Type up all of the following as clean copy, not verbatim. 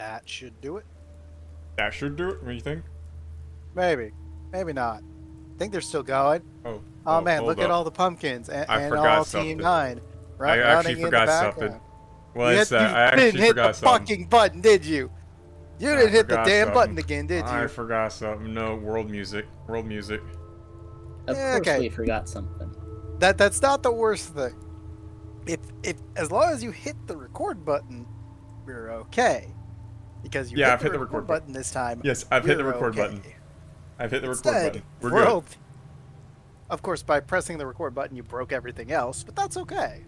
That should do it. That should do it. What do you think? Maybe. Maybe not. I think they're still going. Oh man, look up. at all the pumpkins and forgot all something. Team 9. I actually forgot something. What's that? I actually hit forgot the something. fucking button, did you? You didn't hit the damn something. button again, did you? I forgot something. No, world music. World music. Of course we forgot something. That's not the worst thing. If as long as you hit the record button, we're okay. Because you hit the record button this time. Yes, I've hit the record button. I've hit the record button. We're good. Of course, by pressing the record button, you broke everything else, but that's okay.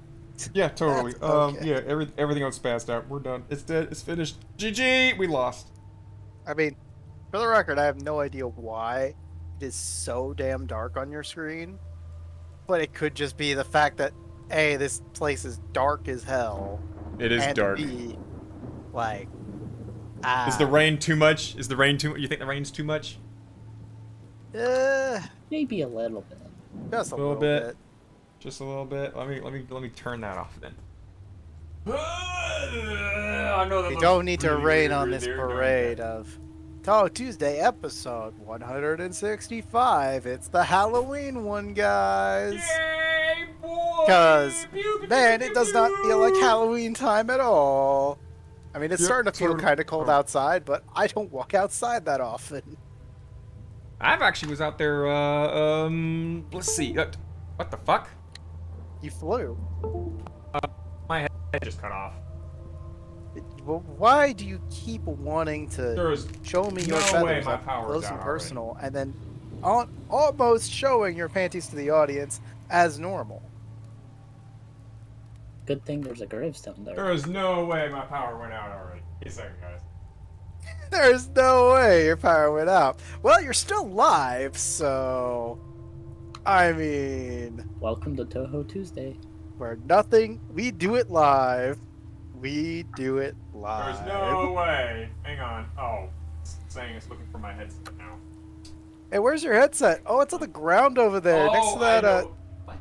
Yeah, totally. Okay. Yeah, everything else passed out. We're done. It's dead. It's finished. GG. We lost. I mean, for the record, I have no idea why it is so damn dark on your screen, but it could just be the fact that A, this place is dark as hell. It is and dark. B, like, is the rain too much? Is the rain too? You think the rain's too much? Maybe a little bit. Just a little bit. Just a little bit. Let me turn that off then. I know that you don't need to rain on this parade of Touhou Tuesday episode 165. It's the Halloween one, guys. Yay, boy! Because, man, it does not feel like Halloween time at all. I mean, it's starting to feel kind of cold outside, but I don't walk outside that often. I've actually was out there, let's see. What the fuck? You flew. My head just cut off. Well, why do you keep wanting to show me your feathers up close and personal, and then almost showing your panties to the audience as normal? Good thing there's a gravestone there. There is no way my power went out already. Wait a second, guys. There's no way your power went out. Well, you're still live, so... I mean... Welcome to Touhou Tuesday. Where nothing... We do it live. We do it live. There's no way. Hang on. Oh. It's saying it's looking for my headset now. Hey, where's your headset? Oh, it's on the ground over there, next to that, What?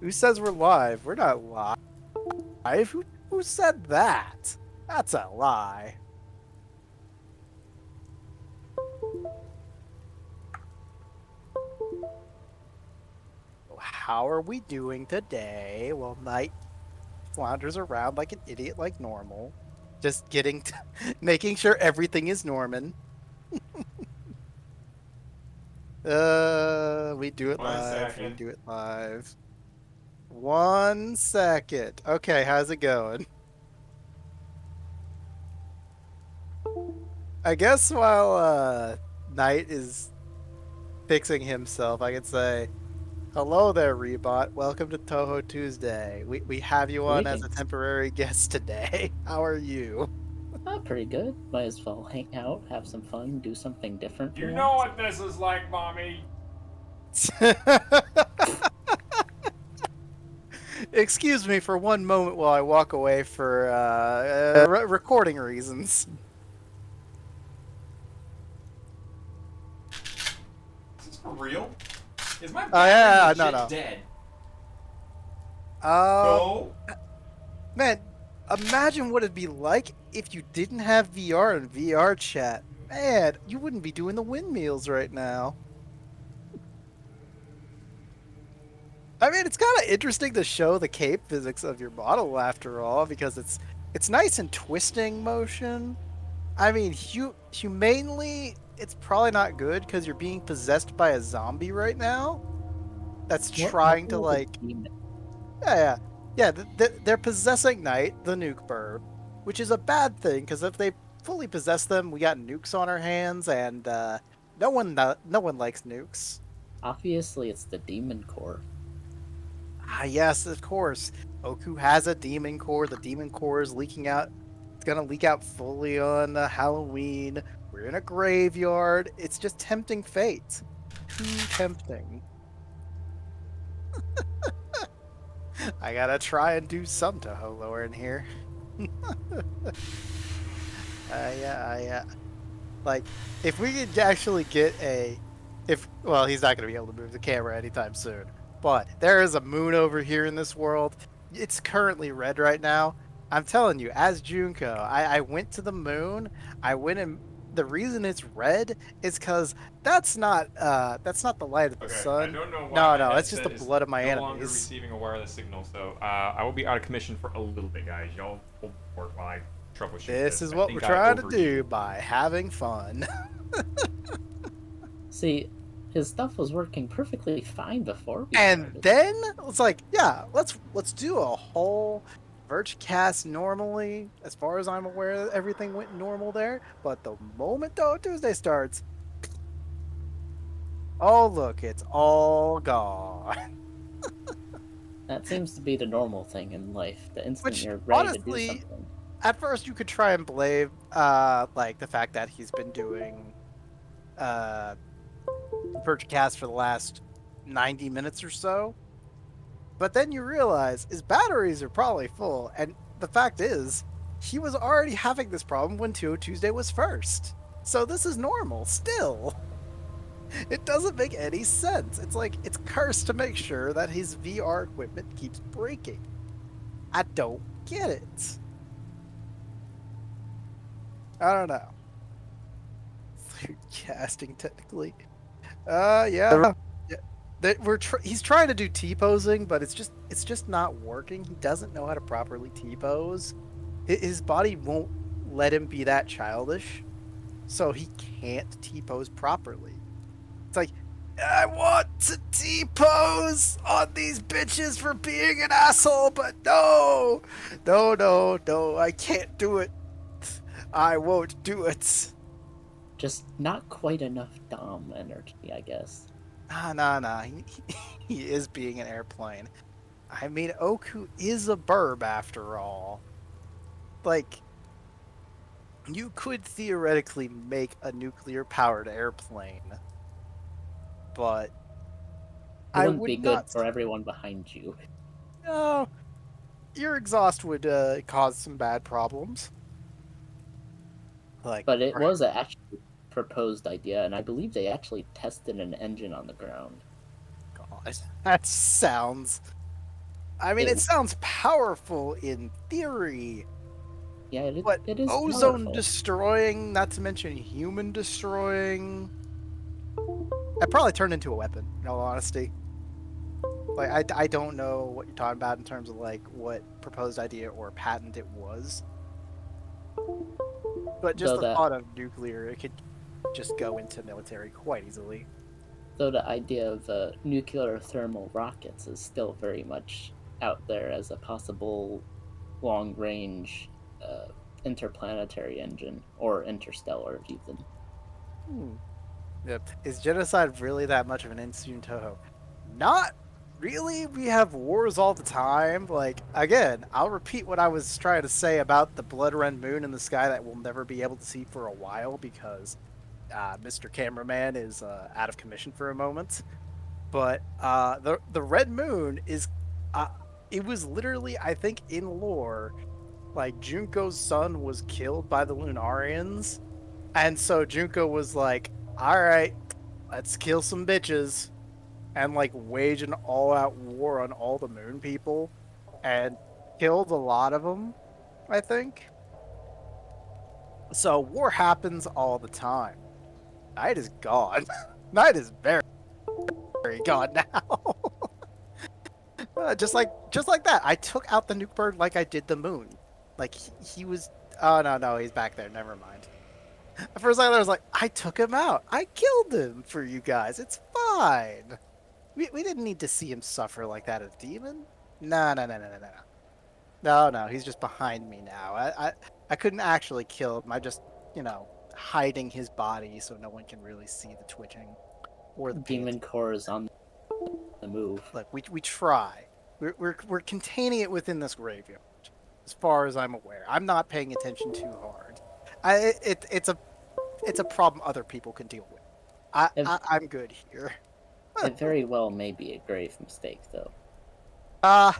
Who says we're live? We're not live. Who said that? That's a lie. How are we doing today? Well, Knight flounders around like an idiot like normal. Just making sure everything is Norman. We do it live. We do it live. 1 second. Okay, how's it going? I guess while Knight is fixing himself, I could say, hello there, Rebot. Welcome to Touhou Tuesday. We have you on as a temporary guest today. How are you? Pretty good. Might as well hang out, have some fun, do something different. You know what this is like, Mommy. Excuse me for one moment while I walk away for recording reasons. Is this for real? Is my no. dead? No. Man, imagine what it'd be like if you didn't have VR and VR chat. Man, you wouldn't be doing the windmills right now. I mean, it's kind of interesting to show the cape physics of your model after all, because it's nice and twisting motion. I mean, humanely, it's probably not good because you're being possessed by a zombie right now. That's trying to like, yeah. They're possessing Knight, the nuke bird, which is a bad thing because if they fully possess them, we got nukes on our hands, and no one likes nukes. Obviously, it's the demon core. Ah, yes, of course. Oku has a demon core. The demon core is leaking out. It's gonna leak out fully on Halloween. We're in a graveyard. It's just tempting fate. Too tempting. I gotta try and do some Touhou lore in here. Yeah. Like, if we could actually get well, he's not gonna be able to move the camera anytime soon. But there is a moon over here in this world. It's currently red right now. I'm telling you, as Junko, I went to the moon. I went and the reason it's red is because that's not the light of the Okay, I sun. don't know why No, my no, it's just the headset is blood of my no longer enemies. receiving a wireless signal, so I will be out of commission for a little bit, guys. Y'all hold support while I troubleshoot this. This is I what think we're I trying to do overheated. by having fun. See, his stuff was working perfectly fine before we And started. then it's like, yeah, let's do a whole Virtucast normally. As far as I'm aware, everything went normal there. But the moment Touhou Tuesday starts, oh look, it's all gone. That seems to be the normal thing in life. The instant Which, you're ready honestly, to do something. At first you could try and blame like the fact that he's been doing Virtucast for the last 90 minutes or so. But then you realize his batteries are probably full, and the fact is, he was already having this problem when Touhou Tuesday was first. So this is normal still. It doesn't make any sense. It's like it's cursed to make sure that his VR equipment keeps breaking. I don't get it. I don't know. Casting technically. Yeah. He's trying to do T-posing, but it's just not working. He doesn't know how to properly T-pose. His body won't let him be that childish, so he can't T-pose properly. It's like, I want to T-pose on these bitches for being an asshole, but no, I can't do it. I won't do it. Just not quite enough Dom energy, I guess. Nah. He is being an airplane. I mean, Oku is a burb after all. Like, you could theoretically make a nuclear-powered airplane, but It I wouldn't would be not. good for everyone behind you. No, your exhaust would cause some bad problems. Like, But it was an actually proposed idea, and I believe they actually tested an engine on the ground. God, that sounds. I mean, it sounds powerful in theory. Yeah, But it is ozone powerful. destroying, not to mention human destroying. That probably turned into a weapon, in all honesty. Like, I don't know what you're talking about in terms of, like, what proposed idea or patent it was. But just the thought of nuclear, it could just go into military quite easily. Though the idea of nuclear thermal rockets is still very much out there as a possible long-range interplanetary engine, or interstellar even. Yep. Is genocide really that much of an issue in Touhou? Not really. We have wars all the time. Like, again, I'll repeat what I was trying to say about the blood red moon in the sky that we'll never be able to see for a while because Mr. Cameraman is out of commission for a moment. But the red moon is it was literally, I think, in lore, like Junko's son was killed by the Lunarians, and so Junko was like, all right, let's kill some bitches and like wage an all-out war on all the moon people and killed a lot of them, I think. So war happens all the time. Night is gone. Night is very, very gone now. Just like that. I took out the nuke bird like I did the moon. Like he was. Oh no, he's back there. Never mind. At first, I was like, I took him out. I killed him for you guys. It's fine. We didn't need to see him suffer like that as demon. No. No. He's just behind me now. I couldn't actually kill him. I just, hiding his body so no one can really see the twitching or the Demon core is on the move. Look, we try. We're containing it within this graveyard, as far as I'm aware. I'm not paying attention too hard. It's a problem other people can deal with. I'm good here. It very well may be a grave mistake, though. Ow.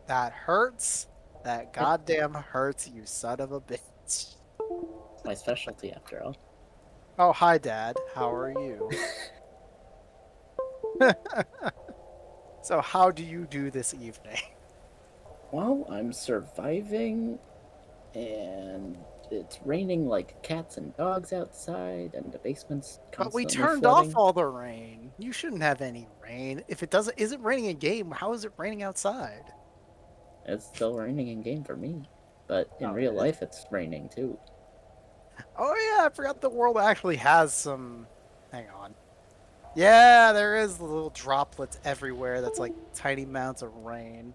That hurts. That goddamn hurts, you son of a bitch. It's my specialty, after all. Oh, hi, Dad. How are you? So, how do you do this evening? Well, I'm surviving, and it's raining like cats and dogs outside, and the basement's But we constantly turned flooding. off all the rain. You shouldn't have any rain. If it isn't raining in game, how is it raining outside? It's still raining in game for me, but in Oh, real it is? life, it's raining too. Oh yeah, I forgot the world actually has some. Hang on. Yeah, there is little droplets everywhere. That's like tiny amounts of rain.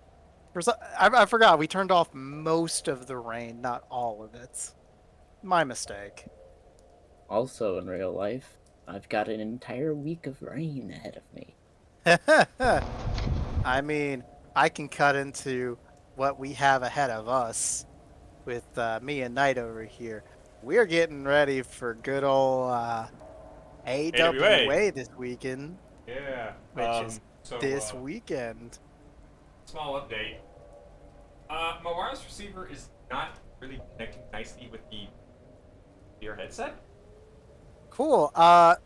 I forgot we turned off most of the rain, not all of it. My mistake. Also, in real life, I've got an entire week of rain ahead of me. I mean, I can cut into what we have ahead of us with me and Knight over here. We're getting ready for good old AWA this weekend, Yeah. which is So, this weekend. small update. My wireless receiver is not really connecting nicely with the VR headset. Cool.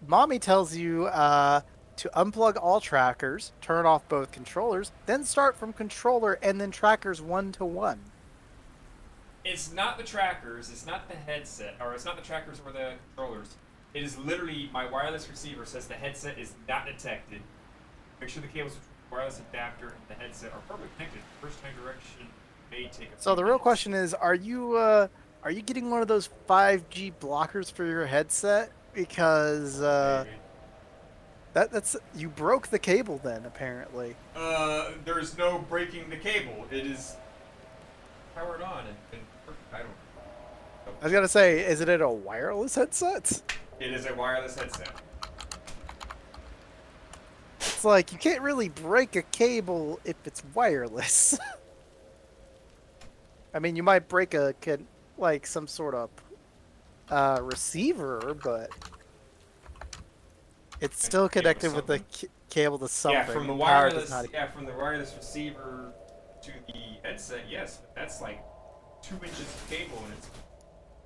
Mommy tells you to unplug all trackers, turn off both controllers, then start from controller and then trackers 1-to-1. It's not the trackers, it's not the headset, or it's not the trackers or the controllers. It is literally my wireless receiver says the headset is not detected. Make sure the cables between the wireless adapter and the headset are properly connected. First time direction may take a So few the real minutes. question is, are you getting one of those 5G blockers for your headset? Because Maybe. that's you broke the cable then apparently. There's no breaking the cable. It is powered on and I don't know. I was gonna say, isn't it a wireless headset? It is a wireless headset. It's like you can't really break a cable if it's wireless. I mean, you might break like some sort of receiver, but it's still connected with the cable to something. Yeah, from the Power does wireless. not- Yeah, from the wireless receiver to the headset. Yes, but that's like 2 inches of cable, and it's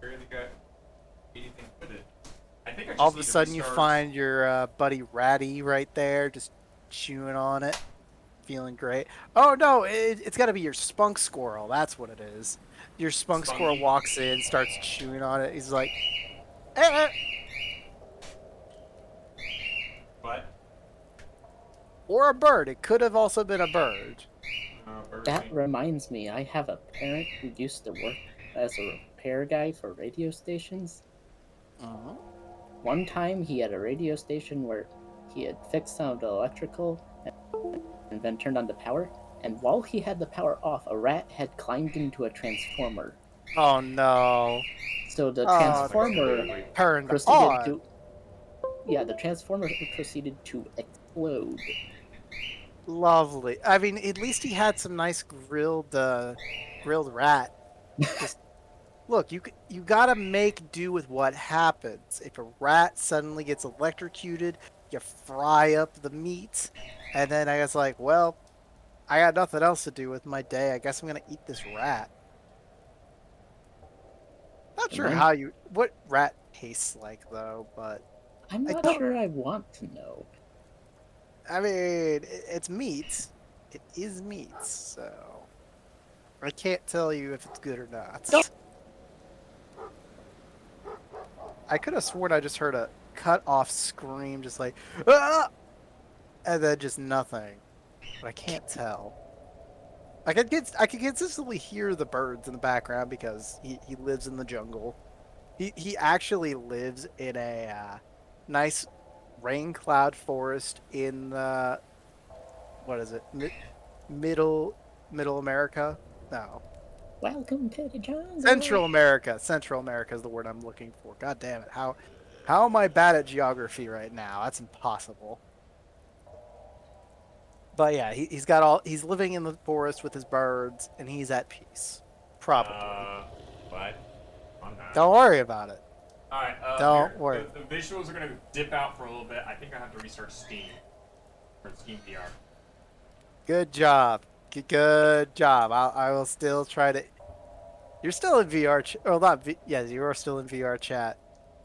barely got anything with it. I think I just All of need a to sudden, you restart- find your buddy Ratty right there, just chewing on it, feeling great. Oh no, it's got to be your spunk squirrel. That's what it is. Your spunk squirrel Spunky. walks in, starts chewing on it. He's like, eh. But Or a bird. It could have also been a bird. That reminds me, I have a parent who used to work as a repair guy for radio stations. Uh-huh. One time he had a radio station where he had fixed some of the electrical and then turned on the power, and while he had the power off, a rat had climbed into a transformer. Oh no. So the Oh, transformer Turned proceeded on. to... Yeah, the transformer proceeded to explode. Lovely. I mean, at least he had some nice grilled rat. Just, look, you gotta make do with what happens. If a rat suddenly gets electrocuted, you fry up the meat, and then I guess like, well, I got nothing else to do with my day. I guess I'm gonna eat this rat. Not sure what rat tastes like though, but I'm I not don't- sure I want to know. I mean, it's meat. It is meat, so I can't tell you if it's good or not. I could have sworn I just heard a cut-off scream, just like, ah! And then just nothing. But I can't tell. I could consistently hear the birds in the background because he lives in the jungle. He actually lives in a nice rain cloud forest in the what is it? Middle America? No. Welcome to the jungle. Central America. Central America is the word I'm looking for. God damn it. How am I bad at geography right now? That's impossible. But yeah, he's living in the forest with his birds and he's at peace. Probably. What? I'm not. Don't worry about it. Alright, Don't worry. The visuals are gonna dip out for a little bit. I think I have to restart Steam. Or Steam VR. Good job. Good job. I will still try to. You're still in VR. Well, not. Yes, you are still in VR chat.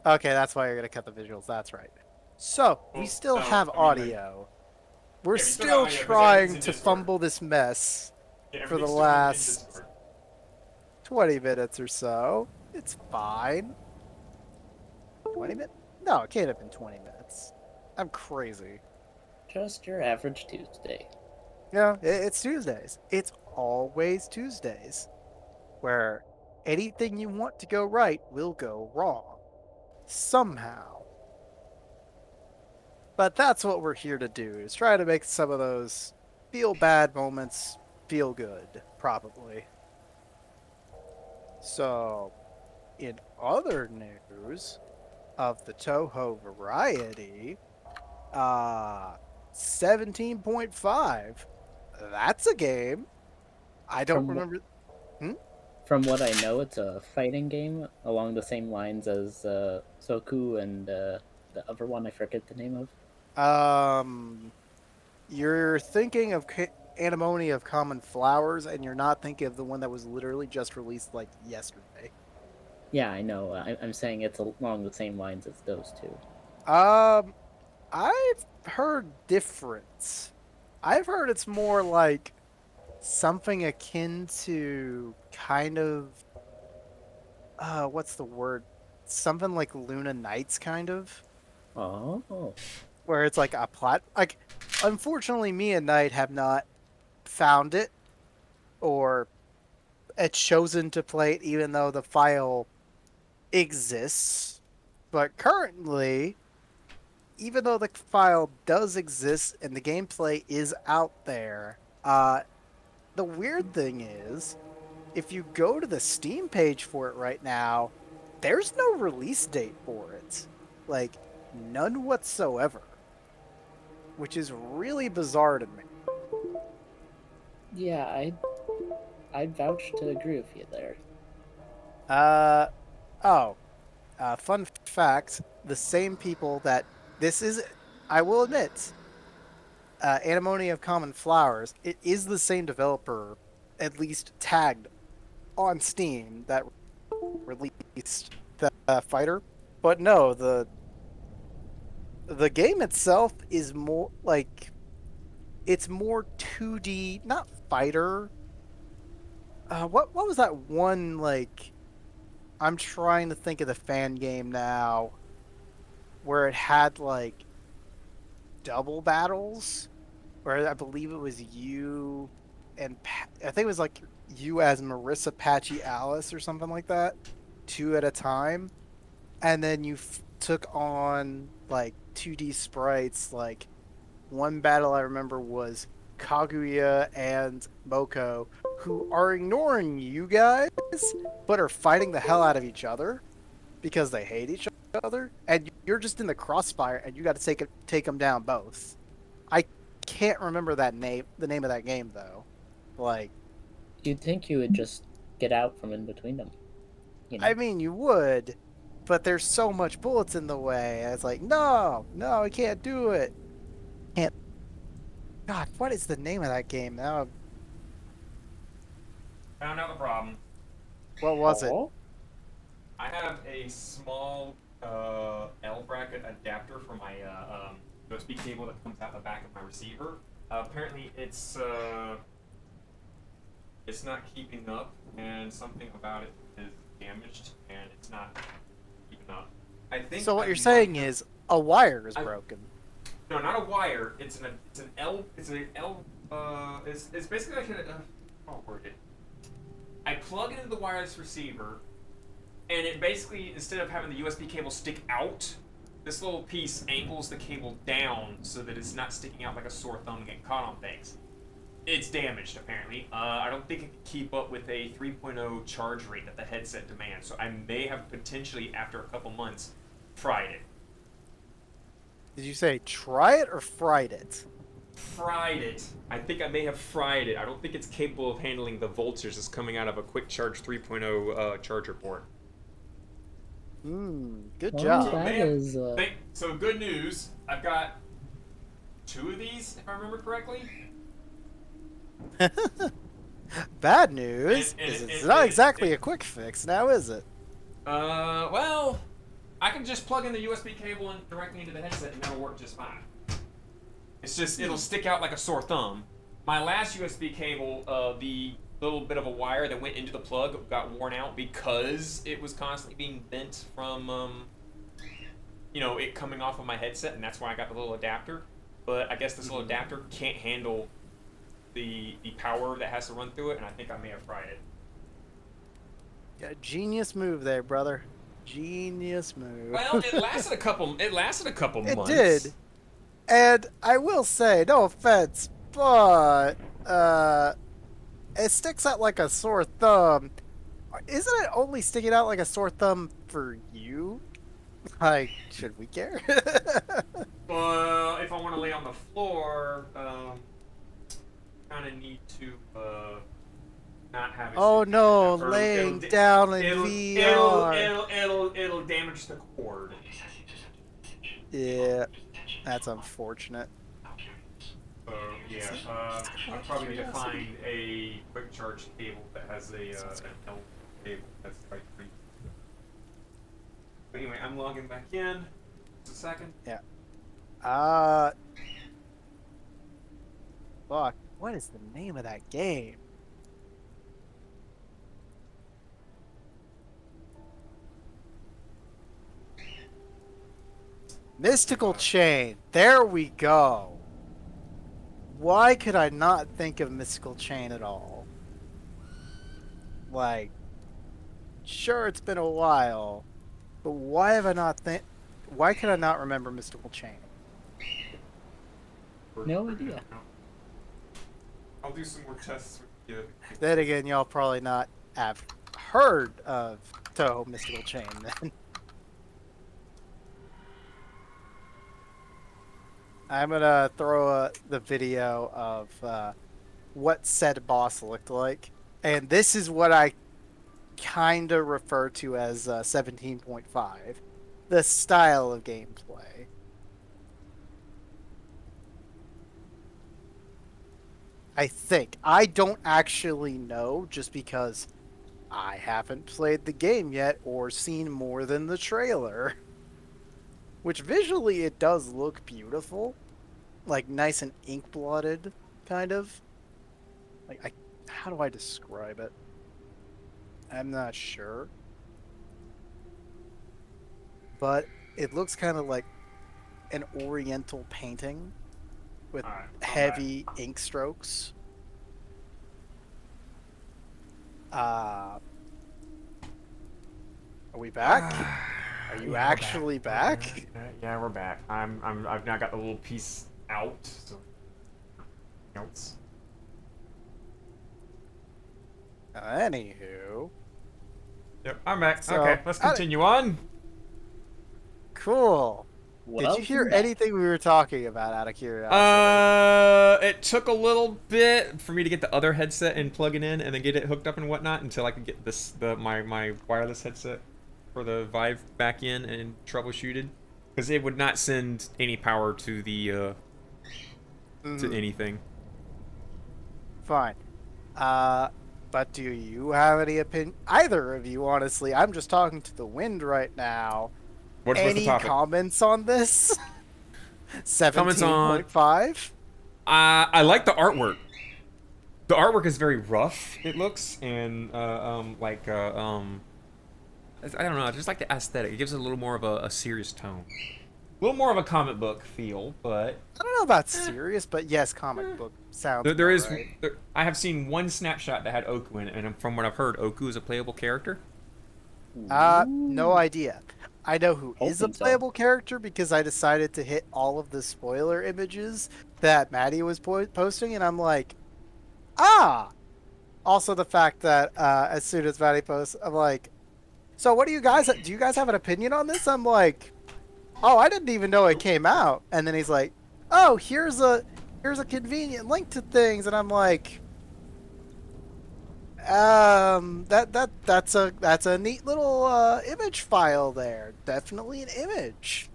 Okay, that's why you're gonna cut the visuals. That's right. So we Well, still no, have I mean, like- audio. We're Yeah, we still still got audio, 'cause trying everything's to in Discord. fumble this mess Yeah, for the everything's still in last Discord. 20 minutes or so. It's fine. 20 minutes? No, it can't have been 20 minutes. I'm crazy. Just your average Tuesday. Yeah, it's Tuesdays. It's always Tuesdays. Where anything you want to go right will go wrong. Somehow. But that's what we're here to do, is try to make some of those feel bad moments feel good, probably. So, in other news of the Touhou variety, 17.5. That's a game. I don't remember. From what I know, it's a fighting game along the same lines as Soku and the other one I forget the name of. You're thinking of Anemone of Common Flowers, and you're not thinking of the one that was literally just released like yesterday. Yeah, I know. I'm saying it's along the same lines as those two. I've heard different. I've heard it's more like something akin to kind of what's the word? Something like Luna Nights, kind of. Oh. Where it's like a plot. Like, unfortunately, me and Knight have not found it or chosen to play it, even though the file exists. But currently, even though the file does exist and the gameplay is out there, the weird thing is, if you go to the Steam page for it right now, there's no release date for it. Like, none whatsoever. Which is really bizarre to me. Yeah, I'd vouch to agree with you there. Fun fact, the same people that this is, I will admit, Anemone of Common Flowers, it is the same developer, at least tagged on Steam, that released the fighter. But no, the game itself is more like, it's more 2D, not fighter. What was that one, like, I'm trying to think of the fan game now, where it had like double battles, where I believe it was you and I think it was like you as Marissa, Patchy, Alice, or something like that, 2 at a time, and then you took on like 2D sprites. Like, one battle I remember was Kaguya and Moko, who are ignoring you guys, but are fighting the hell out of each other because they hate each other, and you're just in the crossfire, and you got to take them down both. I can't remember the name of that game though. Like, You'd think you would just get out from in between them. You know? I mean, you would, but there's so much bullets in the way. And it's like, no, I can't do it. Can't. God, what is the name of that game now? Found out the problem. What was it? I have a small L bracket adapter for my USB cable that comes out the back of my receiver. Apparently, it's not keeping up, and something about it is damaged, and it's not keeping up. I think. So what you're saying is a wire is broken. No, not a wire. It's an L. It's an L. It's basically like a. I'll word it. I plug it into the wireless receiver, and it basically, instead of having the USB cable stick out, this little piece angles the cable down so that it's not sticking out like a sore thumb and getting caught on things. It's damaged, apparently. I don't think it can keep up with a 3.0 charge rate that the headset demands, so I may have potentially, after a couple months, fried it. Did you say try it or fried it? Fried it. I think I may have fried it. I don't think it's capable of handling the voltage that's coming out of a quick charge 3.0 charger port. Good Well, job. that is, So good news. I've got 2 of these, if I remember correctly. Bad news is it's not exactly a quick fix now, is it? Well, I can just plug in the USB cable and directly into the headset and that'll work just fine. It's just, it'll stick out like a sore thumb, my last USB cable, the little bit of a wire that went into the plug got worn out because it was constantly being bent from, you know, it coming off of my headset, and that's why I got the little adapter. But I guess this little adapter can't handle the power that has to run through it, and I think I may have fried it. Yeah, genius move there, brother. Genius move. Well, it lasted a couple. It lasted a couple months. It did. And I will say, no offense, but it sticks out like a sore thumb. Isn't it only sticking out like a sore thumb for you? Like, should we care? Well, if I want to lay on the floor, kind of need to not have it. Oh no, or laying down in VR. It'll damage the cord. Yeah, that's unfortunate. So yeah, I probably need to find a quick charge cable that has a an L cable that's quite free. But anyway, I'm logging back in. Just a second. Yeah. Fuck. What is the name of that game? Mystical Chain. There we go. Why could I not think of Mystical Chain at all? Like, sure, it's been a while, but why have I not why could I not remember Mystical Chain? No idea. I'll do some more tests with you. Then again, y'all probably not have heard of Touhou Mystical Chain then. I'm gonna throw the video of what said boss looked like, and this is what I kinda refer to as 17.5, the style of gameplay. I think. I don't actually know, just because I haven't played the game yet or seen more than the trailer. Which visually it does look beautiful. Like nice and ink-blooded, kind of. Like, how do I describe it? I'm not sure. But it looks kind of like an oriental painting with heavy ink strokes. Are we back? Are you actually back? Yeah, we're back. I've now got the little piece out. So else. Anywho. Yep, I'm back. So, okay, let's continue on. Cool. Did you hear anything we were talking about out of curiosity? It took a little bit for me to get the other headset and plug it in and then get it hooked up and whatnot until I could get my wireless headset for the Vive back in and troubleshooted, because it would not send any power to the to anything. Fine. But do you have any opinion? Either of you, honestly. I'm just talking to the wind right now. What's Any the topic? comments on this? 17.5? I like the artwork. The artwork is very rough, it looks, and I don't know, just like the aesthetic. It gives it a little more of a serious tone. A little more of a comic book feel, but I don't know about serious, but yes, comic book sounds there is. right. I have seen one snapshot that had Oku in it, and from what I've heard, Oku is a playable character. No idea. I know who is a playable character because I decided to hit all of the spoiler images that Maddie was posting, and I'm like, ah! Also the fact that as soon as Maddie posts, I'm like, so what do you guys have an opinion on this? I'm like, oh, I didn't even know it came out. And then he's like, oh, here's a convenient link to things, and I'm like, that's a neat little image file there. Definitely an image.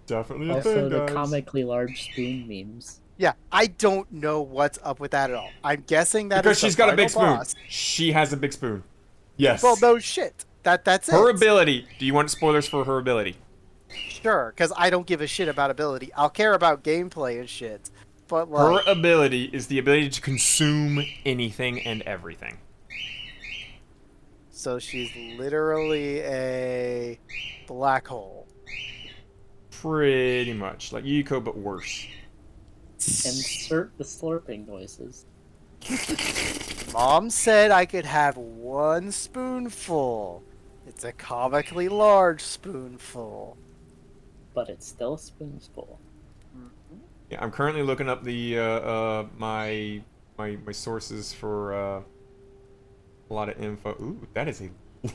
Definitely a also thing, the guys. comically large spoon memes. Yeah, I don't know what's up with that at all. I'm guessing that because is she's the got a big final spoon. boss. She has a big spoon. Yes. Well, no shit. That's Her it. ability. Do you want spoilers for her ability? Sure, because I don't give a shit about ability. I'll care about gameplay and shit. But Her like, ability is the ability to consume anything and everything. so she's literally a black hole. Pretty much. Like Yuko, but worse. Insert the slurping noises. Mom said I could have one spoonful. It's a comically large spoonful. But it's still a spoonful. Yeah, I'm currently looking up the my sources for a lot of info. Ooh, that is a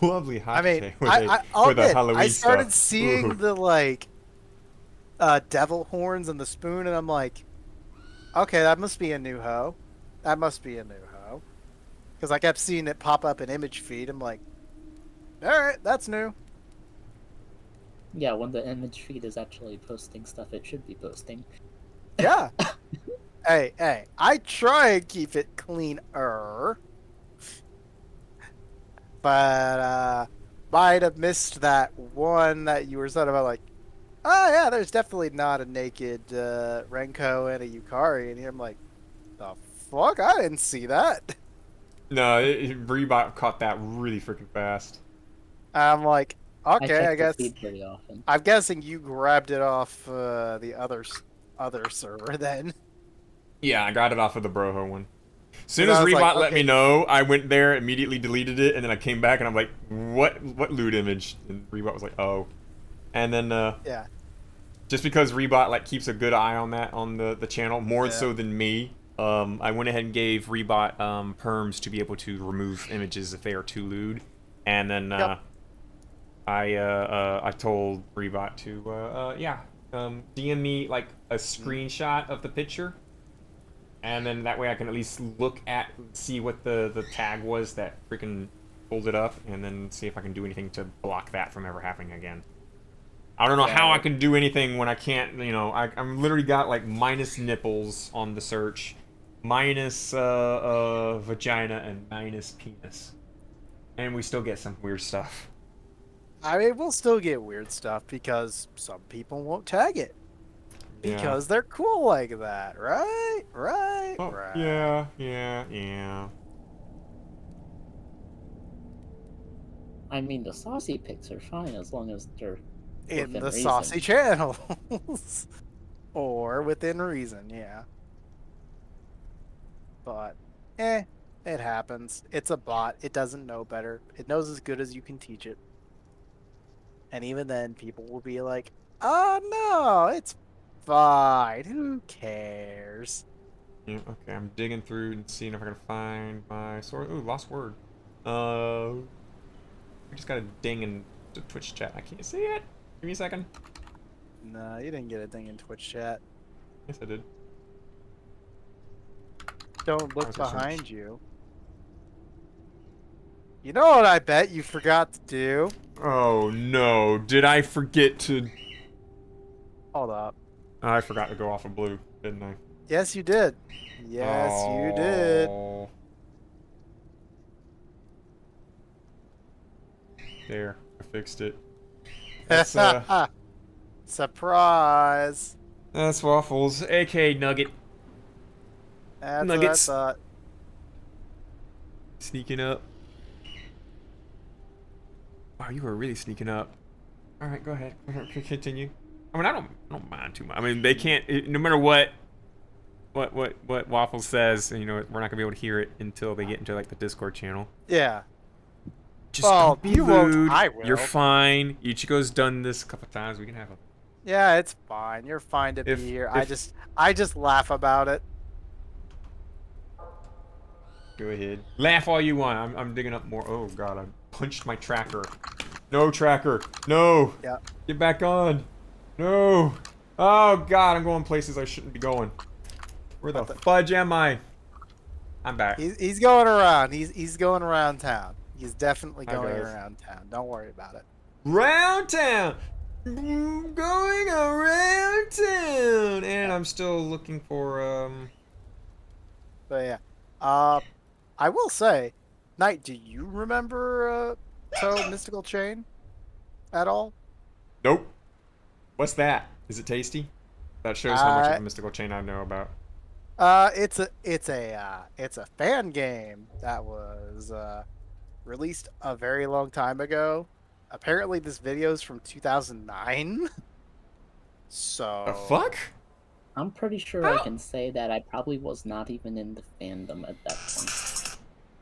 lovely hot I mean, potato with I'll with a admit, Halloween I started stuff. seeing Ooh. the like devil horns and the spoon, and I'm like, okay, that must be a new hoe. That must be a new hoe. Because I kept seeing it pop up in image feed. I'm like, all right, that's new. Yeah, when the image feed is actually posting stuff it should be posting. Yeah. hey, I try and keep it cleaner. But might have missed that one that you were sort of like, oh yeah, there's definitely not a naked Renko and a Yukari in here. I'm like, the fuck? I didn't see that. No, Rebot caught that really freaking fast. I'm like, okay, I check guess. the feed pretty often. I'm guessing you grabbed it off the other server then. Yeah, I got it off of the Broho one. As soon And as I was Rebot like, let okay. me know, I went there, immediately deleted it, and then I came back and I'm like, what loot image? And Rebot was like, oh. And then Yeah. just because Rebot like keeps a good eye on that on the channel, more Yeah. so than me, I went ahead and gave Rebot perms to be able to remove images if they are too lewd. And then Yep. I told Rebot to DM me like a screenshot of the picture, and then that way I can at least see what the tag was that freaking pulled it up, and then see if I can do anything to block that from ever happening again. I don't know how I can do anything when I can't, you know, I'm literally got like minus nipples on the search, minus vagina, and minus penis, and we still get some weird stuff. I mean, we'll still get weird stuff because some people won't tag it. Because they're cool like that, right? Right? Oh, right. Yeah. I mean, the saucy pics are fine as long as they're In within the reason. saucy channels. Or within reason, yeah. But, it happens. It's a bot. It doesn't know better. It knows as good as you can teach it. And even then, people will be like, oh no, it's fine. Who cares? Yeah, okay, I'm digging through and seeing if I can find my source. Ooh, lost word. I just got a ding in the Twitch chat. I can't see it. Give me a second. No, you didn't get a thing in Twitch chat. Yes, I did. Don't look was gonna behind you. You know what I bet you forgot to do? Oh no! Did I forget to? Hold up. I forgot to go off of blue, didn't I? Yes, you did. Yes, you did. Oh. There, I fixed it. That's Surprise. that's Waffles, aka Nugget, That's Nuggets. what I thought. sneaking up. Wow, you were really sneaking up. All right, go ahead. Continue. I mean, I don't mind too much. I mean, they can't. No matter what Waffles says, you know, we're not gonna be able to hear it until they get into like the Discord channel. Yeah. Just Well, don't be you won't, rude. I will. You're fine. Ichigo's done this a couple times. We can have a. Yeah, it's fine. You're fine to be here. I just laugh about it. Go ahead. Laugh all you want. I'm digging up more. Oh god, I punched my tracker. No tracker. No. Yeah. Get back on. No. Oh god, I'm going places I shouldn't be going. Where the fudge am I? I'm back. He's going around. He's going around town. He's definitely Hi, going guys. around town. Don't worry about it. Round town. Going around town. And I'm still looking for But yeah. I will say, Knight, do you remember Touhou Mystical Chain at all? Nope. What's that? Is it tasty? That shows how much of a mystical chain I know about. It's a fan game that was released a very long time ago. Apparently, this video is from 2009. So. The fuck? I'm pretty sure How? I can say that I probably was not even in the fandom at that point.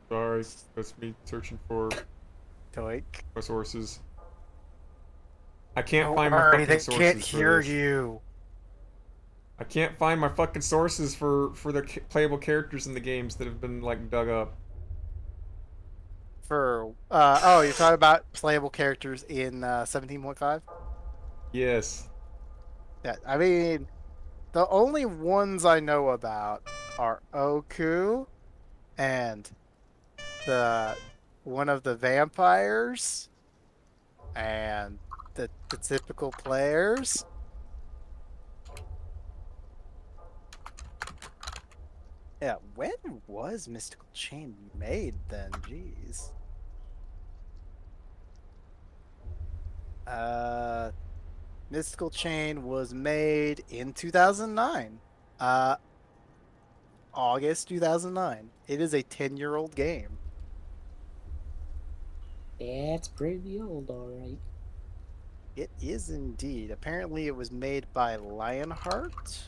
Sorry, that's me searching for Toik. my sources. I can't Don't find my worry, fucking they sources can't for hear this. you. I can't find my fucking sources for the playable characters in the games that have been like dug up. For oh, you're talking about playable characters in 17.5? Yes. Yeah, I mean, the only ones I know about are Oku and the one of the vampires and the typical players. Yeah, when was Mystical Chain made then? Jeez. Mystical Chain was made in 2009. August 2009. It is a 10-year-old game. That's pretty old, alright. It is indeed. Apparently it was made by Lionheart.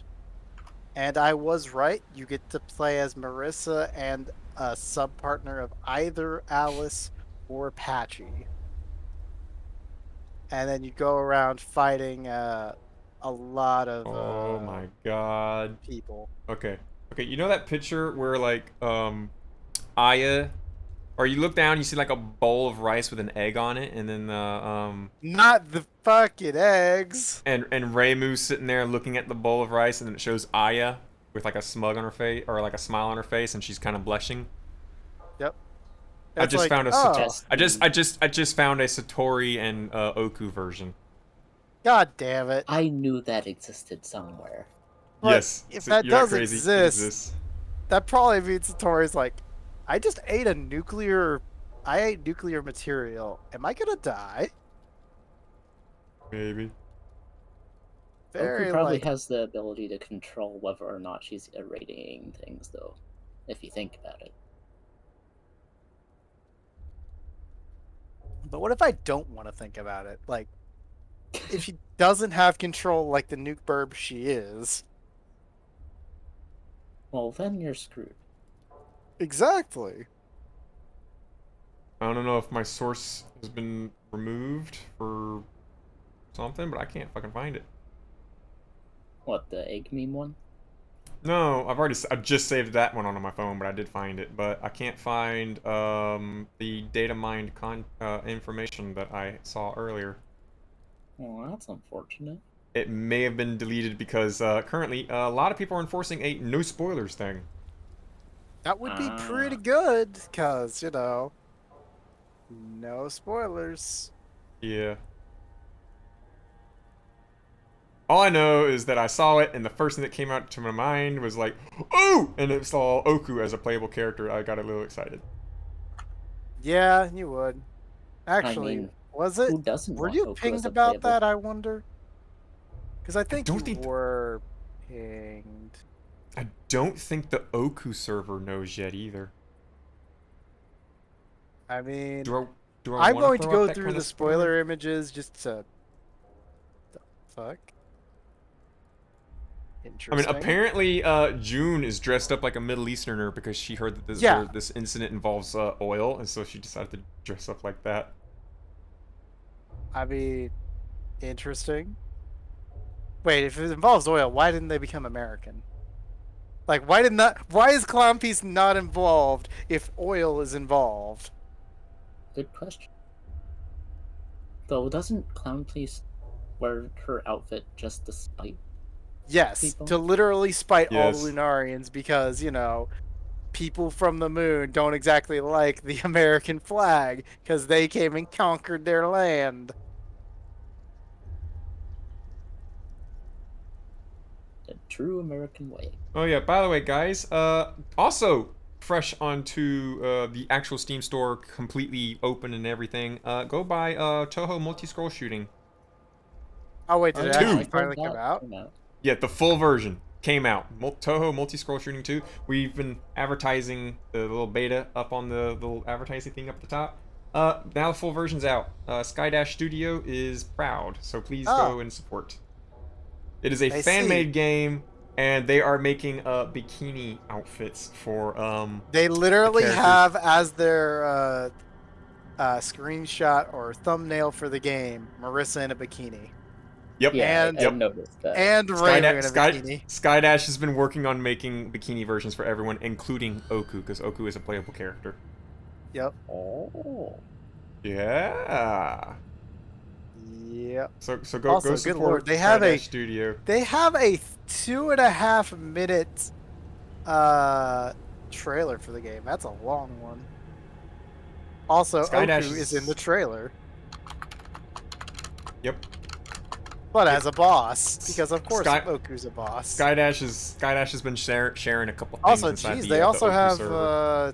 And I was right. You get to play as Marissa and a sub-partner of either Alice or Patchy. And then you go around fighting a lot of Oh my god. people. Okay. Okay, you know that picture where like Aya, or you look down, you see like a bowl of rice with an egg on it, and then Not the fucking eggs. and Reimu's sitting there looking at the bowl of rice, and then it shows Aya with like a smug on her face, or like a smile on her face, and she's kind of blushing. Yep. I just found a oh, I just found a Satori and Oku version. God damn it. I knew that existed somewhere. But Yes. if so that you're not does crazy. It exist, exists. that probably means Satori's like, I just ate nuclear material. Am I gonna die? Maybe. Very Oku probably like, has the ability to control whether or not she's irradiating things, though, if you think about it. but what if I don't want to think about it? Like, if she doesn't have control like the nuke burb she is. Well, then you're screwed. Exactly. I don't know if my source has been removed for something, but I can't fucking find it. What, the egg meme one? No, I just saved that one onto my phone, but I did find it. But I can't find the data mined information that I saw earlier. Well, that's unfortunate. It may have been deleted because currently a lot of people are enforcing a no spoilers thing. That would be pretty good, because, you know, no spoilers. Yeah. All I know is that I saw it, and the first thing that came out to my mind was like, "Oh!" And it saw Oku as a playable character. I got a little excited. Yeah, you would. Actually, I mean, was it? who doesn't Were want you Oku as pinged a about playable? that, I wonder? Because I think don't you think- were pinged. I don't think the Oku server knows yet either. I mean, Do I'm wanna going to throw go out that through kind the of spoiler images just to... The fuck? I mean, Interesting. apparently, June is dressed up like a Middle Easterner because she heard that this incident involves oil, and so she decided to dress up like that. I mean, interesting. Wait, if it involves oil, why didn't they become American? Like, why is Clown Piece not involved if oil is involved? Good question. Though, doesn't Clown Piece wear her outfit just to spite? Yes, People? to literally spite all Yes. the Lunarians because, you know, people from the moon don't exactly like the American flag because they came and conquered their land. The true American way. Oh yeah, by the way, guys, also fresh onto the actual Steam store, completely open and everything, go buy Touhou multi-scroll shooting. Oh wait, did it Two. actually finally come out? Yeah, the full version. came out. Touhou Multi-Scroll Shooting 2. We've been advertising the little beta up on the little advertising thing up the top. Now the full version's out. Skydash Studio is proud, so please go and support. It is a fan-made game, and they are making bikini outfits for They literally have as their screenshot or thumbnail for the game Marissa in a bikini. Yep. Yeah, And- I noticed that. And Rayleigh in a bikini. Skydash has been working on making bikini versions for everyone, including Oku, because Oku is a playable character. Yep. Oh. Yeah. Yep. So go Also, go good support lord, they have Skydash a- Studio. They have a 2.5 minute trailer for the game. That's a long one. Also, Skydash Oku is in the trailer. Yep. But as a boss, because of course Sky- Oku's a boss. Skydash has been sharing a couple things Also, inside geez, the, they the also Oku have server.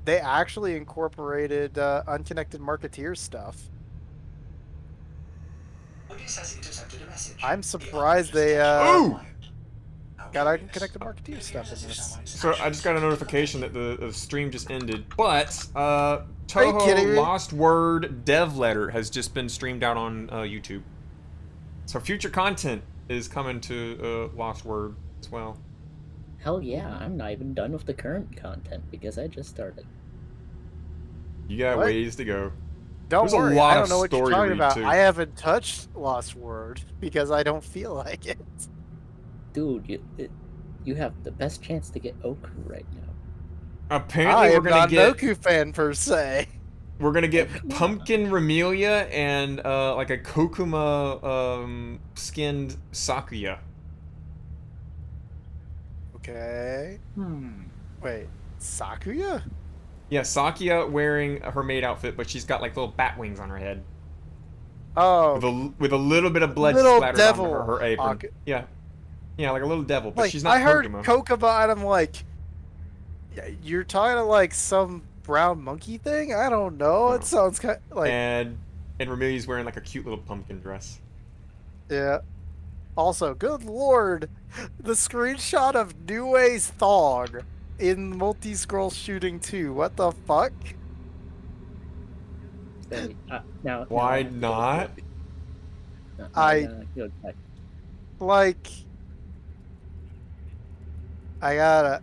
they actually incorporated unconnected marketeer stuff. I'm surprised they Ooh! got unconnected marketeer stuff in this. So I just got a notification that the stream just ended, but Are you kidding Touhou me? Lost Word dev letter has just been streamed out on YouTube. So future content is coming to Lost Word as well. Hell yeah, I'm not even done with the current content because I just started. You got What? ways to go. Don't There's a worry, lot I don't of know what you're story to talking read, about. too. I haven't touched Lost Word because I don't feel like it. Dude, you have the best chance to get Oku right now. Apparently I we're am gonna not get an Oku fan per se. we're gonna get pumpkin Remelia and like a Kokuma skinned Sakuya. Okay. Wait, Sakuya? Yeah, Sakuya wearing her maid outfit, but she's got like little bat wings on her head. Oh, With a little bit of blood Little splattered devil. on her apron. Okay. Yeah. Yeah, like a little devil, but like she's not I heard Kokuma. Kokuma, and I'm like, yeah, you're talking to like some brown monkey thing? I don't know. No. It sounds kind of like and Remelia's wearing like a cute little pumpkin dress. yeah. Also, good lord, the screenshot of Nue's thong in multi-scroll shooting 2. What the fuck? Now, Why now not? I- feel like Like, I gotta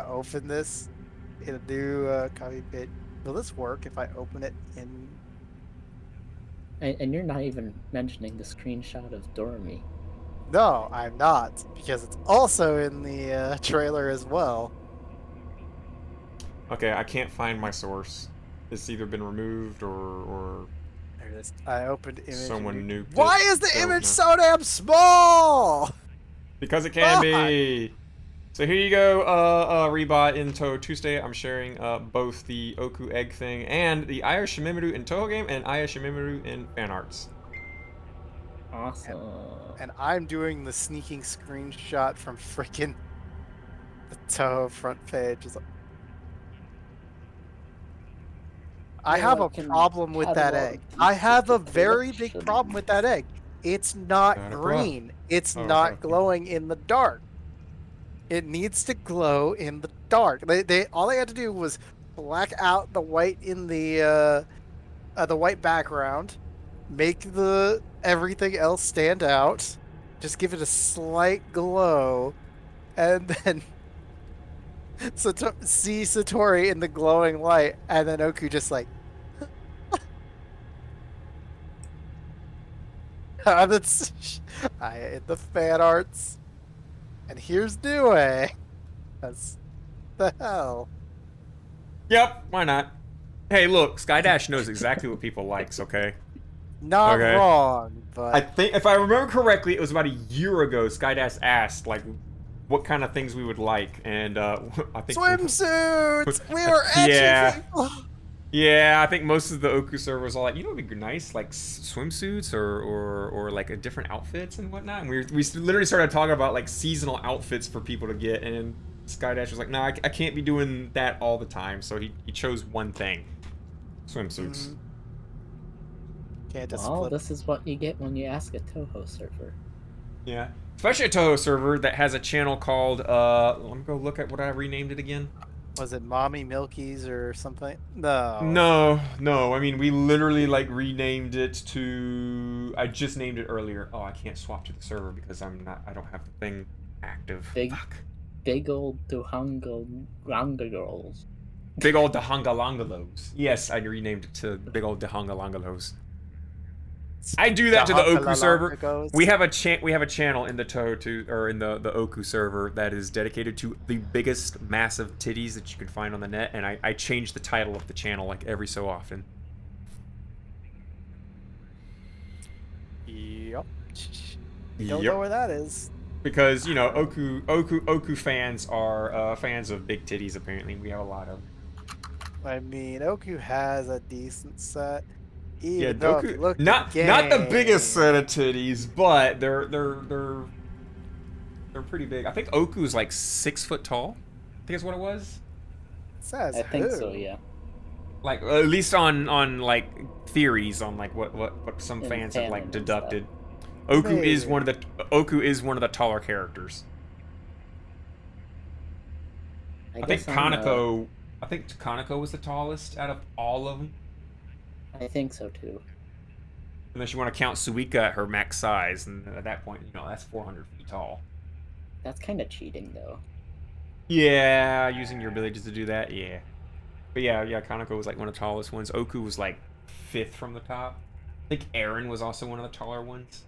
open this in a new copy page. Will this work if I open it in? and you're not even mentioning the screenshot of Dormy. No, I'm not, because it's also in the trailer as well. Okay, I can't find my source. It's either been removed or There it is. I opened image. someone nuked it. Why is the So, image no. so damn small? Because it can be. So here you go, Rebot in Touhou Tuesday. I'm sharing both the Oku egg thing and the Aya Shimimaru in Touhou game and Aya Shimimaru in fan arts. Awesome. And I'm doing the sneaking screenshot from frickin' the Touhou front page. It's like, I Yeah, have a like in problem with that catalog egg. I have a features very big selection. problem with that egg. It's not Not a green. It's Oh, not okay. glowing in the dark. It needs to glow in the dark. They all they had to do was black out the white in the white background, make the everything else stand out, just give it a slight glow, and then see Satori in the glowing light, and then Oku just like. That's in the fan arts, and here's Due. That's the hell. Yep, why not? Hey, look, Skydash knows exactly what people likes, okay? Not Okay. wrong, but I think, if I remember correctly, it was about a year ago, Skydash asked, like, what kind of things we would like, and, I think... swimsuits. We were edgy Yeah. people. Yeah, I think most of the Oku servers are like, you know, it'd be nice, like swimsuits or like a different outfits and whatnot. And we literally started talking about like seasonal outfits for people to get, and Skydash was like, no, I can't be doing that all the time. So he chose one thing, swimsuits. Mhm. Can't just Well, flip. this is what you get when you ask a Touhou server. Yeah, Especially a Touhou server that has a channel called, let me go look at what I renamed it again. Was it Mommy Milkies or something? No. No. I mean, we literally, like, renamed it to... I just named it earlier. Oh, I can't swap to the server because I don't have the thing active. Fuck. Big old Duhangalangalos. Big old Dahangalangalos. Yes, I renamed it to Big old Dahangalangalos. I do that to the Oku server. We have a channel in the Touhou or in the Oku server that is dedicated to the biggest massive titties that you can find on the net, and I change the title of the channel like every so often. Yep. Don't know where that is. Because, you know, Oku fans are fans of big titties. Apparently, we have a lot of. I mean, Oku has a decent set. Yeah, Doku, not the biggest set of titties, but they're pretty big. I think Oku's like 6 foot tall. I think that's what it was. I think so, yeah. Like at least on like theories on like what some fans have like deducted. Oku is one of the taller characters. I think Kaneko was the tallest out of all of them. I think so too. Unless you want to count Suika at her max size, and at that point, you know, that's 400 feet tall. That's kind of cheating, though. Yeah, using your abilities to do that, yeah. But yeah, Kaneko was like one of the tallest ones. Oku was like 5th from the top. I think Aaron was also one of the taller ones.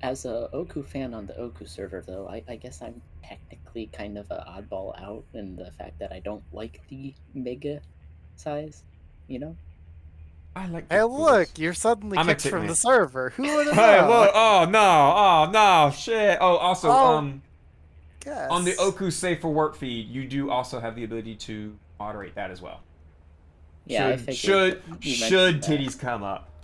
As a Oku fan on the Oku server, though, I guess I'm technically kind of an oddball out in the fact that I don't like the mega size. You know? I like. Hey, look! You're suddenly kicked from the server. Who would have Hey, known? look! Oh no! Shit! Oh, also, guess. on the Oku Safe for Work feed, you do also have the ability to moderate that as well. Yeah, should titties come up?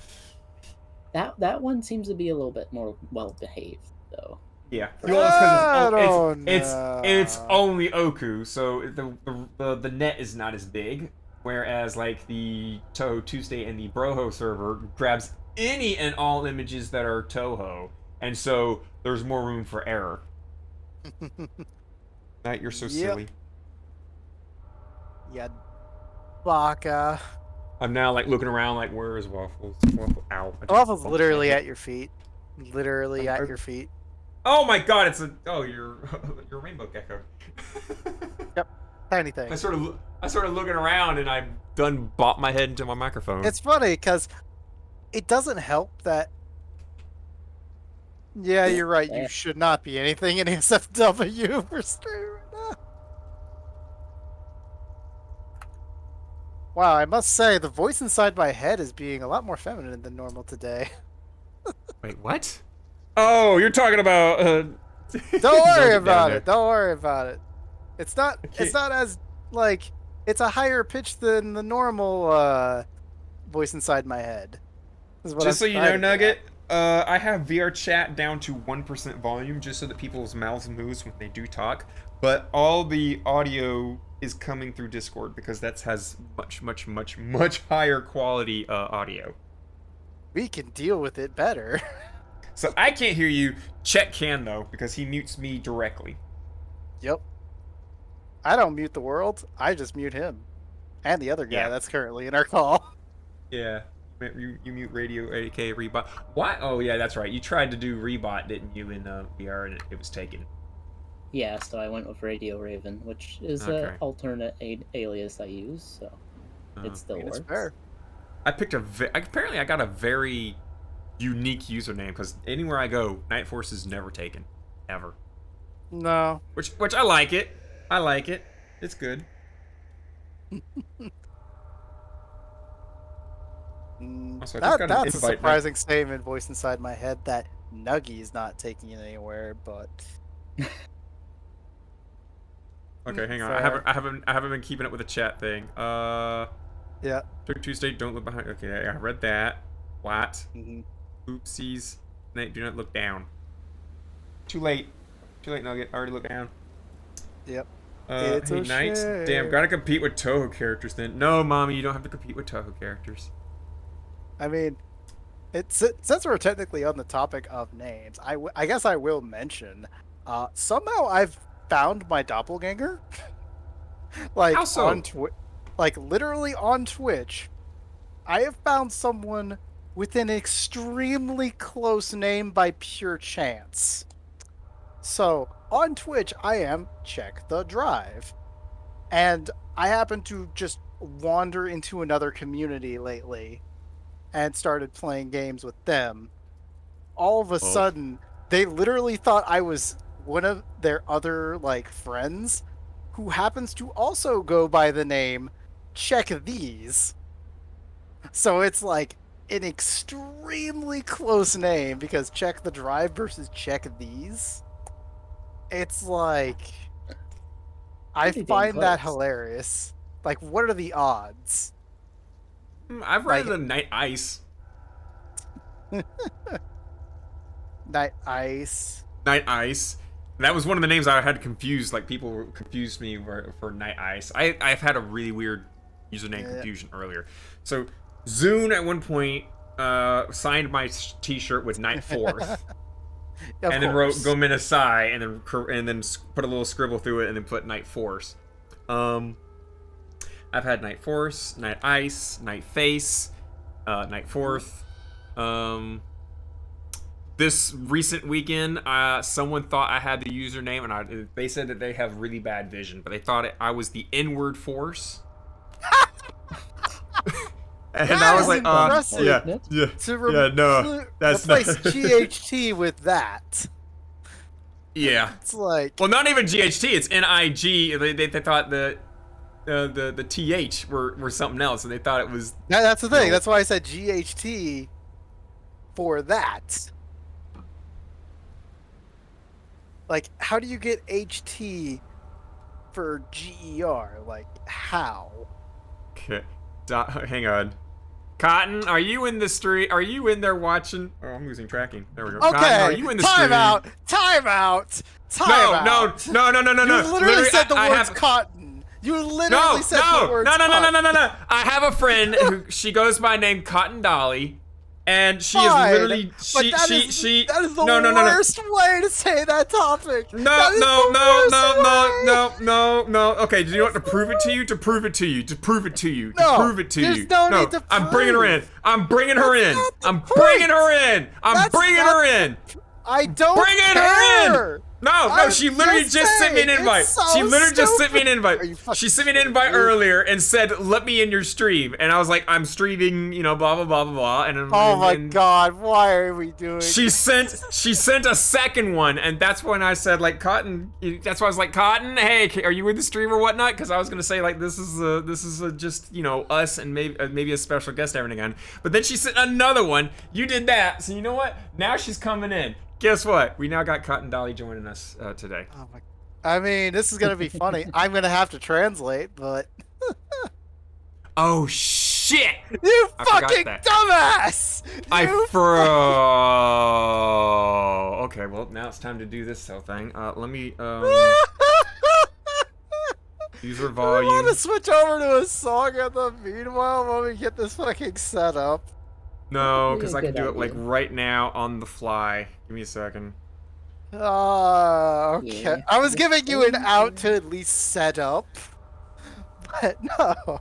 That one seems to be a little bit more well behaved, though. Yeah, well, it's only Oku, so the net is not as big. Whereas, like, the Touhou Tuesday and the Broho server grabs any and all images that are Touhou, and so there's more room for error. Matt, you're so silly. Yeah, baka. I'm now, like, looking around, like, where is Waffles? Ow. Waffles literally at your feet. Literally at your feet. Oh my god, it's you're a rainbow gecko. Yep. Tiny thing. I sort of looking around and I done bopped my head into my microphone. It's funny because it doesn't help that. Yeah, you're right. You should not be anything in SFW for stream right now. Wow, I must say the voice inside my head is being a lot more feminine than normal today. Wait, what? Oh, you're talking about. Don't worry about it. Don't worry about it. It's not as, like, it's a higher pitch than the normal voice inside my head. Just so you know, Nugget, I have VR chat down to 1% volume just so that people's mouths moves when they do talk. But all the audio is coming through Discord because that has much higher quality audio. We can deal with it better. So I can't hear you. Chet can, though, because he mutes me directly. Yep. I don't mute the world. I just mute him. And the other guy that's currently in our call. Yeah. You mute Radio, aka Rebot. What? Oh, yeah, that's right. You tried to do Rebot, didn't you, in VR, and it was taken. Yeah, so I went with Radio Raven, which is an alternate alias I use, so it still works. Fair. I picked apparently I got a very unique username, because anywhere I go, Night Force is never taken. Ever. No. Which I like it. I like it. It's good. Also, that's a surprising statement voiced inside my head that Nuggy is not taking it anywhere, but... Okay, hang on. I haven't been keeping up with the chat thing. Yeah. Tuesday, don't look behind. Okay, I read that. What? Mm-hmm. Oopsies. Nate, do not look down. Too late. Too late, Nugget. I already looked down. Yep. Hey, Knights. Damn, gotta compete with Touhou characters then. No, Mommy, you don't have to compete with Touhou characters. I mean, It's since we're technically on the topic of names, I guess I will mention. Somehow I've found my doppelganger. Like How so? on like literally on Twitch, I have found someone with an extremely close name by pure chance. So on Twitch, I am Check the Drive, and I happen to just wander into another community lately and started playing games with them. All of a sudden, they literally thought I was one of their other like friends who happens to also go by the name Check These. So it's like an extremely close name because Check the Drive versus Check These. It's like I Pretty damn find that close. hilarious. Like, what are the odds? I've read Like- the Night Ice. Night Ice. Night Ice. That was one of the names I had confused. Like people confused me for Night Ice. I've had a really weird username confusion earlier. So Zune at one point signed my T-shirt with Night Fourth, Of and then wrote course. Gominasai, and then put a little scribble through it, and then put Night Force. I've had Night Force, Night Ice, Night Face, Night Fourth. This recent weekend, someone thought I had the username, and they said that they have really bad vision, but they thought I was the N-word Force. And That I was is like, impressive. no, that's replace not. GHT with that. Yeah. It's like Well, not even GHT. It's NIG. They thought the TH were something else, and they thought it was. that's the thing. No. That's why I said GHT for that. Like, how do you get HT for GER? Like, how? Okay. Hang on. Cotton, are you in the street? Are you in there watching? Oh, I'm losing tracking. There we go. Okay. Cotton, are you in the stream? Time out. Time out. No. You literally said the I words have, cotton. You literally said the words no. cotton. I have a friend who she goes by name Cotton Dolly, and she Fine, is literally but that is the no. worst way to say that topic. No. Okay, do you want to prove it to you? To prove it to you. No, There's no need to I'm bringing her in. prove. I'm bringing her in. not the I'm point. bringing her in. I'm That's bringing not- her in. I don't Bringing care. her in. No, I'm she literally just sent me an saying, invite. it's so She literally just sent me an stupid. invite. Are you fucking She sent me an invite serious? earlier and said, "Let me in your stream." And I was like, "I'm streaming, blah blah blah blah blah." And Oh my and god, why are we doing She sent a second one, and that's when I said, like, Cotton. That's why I was like, Cotton, hey, are you in the stream or whatnot? Because I was gonna say, like, this is just us and maybe a special guest every now and again. But then she sent another one. You did that, so you know what? Now she's coming in. Guess what? We now got Cotton Dolly joining us today. Oh my, I mean, this is gonna be funny. I'm gonna have to translate, but Oh shit! you I forgot fucking that. dumbass! Okay, well now it's time to do this whole thing. Let me user I want volume. to switch over to a song at the meanwhile while we get this fucking set up. No, Be a because I can good do it like idea. right now on the fly. Give me a second. Okay. Yeah. I was giving you an out to at least set up, but no.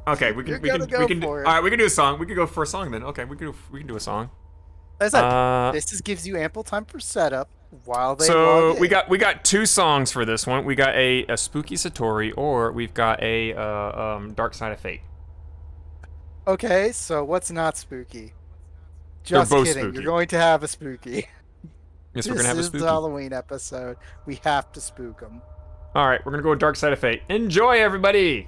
Okay, we You're can gonna go do, for it. all right. We can do a song. We could go for a song then. Okay, we can do a song. As I said, this just gives you ample time for setup while they So log in. we got two songs for this one. We got a Spooky Satori, or we've got a Dark Side of Fate. Okay, so what's not spooky? They're Just both kidding. spooky. You're going to have a spooky. Yes, we're This gonna have a is spooky. the Halloween episode. We have to spook them. All right, we're gonna go with Dark Side of Fate. Enjoy, everybody.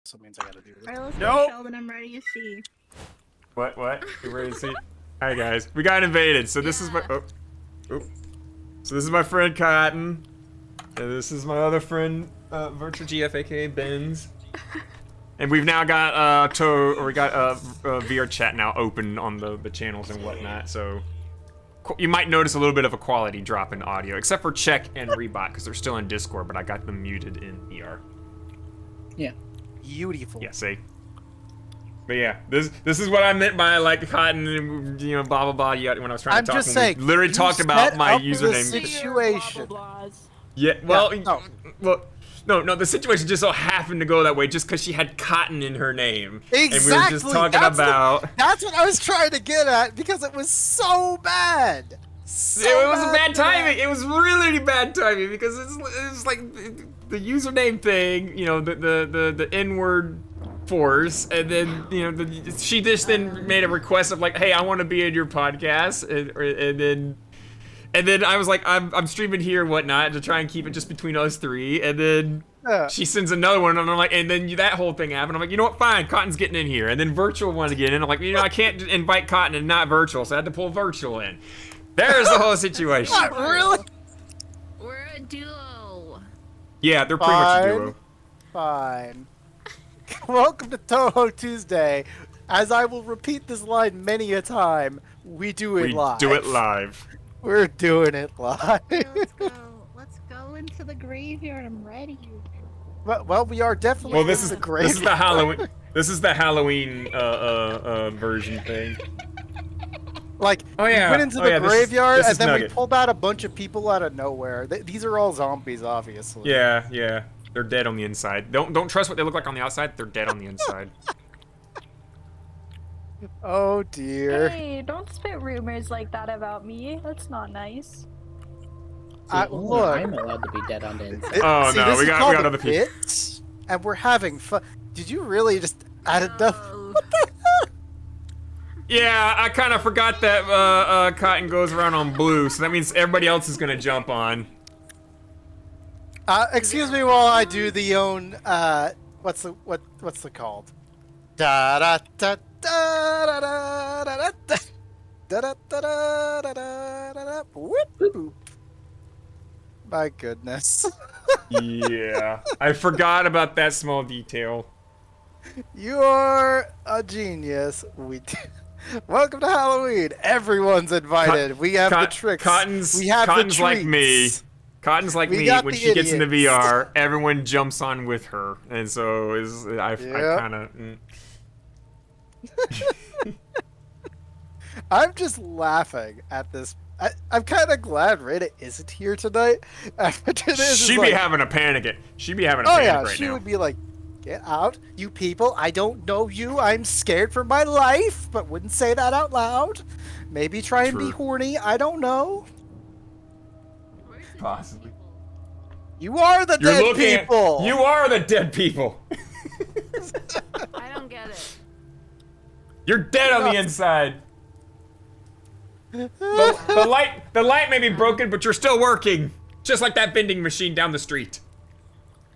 So it means I gotta do this. Alright, let's Nope. go, Sheldon. I'm ready to see. What? You ready to see? Alright, guys. We got invaded, so this is my... Oh. So this is my friend Cotton. And this is my other friend, Virtual GF, aka Benz. And we've now got, VR chat now open on the channels and whatnot, so... You might notice a little bit of a quality drop in audio, except for Check and Rebot, because they're still in Discord, but I got them muted in ER. Yeah. Beautiful. Yeah, see? But yeah, this is what I meant by, like, Cotton and, you know, blah, blah, blah, yeah, when I was trying to talk. I'm just saying, we literally you talked about set my up the username. situation. Yeah, well, Yeah, no, the situation just so happened to go that way just because she had Cotton in her name. Exactly. And we were just talking about... That's what I was trying to get at, because it was so bad. It was bad timing. It was really bad timing because it's like the username thing, you know, the N-word force, and then, you know, she just then made a request of like, hey, I want to be in your podcast, and then I was like, I'm streaming here and whatnot to try and keep it just between us three, and then Yeah. She sends another one, and I'm like, and then that whole thing happened. I'm like, you know what? Fine, Cotton's getting in here, and then virtual wanted to get in. I'm like, I can't invite Cotton and not virtual, so I had to pull virtual in. There's the whole situation. Not really. We're a duo. Yeah, they're pretty much a duo. Fine. Welcome to Touhou Tuesday. As I will repeat this line many a time, we do it live. We do it live. We're doing it live. Okay, let's go into the graveyard. I'm ready. Well, we are definitely Well, in this is the graveyard. this is the Halloween. This is the Halloween version thing. Like, Oh, yeah. we went into Oh, the yeah, this graveyard, is and then we Nugget. pulled out a bunch of people out of nowhere. These are all zombies, obviously. Yeah. They're dead on the inside. Don't trust what they look like on the outside. They're dead on the inside. Oh, dear. Hey, don't spit rumors like that about me. That's not nice. Only Look. I'm allowed to be dead on the inside. Oh, See, no, this we is got called other a people. bit, and we're having fun. Did you really just add a duff? Oh. Yeah, I kind of forgot that Cotton goes around on blue, so that means everybody else is gonna jump on. Excuse me while I do the own. What's the called? Da da da da da da da da da da da da da da. Whoop boop. My goodness. Yeah, I forgot about that small detail. You are a genius. Welcome to Halloween. Everyone's invited. We have the tricks. Cotton's we have Cotton's the like me. treats. Cotton's like We me. got When the she gets into idiots. VR, everyone jumps on with her, and so I Yeah. kind of. I'm just laughing at this. I'm kind of glad Rita isn't here tonight. After this, She'd be having a panic. She'd be having a Oh panic yeah, right she now. would be like, "Get out, you people! I don't know you. I'm scared for my life," but wouldn't say that out loud. Maybe try and be True. horny. I don't know. Possibly. You are the You're dead looking people. You are the dead people. I don't get it. You're dead on the inside. The light may be broken, but you're still working. Just like that vending machine down the street.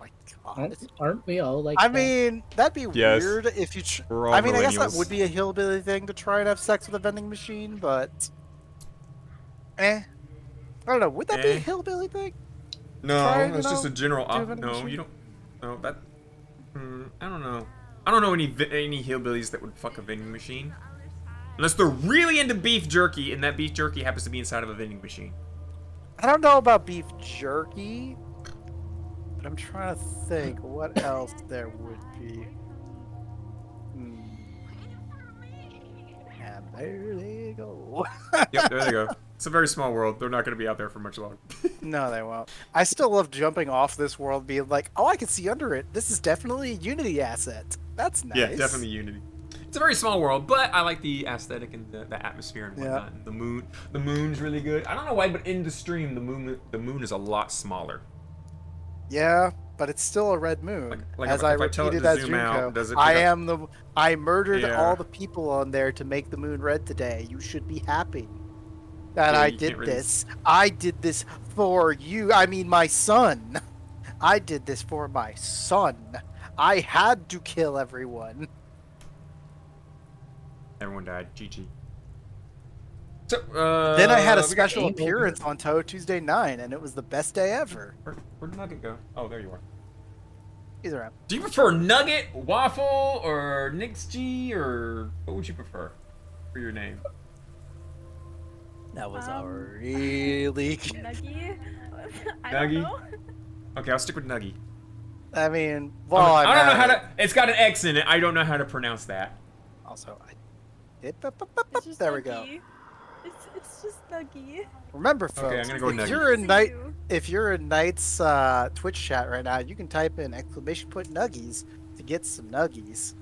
Oh my God. Aren't we all like I that? mean, that'd be Yes. weird if you. We're all I mean, I guess that millennials. would be a hillbilly thing to try and have sex with a vending machine, but. I don't know. Would that be a Eh. hillbilly thing? No, Try, you it's just know, a general. do a vending No, machine? you don't. No, that. I don't know. I don't know any hillbillies that would fuck a vending machine, unless they're really into beef jerky, and that beef jerky happens to be inside of a vending machine. I don't know about beef jerky, but I'm trying to think what else there would be. And there they go. Yep, there they go. It's a very small world. They're not going to be out there for much longer. No, they won't. I still love jumping off this world, being like, "Oh, I can see under it. This is definitely a Unity asset. That's nice." Yeah, definitely Unity. It's a very small world, but I like the aesthetic and the atmosphere and whatnot. Yeah. And the moon's really good. I don't know why, but in the stream, the moon is a lot smaller. Yeah, but it's still a red moon. Like as if I I tell it repeated to as zoom out, Junko, does it I pick up- am the. I murdered Yeah. all the people on there to make the moon red today. You should be happy that Yeah, I you did can't really this. I did this for you. I mean, my son. I did this for my son. I had to kill everyone. Everyone died. GG. So, Then I had a we got- special appearance on Touhou Tuesday 9, and it was the best day ever. Where'd Nugget go? Oh, there you are. He's around. Do you prefer Nugget, Waffle, or Nix G, or what would you prefer for your name? That was a Um, really. Nuggy? I Nuggy? don't know. Okay, I'll stick with Nuggy. I mean, well, I don't know how to. It's got an X in it. I don't know how to pronounce that. Also, It's just there we go. Nuggy. It's just Nuggy. Remember, folks, Okay, I'm gonna go if Nugget. you're in It's night, you. if you're in Knight's Twitch chat right now, you can type in ! Nuggies to get some nuggies.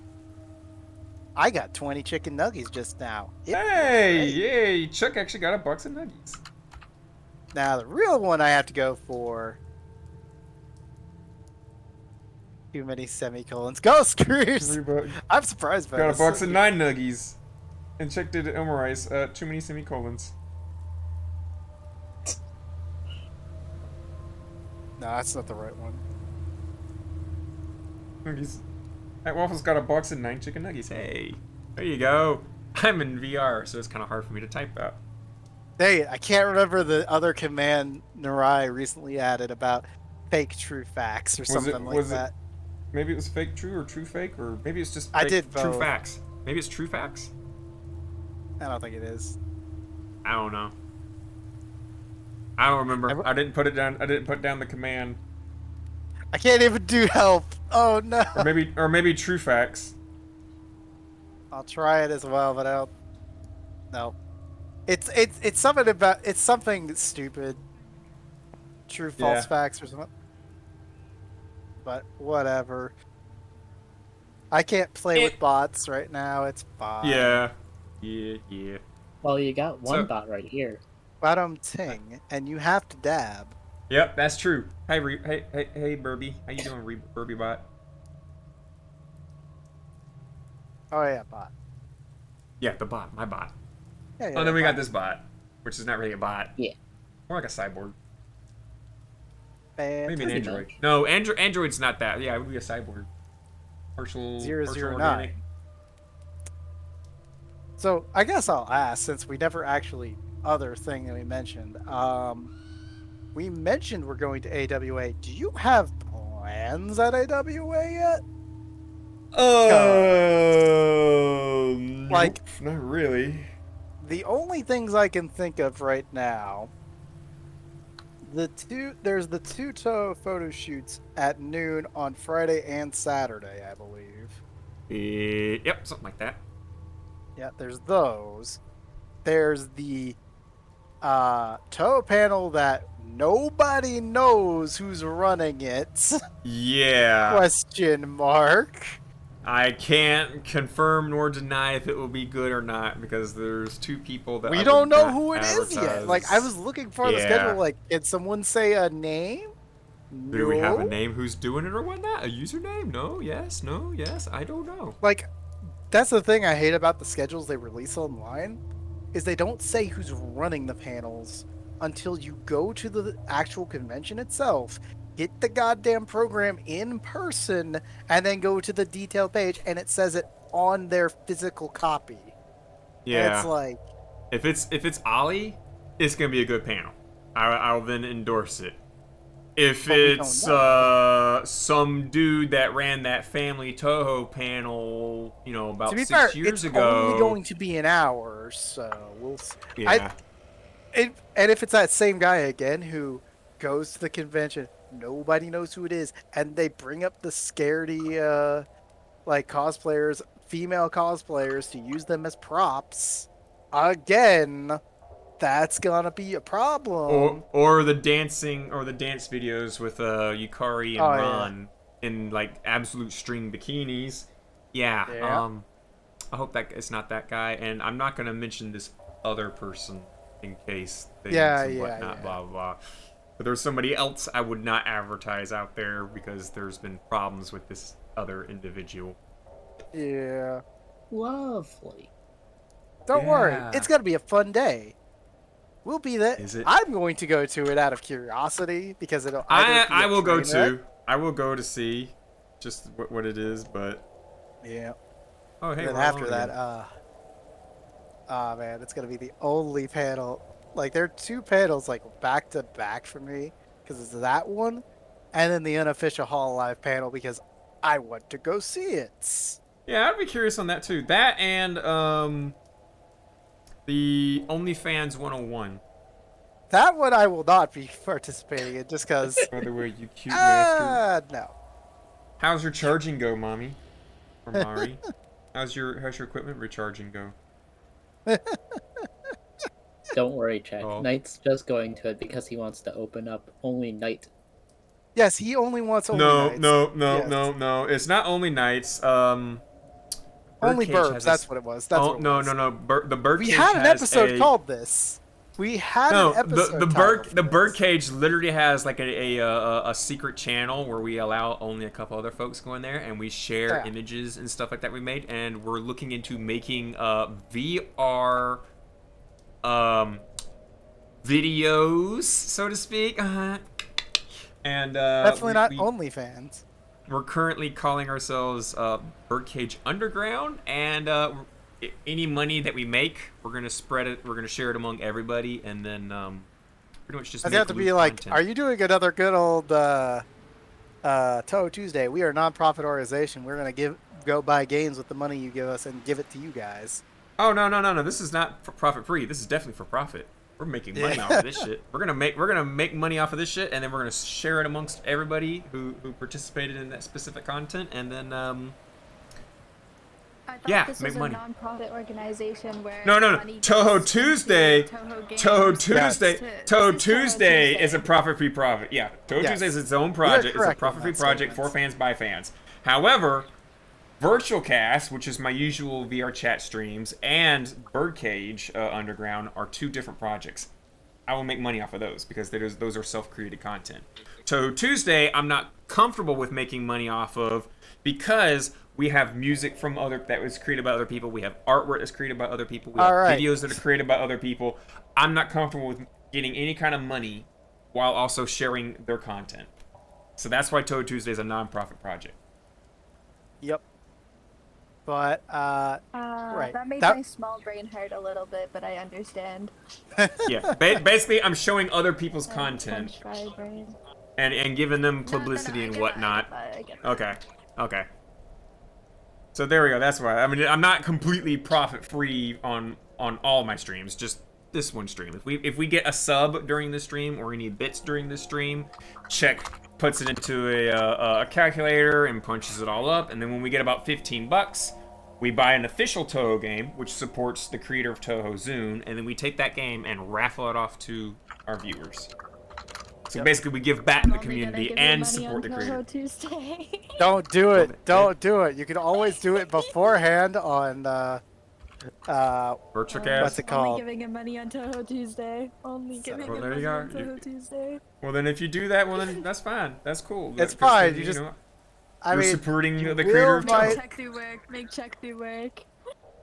I got 20 chicken nuggies just now. It was Hey, great. yay! Chuck actually got a box of nuggies. Now the real one I have to go for. Too many semicolons. Go Screws! I'm surprised by Got a this. box of 9 nuggies. And checked it at Elmerice. Too many semicolons. No, that's not the right one. That Waffle's got a box of 9 chicken nuggets. Hey, there you go. I'm in VR, so it's kind of hard for me to type that. Dang it, I can't remember the other command Narai recently added about fake true facts or something like that. Maybe it was fake true or true fake, or maybe it's just I fake, did true both. facts. Maybe it's true facts. I don't think it is. I don't know. I don't remember. I didn't put it down. I didn't put down the command. I can't even do help. Oh no. Or maybe true facts. I'll try it as well, but I don't. No. It's something about it's something stupid. True false facts or something. But whatever. I can't play with bots right now. It's fine. Yeah. Well, you got one bot right here. Bottom ting, and you have to dab. Yep, that's true. Hey, hey, Burby. How you doing, Burby bot? Oh yeah, bot. Yeah, the bot, my bot. Yeah, Oh, then we got this bot, which is not really a bot. Yeah. More like a cyborg. Fantastic. Maybe an android. No, android's not that. Yeah, it would be a cyborg. Partial 009. organic. So I guess I'll ask, since we never actually other thing that we mentioned. We mentioned we're going to AWA. Do you have plans at AWA yet? Like, not really. The only things I can think of right now, there's the two Touhou photo shoots at noon on Friday and Saturday, I believe. Yep, something like that. Yeah, there's those. There's the Touhou panel that nobody knows who's running it. Yeah. Question mark. I can't confirm nor deny if it will be good or not because there's two people that We I don't would know not who it is yet. advertise. Like, I was looking for the schedule. Like, can someone say a name? Do we have a No. name who's doing it or whatnot? A username? No, yes, no, yes. I don't know. Like, that's the thing I hate about the schedules they release online, is they don't say who's running the panels until you go to the actual convention itself, get the goddamn program in person, and then go to the detail page, and it says it on their physical copy. Yeah. And it's like, If it's Ollie, it's gonna be a good panel. I'll then endorse it. If But we don't it's know. some dude that ran that family Touhou panel, you know, about to be 6 fair, years it's ago. only going to be an hour, so we'll see. Yeah. And if it's that same guy again who goes to the convention, nobody knows who it is, and they bring up the scaredy, like cosplayers, female cosplayers, to use them as props, again, that's gonna be a problem. Or the dance videos with Yukari and Ron in like absolute string bikinis. Yeah. I hope that it's not that guy, and I'm not gonna mention this other person in case things and whatnot, blah blah blah. But there's somebody else I would not advertise out there because there's been problems with this other individual. Yeah. Lovely. Don't worry, it's gonna be a fun day. We'll be there. Is it? I'm going to go to it out of curiosity because it'll. I will go too. I will go to see just what it is, but yeah. Oh hey. And then we're after on that, again. man, it's gonna be the only panel. Like, there are two panels like back to back for me because it's that one, and then the unofficial Hall Live panel because I want to go see it. Yeah, I'd be curious on that too. That and the OnlyFans 101. That one I will not be participating in just because. By the way, you cute master. No. How's your charging go, mommy? Or Mari? How's your equipment recharging go? Don't worry, Chad. Oh. Knight's just going to it because he wants to open up only Knight. Yes, he only wants only No, nights. no. It's not only nights. Only Birdcage Burbs. has That's what it was. That's what it was. No. The Birdcage. We had an has episode called this. We had an episode. The Birdcage literally has like a secret channel where we allow only a couple other folks go in there, and we share images and stuff like that we made, and we're looking into making VR videos, so to speak. And Definitely not OnlyFans. we're currently calling ourselves Birdcage Underground, and any money that we make, we're gonna spread it. We're gonna share it among everybody, and then pretty much just. I make have to be loot like, content. are you doing another good old Touhou Tuesday? We are a non-profit organization. We're gonna go buy games with the money you give us and give it to you guys. Oh no! This is not for profit free. This is definitely for profit. We're making money off of this shit. We're gonna make money off of this shit, and then we're gonna share it amongst everybody who participated in that specific content, and then I thought yeah, this make was money. a non-profit organization where No. money Touhou goes Tuesday. into Touhou games. Touhou This is Tuesday is a Tuesday. profit-free project. Yeah, Touhou Yes. Tuesday is its own project. It's a correct on profit-free that project for statement. fans by fans. However, Virtual Cast, which is my usual VR chat streams, and Birdcage Underground are two different projects. I will make money off of those because those are self-created content. So Tuesday, I'm not comfortable with making money off of because we have music from that was created by other people. We have artwork that's created by other people. We have videos that are created by other people. I'm not comfortable with getting any kind of money while also sharing their content. So that's why Touhou Tuesday is a non-profit project. Yep. But right. That made That- my small brain hurt a little bit, but I understand. Yeah, basically, I'm showing other people's content French fry brain. and giving them No, publicity I and get whatnot. that, I get that. Okay. So there we go. That's why. I mean, I'm not completely profit free on all my streams. Just this one stream. If we get a sub during the stream or any bits during the stream, puts it into a calculator and punches it all up. And then when we get about $15, we buy an official Touhou game, which supports the creator of Touhou Zune, and then we take that game and raffle it off to our viewers. So basically, we give back to I'm the only gonna community give you and money support on the creator. Touhou Tuesday. Don't do it. Don't do it. You can always do it beforehand on Virtual what's Cast. it called? Only giving him money on Touhou Tuesday. Only giving Well, him there money you on go. Touhou Tuesday. Well, then if you do that, well then that's fine. That's cool. It's 'Cause fine, then, you just- know, I you're mean, supporting you the creator of will Touhou. buy- Check do work. Make check do work.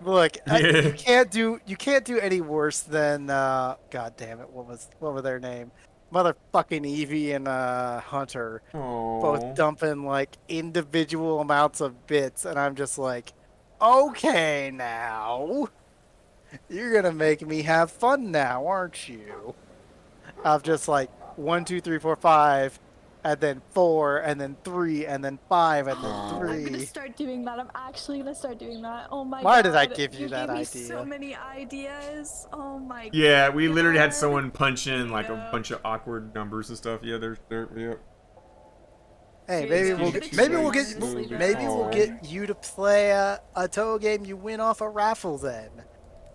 look, Yeah. you can't do any worse than God damn it, what were their name? Motherfucking Evie and Hunter both Oh. dumping like individual amounts of bits, and I'm just like, okay, now you're gonna make me have fun now, aren't you? Of just like 1, 2, 3, 4, 5, and then 4, and then 3, and then 5, and then I'm gonna 3. start doing that. I'm actually gonna start doing that. Oh my god. Why did I give you that gave me idea? so many ideas. Oh my god. Yeah, we literally had someone punch in Yeah. like a bunch of awkward numbers and stuff. Yeah, yeah. Hey, Dude, maybe yeah, we'll you get, could maybe share we'll mine get and sleep it. maybe we'll Aw. get you to play a Touhou game you win off a raffle then.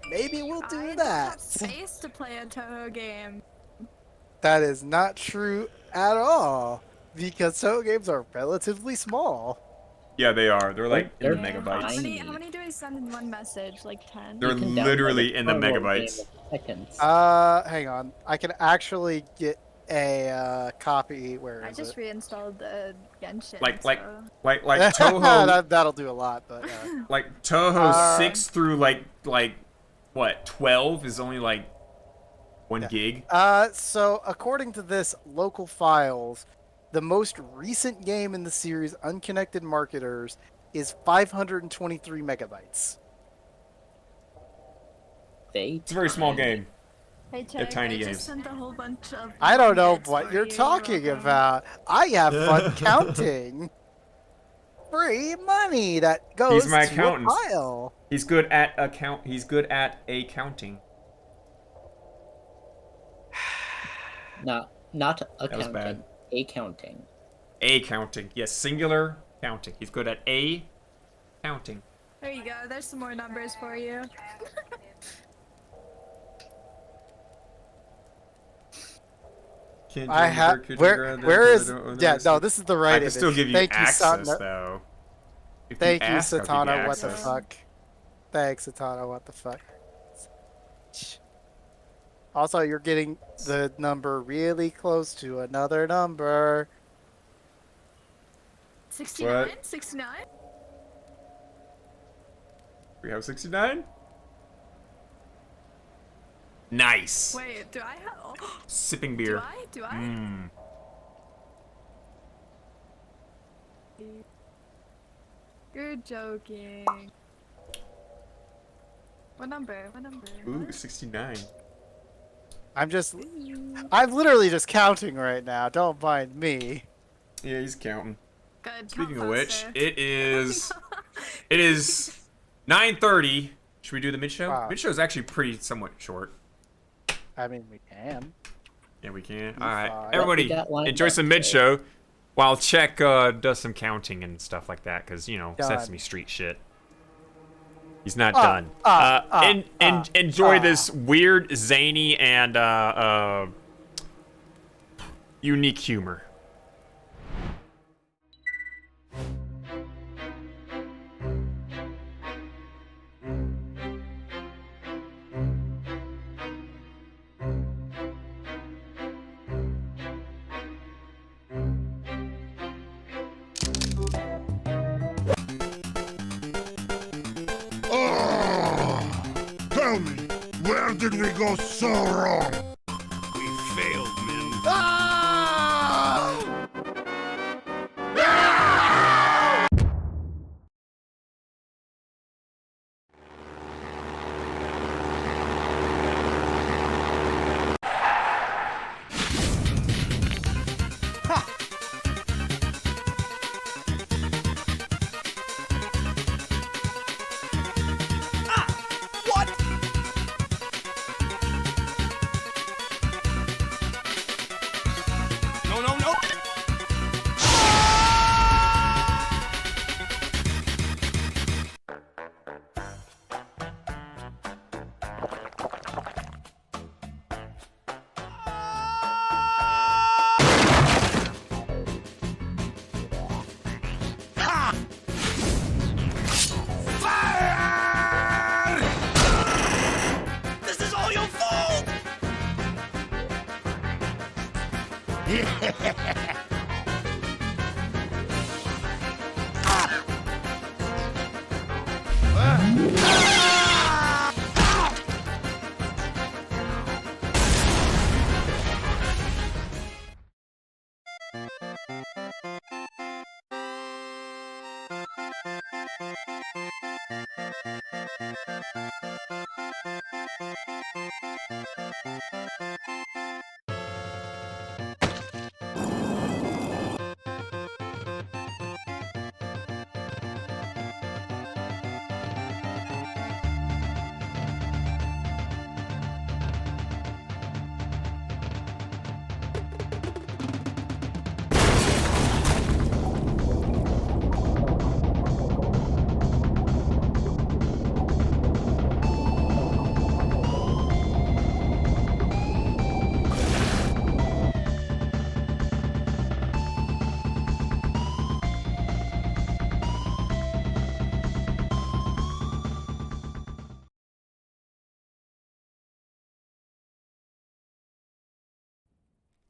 Maybe we'll I do don't have that. space to play a Touhou game. That is not true at all because Touhou games are relatively small. Yeah, they are. They're like in the They're megabytes. tiny. How many do I send in one message? Like 10? They're You can download literally a in the Touhou game megabytes. in seconds. Hang on. I can actually get a copy. Where I is just it? reinstalled the Genshin. Like so... like Touhou That'll do a lot, but like Touhou Uh, 6 through like what 12 is only like 1 gig. so according to this local files, the most recent game in the series, Unconnected Marketers, is 523 megabytes. It's a very small game. Hey, Chuck, tiny I games. just sent a whole bunch of I don't know bits what for you're you. talking welcome. about. I have fun counting. Free money that goes He's my to accountant. a pile. He's good at He's good at accounting. Not was accounting. bad. Accounting. Counting. Yes, singular counting. He's good at counting. There you go. There's some more numbers for you. I have where is no, this is the right I can image. still give you Thank access you, though. If Thank you, ask, I'll give Satana. What the access. fuck? Thanks, Satana. What the fuck? Also, you're getting the number really close to another number. 69? What? 69? We have 69. Nice. Wait, do I have? Oh, Sipping do beer. I? Do I? Mmm. You're joking. What number? What number? Ooh, 69. I'm literally just counting right now. Don't mind me. Yeah, he's counting. Good. Speaking count of which, faster. it is 9:30. Should we do the mid show? Wow. Mid show is actually pretty somewhat short. I mean, we can. Yeah, we can. Be All right, fine. everybody, We got lined enjoy up some today. mid show, while Czech does some counting and stuff like that, cause you know Done. Sesame Street shit. He's not done. Enjoy this weird, zany, and unique humor. Tell me, where did we go so wrong? We failed, men. No, no, no! This is all your fault!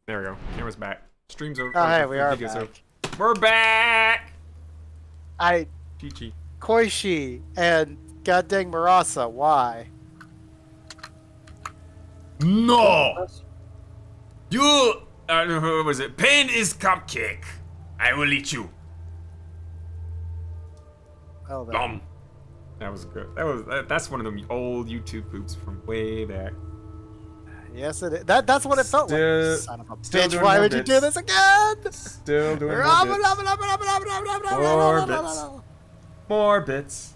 There we go. Camera's back. Stream's over. Oh, hey, we are Video's back. over. We're back. Chi-chi. Koishi and goddamn Marasa, why? No! You. What was it? Pain is cupcake. I will eat you. Oh, that. Dumb. That was good. That's one of them old YouTube poops from way back. Yes, it is. That's what it felt like. Still- Son of a still bitch! doing Why more would you bits. do this again? Still doing more More bits. More bits.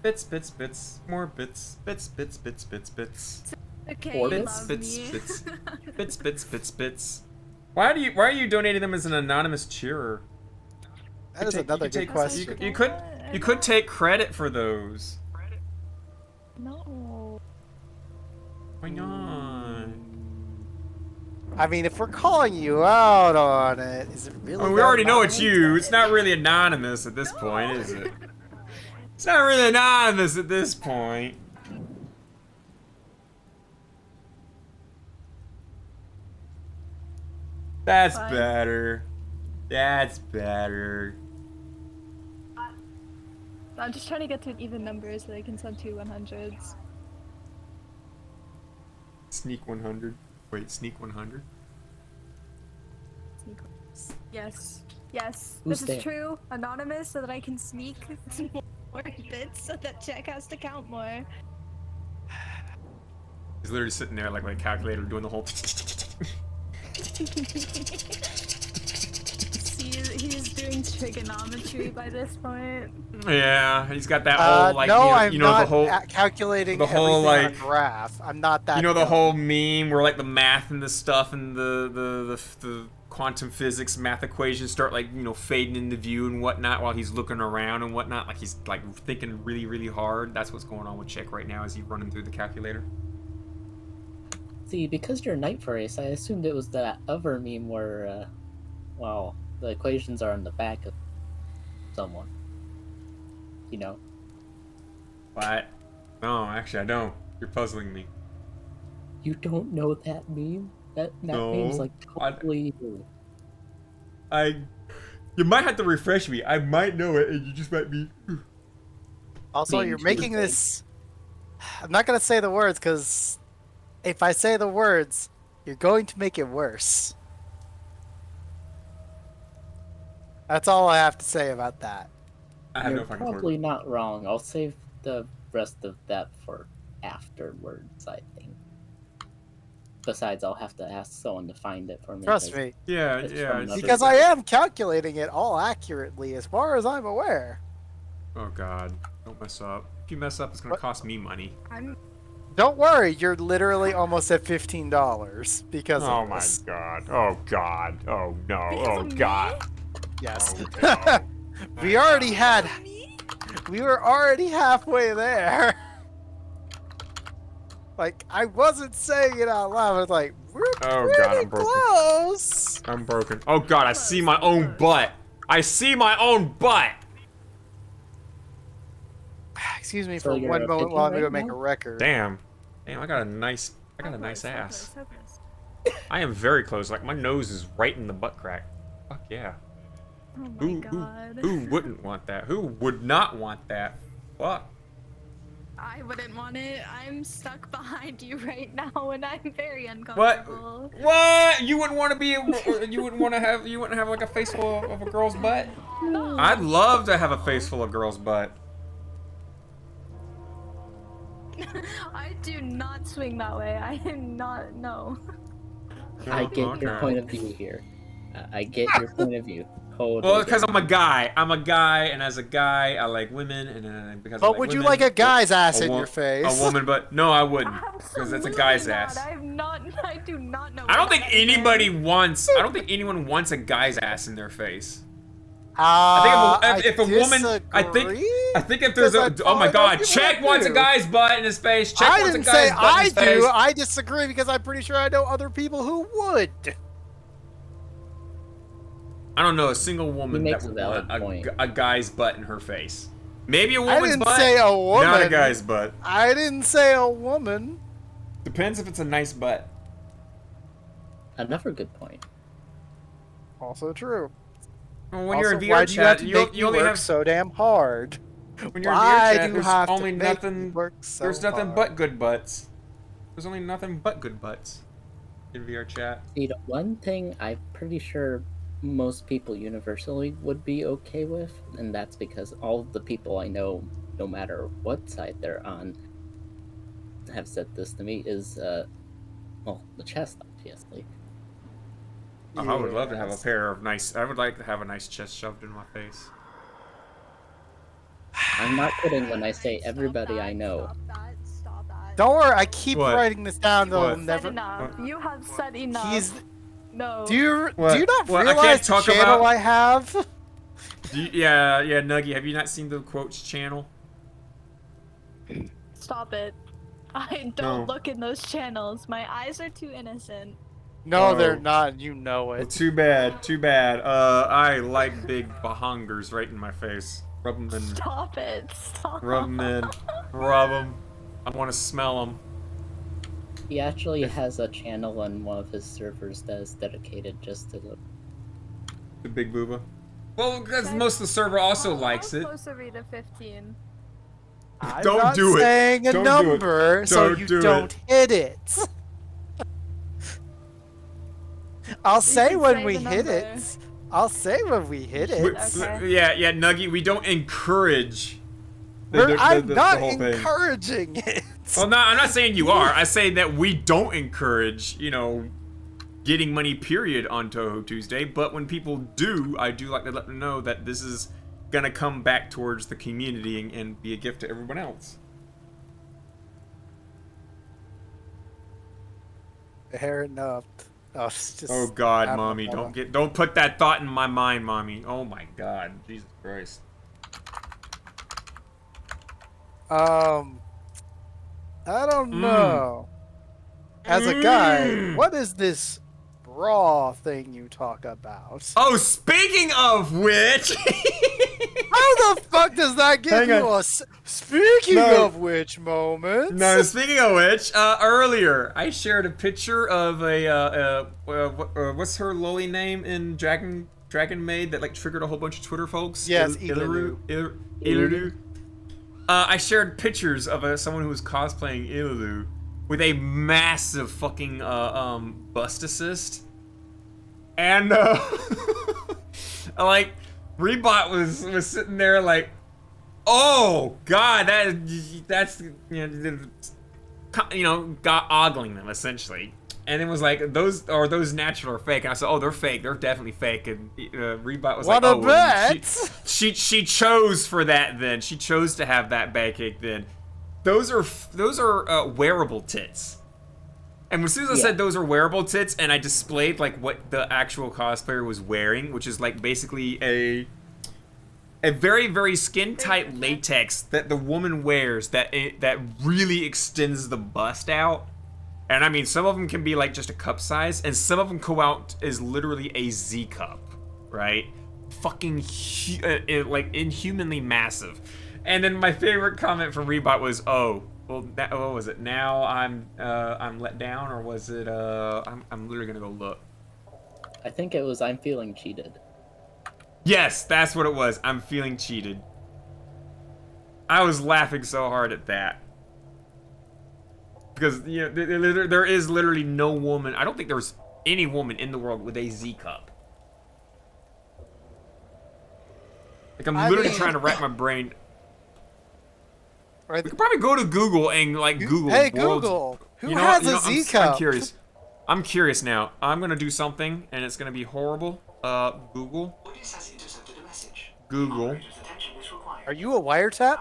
Bits, bits, bits. More bits. Bits, bits, bits, bits, bits. Okay, Or you bits, love bits, me. bits. Bits, bits, bits, bits. Why are you donating them as an anonymous cheerer? That is another good question. You could take credit for those. No. Why not? I mean, if we're calling you out on it, is it really? I mean, we that already know it's anonymous? you. It's not really anonymous at this point, is it? It's not really anonymous at this point. That's Fine. better. That's better. I'm just trying to get to an even number so I can send two 100s. Sneak 100. Wait, sneak 100? Yes. Yes, Who's this there? is true. Anonymous, so that I can sneak more bits, so that Jack has to count more. He's literally sitting there like my calculator doing the whole. He's doing trigonometry by this point. Yeah, he's got that whole like no, I'm you know not the whole calculating the whole, everything on like- a graph. I'm not that. you know the dumb. whole meme where like the math and the stuff and the quantum physics math equations start like fading into view and whatnot while he's looking around and whatnot, like he's like thinking really hard. That's what's going on with Chick right now as he's running through the calculator. See, because you're Night Race, I assumed it was that other meme where, well, the equations are on the back of someone. You know? What? No, actually I don't. You're puzzling me. You don't know that meme? That No, meme's like I- totally. You might have to refresh me. I might know it, and you just might be. Also, being you're making truthful. this. I'm not gonna say the words because if I say the words, you're going to make it worse. That's all I have to say about that. I have You're no fucking probably clue. not wrong. I'll save the rest of that for afterwards, I think. Besides, I'll have to ask someone to find it for me. Trust 'cause me, Yeah, It's yeah. from it's- another- because I am calculating it all accurately as far as I'm aware. Oh god, don't mess up. If you mess up, it's gonna What? cost me money. Don't worry, you're literally almost at $15 because Oh of my this. god. Oh god. Oh no. Because Oh of me? god. Yes. Oh, no. we already had. Me? We were already halfway there. Like, I wasn't saying it out loud. I was like, we're Oh, pretty God, I'm broken. close. I'm broken. Oh god, I see my own butt. I see my own butt. Excuse me So for you're one a moment pigeon while I'm right gonna make now? a record. Damn. Damn, I got a nice Hopeless, ass. hopeless. I am very close. Like my nose is right in the butt crack. Fuck yeah. Oh my Who god. who wouldn't want that? Who would not want that? Fuck. I wouldn't want it. I'm stuck behind you right now and I'm very What? uncomfortable. What? You wouldn't want to be? You wouldn't want to have? You wouldn't have like a face full of a girl's butt? No. I'd love to have a face full of girl's butt. I do not swing that way. I am not. No. I get your Okay. point of view here. I get your point of view. Totally Well, get because it. I'm a guy. I'm a guy, and as a guy, I like women, and then because I But like would you women, like a guy's ass a in wo- your face? A woman, but no, I wouldn't, because that's a Absolutely guy's not. ass. I'm not. I do not know. I don't what think that is. anybody wants. I don't think anyone wants a guy's ass in their face. I I think if a woman, I think if there's a, Because I oh my probably god, know Check people wants a do. guy's butt in his face. Check I wants a didn't guy's say butt in I his do. face. I disagree because I'm pretty sure I know other people who would. I don't know a single woman makes that a would valid want point. a guy's butt in her face. Maybe a I woman's didn't butt. say a woman. Not a guy's butt. I didn't say a woman. Depends if it's a nice butt. Another good point. Also true. Well, when Also, you're in why VR do you have chat, to make you only work have so damn hard? when you're in Why VR chat, do there's have to only make nothing. me work so There's nothing hard? but good butts. There's only nothing but good butts in VR chat. See, the one thing I'm pretty sure most people universally would be okay with, and that's because all of the people I know, no matter what side they're on, have said this to me, is, well, the chest, obviously. Oh, I would love to have a Yes. pair of nice. I would like to have a nice chest shoved in my face. I'm not kidding when I say everybody Stop I know. Stop that. Stop that. Don't worry, I keep What? writing this down though. What? I'll Said never. enough. What? You have said enough. He's. No. Do you What? not What? I can't realize the talk channel about- I have? Yeah, Nuggy. Have you not seen the quotes channel? Stop it. I don't No. look in those channels. My eyes are too innocent. No, Oh. they're not. You know Well, it. too bad. Too bad. I like big bahongers right in my face. Rub them in. Stop it. Stop. Rub them in. Rub them. I want to smell them. He actually has a channel on one of his servers that is dedicated just to The big booba. Well, because most of the server also likes it. How close are we to 15? I'm Don't not do it. saying a Don't do it. number, so Don't you do it. don't hit it. I'll say can when say we the hit number. it. I'll say when we hit it. Okay. Yeah, Nuggy, we don't encourage I'm not whole thing. encouraging it. Well, no, I'm not saying you are. I say that we don't encourage, you know, getting money, period, on Touhou Tuesday. But when people do, I do like to let them know that this is gonna come back towards the community and be a gift to everyone else. Fair enough. Oh, it's just, Oh God, I mommy, know. don't put that thought in my mind, mommy. Oh my God, Jesus Christ. I don't know. As a guy, what is this bra thing you talk about? Oh, speaking of which, How the fuck does that give Hang you on. a speaking No. of which moment? no, speaking of which, earlier I shared a picture of what's her loli name in Dragon Maid that like triggered a whole bunch of Twitter folks? Yes, Iluru. Iluru. Iluru. I shared pictures of someone who was cosplaying Iluru with a massive fucking bust assist, and like Rebot was sitting there like, oh God, that's got ogling them essentially. And it was like, those natural or fake? And I said, oh, they're fake. They're definitely fake. And Rebot was like, Wanna oh, well, bet? she chose for that then. She chose to have that bag cake then. Those are wearable tits. And as soon as I said those are wearable tits, and I displayed like what the actual cosplayer was wearing, which is like basically a very, very skin tight latex that the woman wears that really extends the bust out. And I mean, some of them can be like just a cup size, and some of them go out as literally a Z cup, right? Fucking like inhumanly massive. And then my favorite comment from Rebot was, "Oh, well, what was it? Now I'm let down, or was it I'm literally gonna go look." I think it was I'm feeling cheated. Yes, that's what it was. I'm feeling cheated. I was laughing so hard at that. Because there is literally no woman. I don't think there's any woman in the world with a Z cup. Like I'm literally trying to wrap my brain. Right. We could probably go to Google and like Google. Hey world's- Google, who You know has what? a Z cup? I'm curious. I'm curious now. I'm gonna do something, and it's gonna be horrible. Google. Google. Are you a wiretap?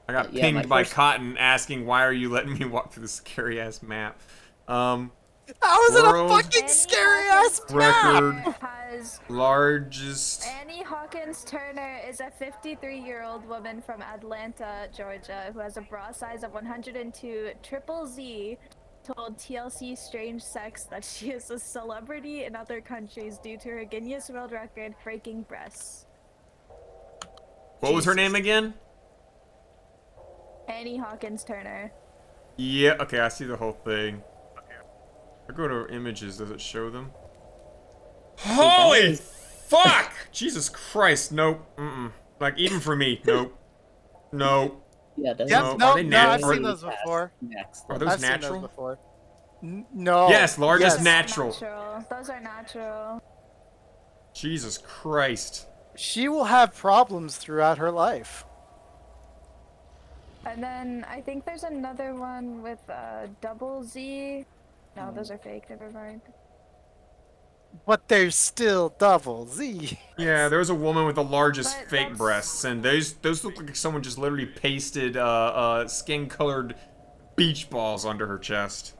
I got Yeah, my pinged by first- Cotton asking, "Why are you letting me walk through this scary ass map?" How is it a World fucking scary ass record Has largest. Annie Hawkins Turner is a 53-year-old woman from Atlanta, Georgia, who has a bra size of 102. Triple Z told TLC Strange Sex that she is a celebrity in other countries due to her Guinness World Record breaking breasts. What was her name again? Annie Hawkins Turner. Yeah. Okay, I see the whole thing. I go to images. Does it show them? Holy fuck! Jesus Christ! Nope. Like even for me, nope. Nope. Yeah, doesn't Yep, No, no, are they no, I've natural? seen those before. Next. Are those I've seen natural? those before. No. Yes, largest yes. natural. Those are natural. Jesus Christ. She will have problems throughout her life. And then I think there's another one with double Z. No, those are fake. Never mind. But there's still double Z. Yeah, there was a woman with the largest But fake that's- breasts, and those look like someone just literally pasted skin-colored beach balls under her chest.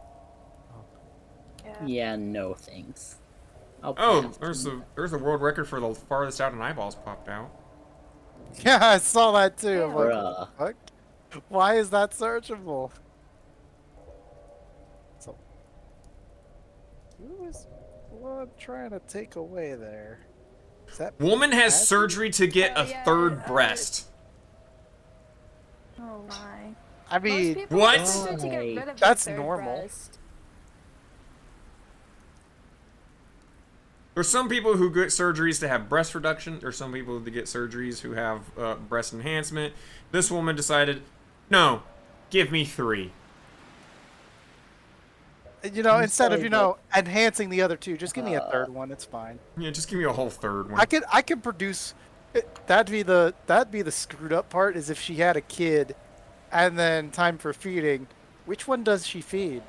Yeah, no thanks. I'll Oh, pass. there's a world record for the farthest out an eyeballs popped out. Yeah, I saw that too. I'm like, Bruh. what the fuck? Why is that searchable? So, who is blood trying to take away there? Is that Woman has That's- surgery to get a yeah, third breast. Oh my. I Most mean, people What? have surgery to get rid of their That's third normal. breast. There's some people who get surgeries to have breast reduction. There's some people who get surgeries who have breast enhancement. This woman decided, no, give me 3. You know, I'm instead of sorry, enhancing the other two, just give me a third one. It's fine. Yeah, just give me a whole third one. I could produce. That'd be the screwed up part is if she had a kid, and then time for feeding. Which one does she feed?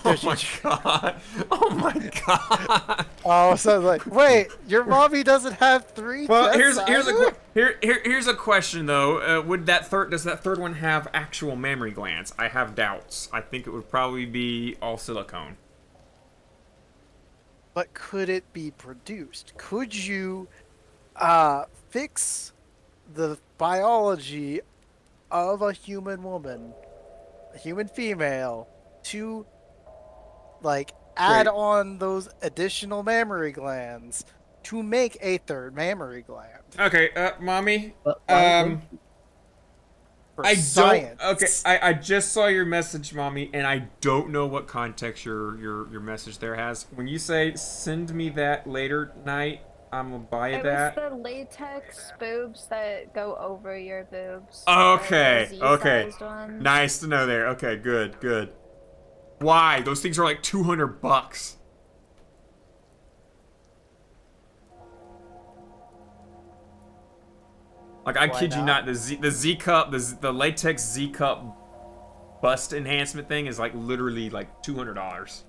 Oh my god! Oh my god! Oh, so like, wait, your mommy doesn't have 3. Well, chests here's a question though. Does that third one have actual mammary glands? I have doubts. I think it would probably be all silicone. But could it be produced? Could you fix the biology of a human woman, a human female, to like add on those additional mammary glands to make a third mammary gland? Okay, mommy. But For I science. don't. Okay, I just saw your message, mommy, and I don't know what context your message there has. When you say send me that later tonight, I'm gonna buy It that. was the latex boobs that go over your boobs. Okay, The okay. Z-sized ones. Nice to know there. Okay, good, good. Why? Those things are like $200. Like, I Why kid you not? not, the Z cup, the latex Z cup bust enhancement thing is like literally like $200.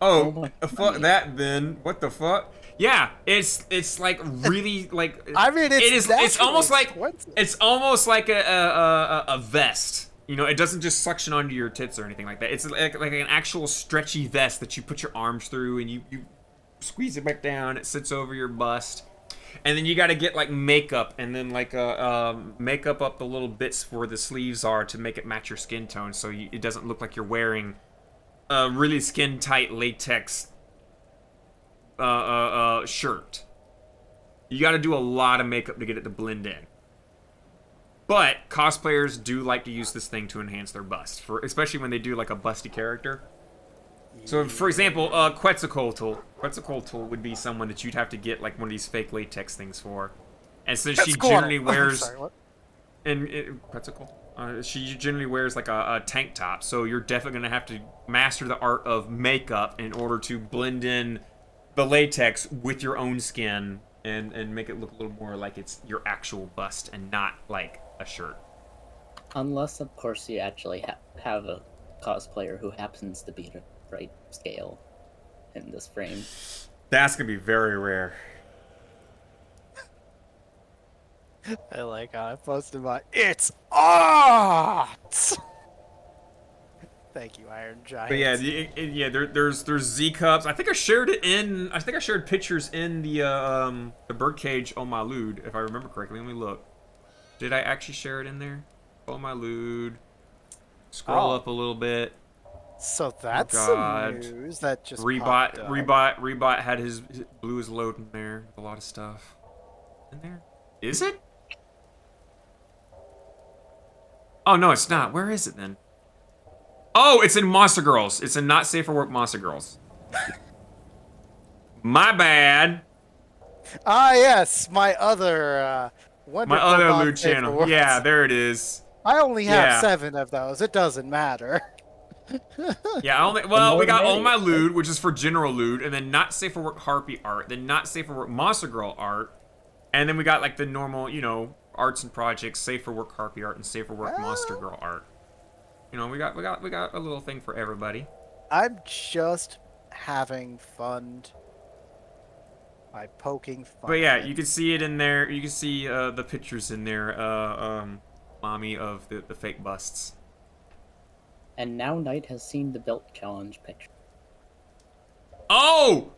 Oh, my fuck that then. What the fuck? Yeah, it's like really like. I mean, it's almost like expensive. it's almost like a vest. You know, it doesn't just suction onto your tits or anything like that. It's like an actual stretchy vest that you put your arms through and you squeeze it back down. It sits over your bust. And then you got to get like makeup and then like makeup up the little bits where the sleeves are to make it match your skin tone, so it doesn't look like you're wearing a really skin tight latex shirt. You got to do a lot of makeup to get it to blend in. But cosplayers do like to use this thing to enhance their bust, especially when they do like a busty character. So, for example, Quetzalcoatl would be someone that you'd have to get like one of these fake latex things for, and since she generally wears, Sorry, what? Quetzalcoatl, she generally wears like a tank top, so you're definitely gonna have to master the art of makeup in order to blend in the latex with your own skin and make it look a little more like it's your actual bust and not like a shirt. Unless, of course, you actually have a cosplayer who happens to be the right scale in this frame. That's gonna be very rare. I like how I posted my "It's art." Thank you, Iron Giant. But yeah, there's Z cups. I think I shared pictures in the birdcage on my lewd, if I remember correctly. Let me look. Did I actually share it in there? On my lewd. Scroll up a little bit. So that's God. some news that just popped up. Rebot had his blew his load in there. A lot of stuff in there. Is it? Oh no, it's not. Where is it then? Oh, it's in Monster Girls. It's in Not Safe for Work Monster Girls. My bad. Ah, yes, my other wonderful lewd channel. works. Yeah, there it is. I only have Yeah. 7 of those. It doesn't matter. Yeah, we got On My Lewd, which is for general lewd, and then Not Safe for Work Harpy art, then Not Safe for Work Monster Girl art, and then we got like the normal, you know, arts and projects, Safe for Work Harpy art and Safe for Work Monster Girl art. You know, we got a little thing for everybody. I'm just having fun by poking fun. But yeah, at it. you can see it in there. You can see the pictures in there, mommy, of the fake busts. And now Knight has seen the belt challenge picture. Oh,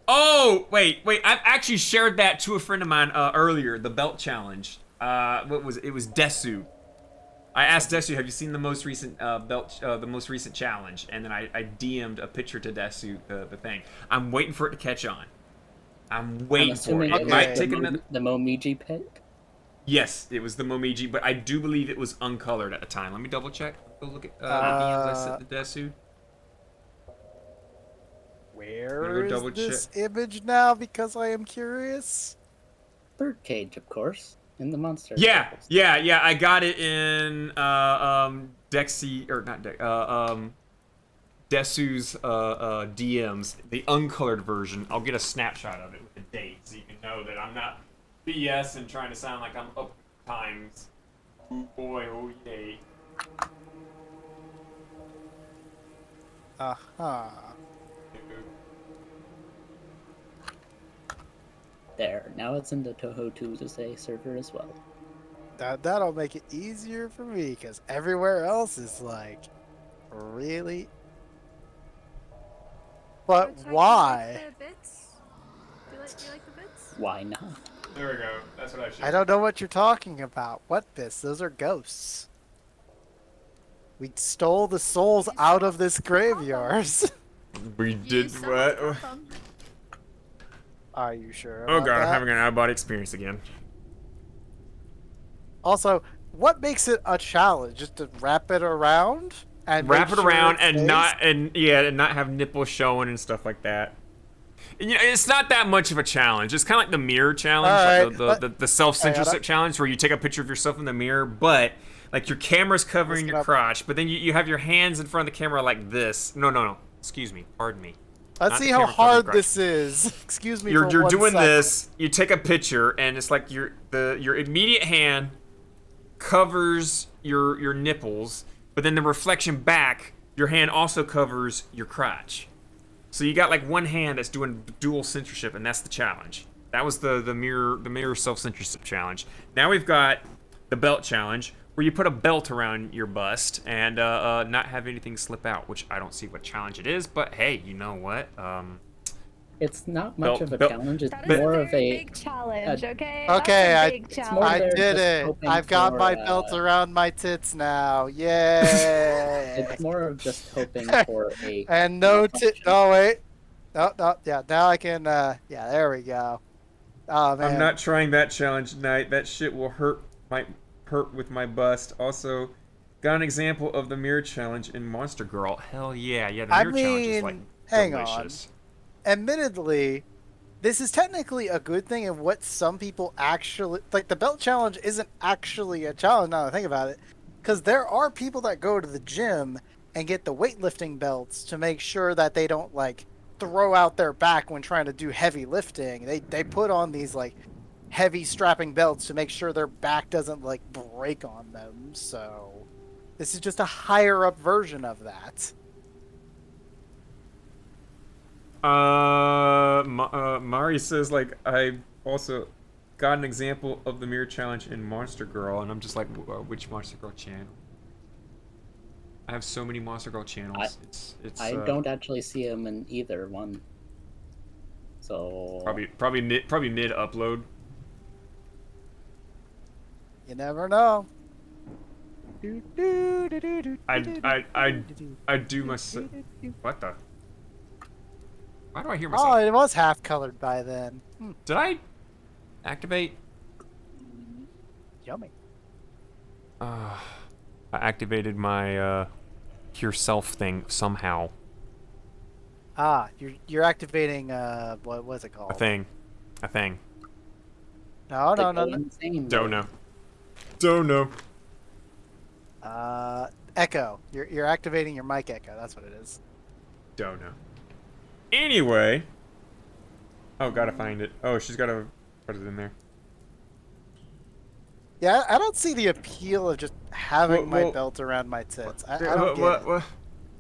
wait. I've actually shared that to a friend of mine earlier. The belt challenge. It was Desu. I asked Desu, "Have you seen the most recent the most recent challenge?" And then I DM'd a picture to Desu, the thing. I'm waiting for it to catch on. I'm waiting for it. It might take another. The Momiji pic. Yes, it was the Momiji, but I do believe it was uncolored at the time. Let me double check. Go look at the DMs I sent to Desu. Where is double this image now? Because I am curious. Birdcage, of course, in the monster. Yeah, circles. yeah. I got it in Dexy or not Dex. Desu's DMs, the uncolored version. I'll get a snapshot of it with the date, so you can know that I'm not BS and trying to sound like I'm up times. Oh boy, oh yay. There, now it's in the Touhou 2 to say server as well. That'll make it easier for me, because everywhere else is like, really? But why? Do you like the bits? Why not? There we go. That's what I should. I don't know what you're talking about. What bits? Those are ghosts. We stole the souls out of this graveyard. We did what? Are you sure? Oh about god, I'm that? having an out-of-body experience again. Also, what makes it a challenge? Just to wrap it around and Wrap make it sure around it and stays? not have nipples showing and stuff like that. You know, it's not that much of a challenge. It's kind of like the mirror challenge, Alright, like the self-censorship hang on. challenge, where you take a picture of yourself in the mirror, but like your camera's covering Listen your up. crotch, but then you have your hands in front of the camera like this. No. Excuse me. Pardon me. Let's Not see the how camera covering hard crotch. this is. Excuse me. You're for one doing second. this. You take a picture, and it's like your immediate hand covers your nipples, but then the reflection back, your hand also covers your crotch. So you got like one hand that's doing dual censorship, and that's the challenge. That was the mirror self-censorship challenge. Now we've got the belt challenge, where you put a belt around your bust and not have anything slip out, which I don't see what challenge it is, but hey, you know what? It's not much of a Belt- challenge. It's That is more a of very a. big challenge, okay? Okay, That's a I- big It's more challenge. I they're did just it. hoping I've got for, my belt around my tits now. Yay! It's more of just hoping for a. And no tit. malfunction. Oh wait. No. Yeah. Now I can. Yeah. There we go. Oh man. I'm not trying that challenge tonight. That shit will hurt with my bust. Also, got an example of the mirror challenge in Monster Girl. Hell yeah, the I mirror challenge is like mean, hang on. delicious. Admittedly, this is technically a good thing, and what some people actually like. The belt challenge isn't actually a challenge. Now that I think about it, because there are people that go to the gym and get the weightlifting belts to make sure that they don't like throw out their back when trying to do heavy lifting. They put on these like heavy strapping belts to make sure their back doesn't like break on them. So this is just a higher up version of that. Mari says like I also got an example of the mirror challenge in Monster Girl, and I'm just like, which Monster Girl channel? I have so many Monster Girl channels. I don't actually see him in either one. So probably mid upload. You never know. I do myself. What the? Why do I hear Oh, myself? it was half colored by then. Did I activate? Yummy. I activated my cure self thing somehow. Ah, you're activating what was it called? A thing. No. Insane, Don't know. Don't know. Echo. You're activating your mic echo. That's what it is. Don't know. Anyway. Oh, gotta find it. Oh, she's gotta put it in there. Yeah, I don't see the appeal of just having my Well, belt around my tits. I don't get it.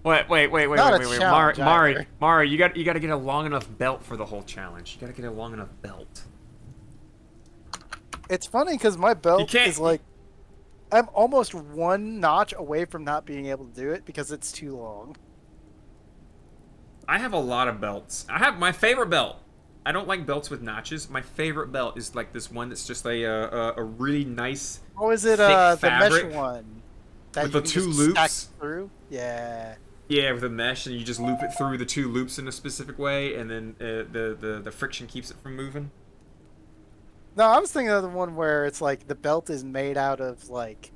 Wait, Not a challenge either. Mari, you gotta get a long enough belt for the whole challenge. You gotta get a long enough belt. It's funny because my belt can't- is like, I'm almost one notch away from not being able to do it because it's too long. I have a lot of belts. I have my favorite belt. I don't like belts with notches. My favorite belt is like this one that's just a really nice. Oh, is it thick the fabric mesh one? That with you the can two just loops? stack through? Yeah. Yeah, with a mesh, and you just loop it through the two loops in a specific way, and then the friction keeps it from moving. No, I was thinking of the one where it's like the belt is made out of like,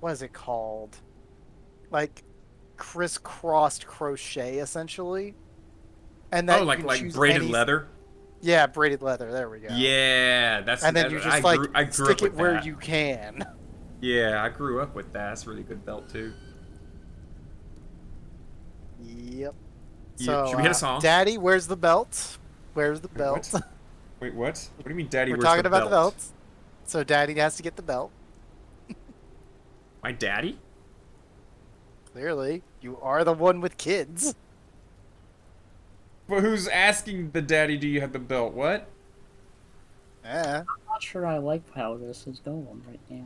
what is it called? Like crisscrossed crochet, essentially. And then Oh, you like can choose braided any- leather. Yeah, braided leather. There we go. Yeah, that's. And then that, you just I like grew stick up it with where that. you can. Yeah, I grew up with that. That's a really good belt too. So, should we hit a song? Daddy, where's the belt? Where's the belt? What? Wait, what? What do you mean, Daddy? We're where's talking the about belt? the belt. So Daddy has to get the belt. My daddy? Clearly, you are the one with kids. But who's asking the daddy? Do you have the belt? What? Yeah. I'm not sure I like how this is going right now.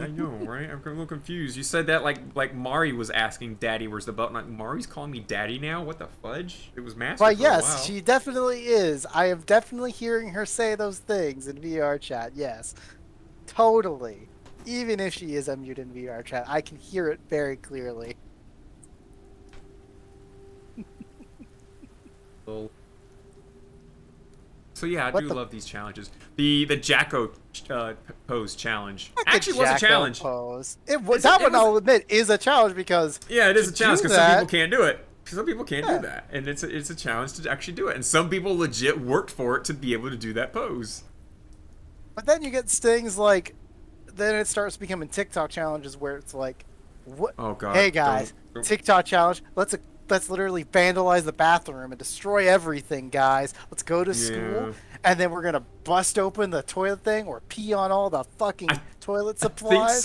I know, right? I'm a little confused. You said that like Mari was asking Daddy, where's the belt? Like, Mari's calling me Daddy now? What the fudge? It was Master Well, for a yes, while. she definitely is. I am definitely hearing her say those things in VR chat. Yes, totally. Even if she is unmuted in VR chat, I can hear it very clearly. So yeah, I What do the- love these challenges. The Jacko pose challenge Like the actually was a Jacko challenge. Pose. It was, It's- that it one, was- I'll admit, is a challenge because Yeah, it is to a challenge do because some that- people can't do it. Some people can't Yeah. do that, and it's a challenge to actually do it. And some people legit worked for it to be able to do that pose. But then you get things like, then it starts becoming TikTok challenges where it's like, what? Oh god. Hey guys, don't- TikTok challenge. Let's literally vandalize the bathroom and destroy everything, guys. Let's go to Yeah. school, and then we're gonna bust open the toilet thing or pee on all the fucking toilet I think supplies.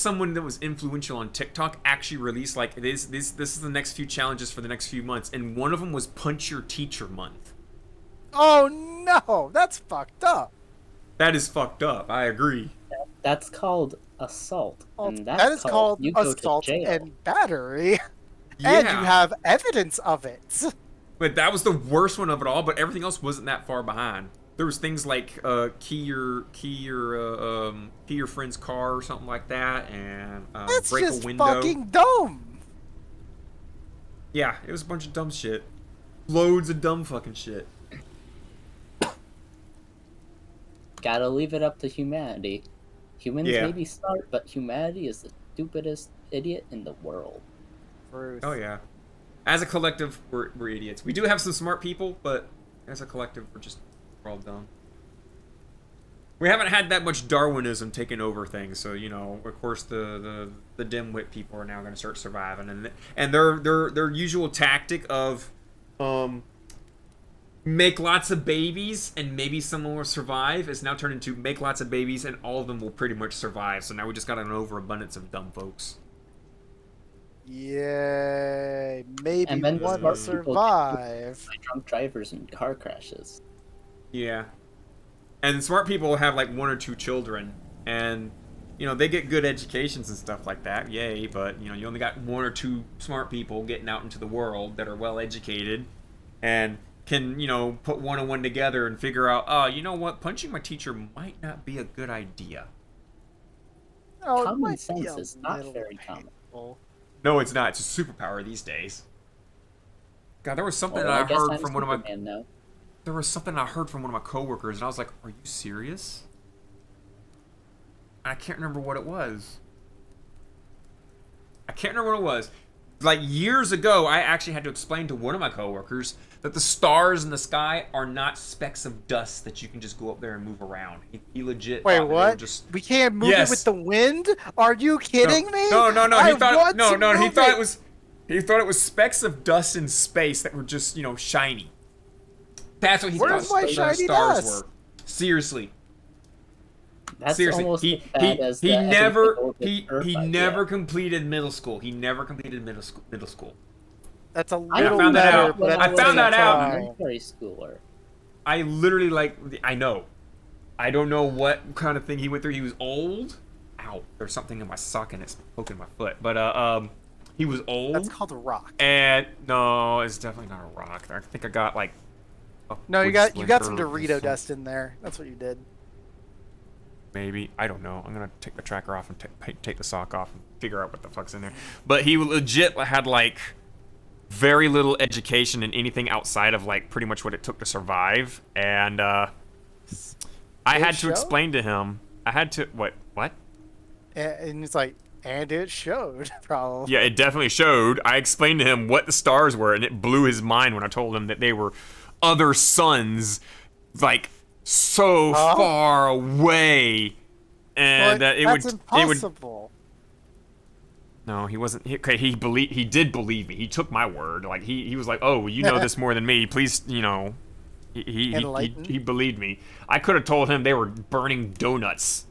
someone that was influential on TikTok actually released like this is the next few challenges for the next few months, and one of them was Punch Your Teacher Month. Oh no, that's fucked up. That is fucked up. I agree. That's called assault. And that's That is called you go to assault jail. and battery, Yeah. and you have evidence of it. But that was the worst one of it all. But everything else wasn't that far behind. There was things like key your friend's car or something like that, and That's break just a window. fucking dumb. Yeah, it was a bunch of dumb shit. Loads of dumb fucking shit. Gotta leave it up to humanity. Humans Yeah. may be smart, but humanity is the stupidest idiot in the world. Bruce. Oh yeah. As a collective, we're idiots. We do have some smart people, but as a collective, we're all dumb. We haven't had that much Darwinism taking over things, so you know, of course, the dimwit people are now going to start surviving, and their usual tactic of make lots of babies and maybe someone will survive is now turned into make lots of babies and all of them will pretty much survive. So now we just got an overabundance of dumb folks. Yay! Maybe And then one smart will people survive. By drunk drivers and car crashes. Yeah. And smart people have like one or two children, and you know they get good educations and stuff like that. Yay! But you know you only got one or two smart people getting out into the world that are well educated, and can you know put one and one together and figure out, oh, you know what, punching my teacher might not be a good idea. Oh, it Common might be sense a is not little very common. painful. No, it's not. It's a superpower these days. God, there was something Well, that I guess heard I'm from one of my Superman now. there was something I heard from one of my coworkers, and I was like, "Are you serious?" I can't remember what it was. Like years ago, I actually had to explain to one of my coworkers that the stars in the sky are not specks of dust that you can just go up there and move around. He legit. Wait, thought that they were what? Just... We can't move Yes. it with the wind? Are you kidding me? No. He I thought want no. to He move thought it was. He thought it was specks of dust in space that were just shiny. That's what he Where's thought my the shiny stars dust? were. Seriously. That's Seriously, almost he as bad as he the never everything over he Earth idea. never completed middle school. He never completed middle school. That's a I little found that better, out. but at I the found same that out. time- Elementary schooler. I literally I know. I don't know what kind of thing he went through. He was old. Ow, there's something in my sock and it's poking my foot. But he was old. That's called a rock. And no, it's definitely not a rock. I think I got like a No, you wood got some splinter or Dorito something. dust in there. That's what you did. Maybe. I don't know. I'm gonna take the tracker off and take the sock off and figure out what the fuck's in there. But he legit had like very little education in anything outside of like pretty much what it took to survive. And I had to show? explain to him. I had to what? And it's like, and it showed, probably. Yeah, it definitely showed. I explained to him what the stars were, and it blew his mind when I told him that they were other suns, like so Huh? far away, and But that it that's would impossible. No, he wasn't. He did believe me. He took my word. Like he was like, "Oh, you know this more than me. Please, you know." He believed me. I could have told him they were burning donuts,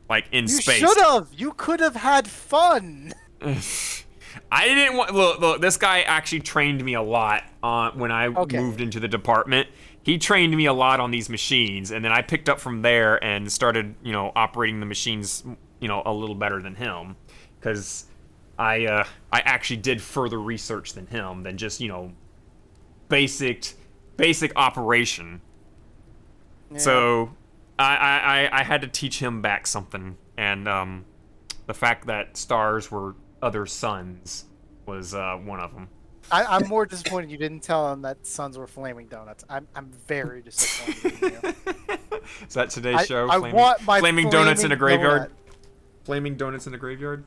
like in space. You should have. You could have had fun. I didn't want. Look. This guy actually trained me a lot when I moved into the department. He trained me a lot on these machines, and then I picked up from there and started, operating the machines, a little better than him, because I actually did further research than him than just, basic operation. Yeah. So I had to teach him back something, and the fact that stars were other suns was one of them. I'm more disappointed you didn't tell him that suns were flaming donuts. I'm very disappointed in you. Is that today's show? I want my flaming donuts in a graveyard. Flaming donuts in a graveyard.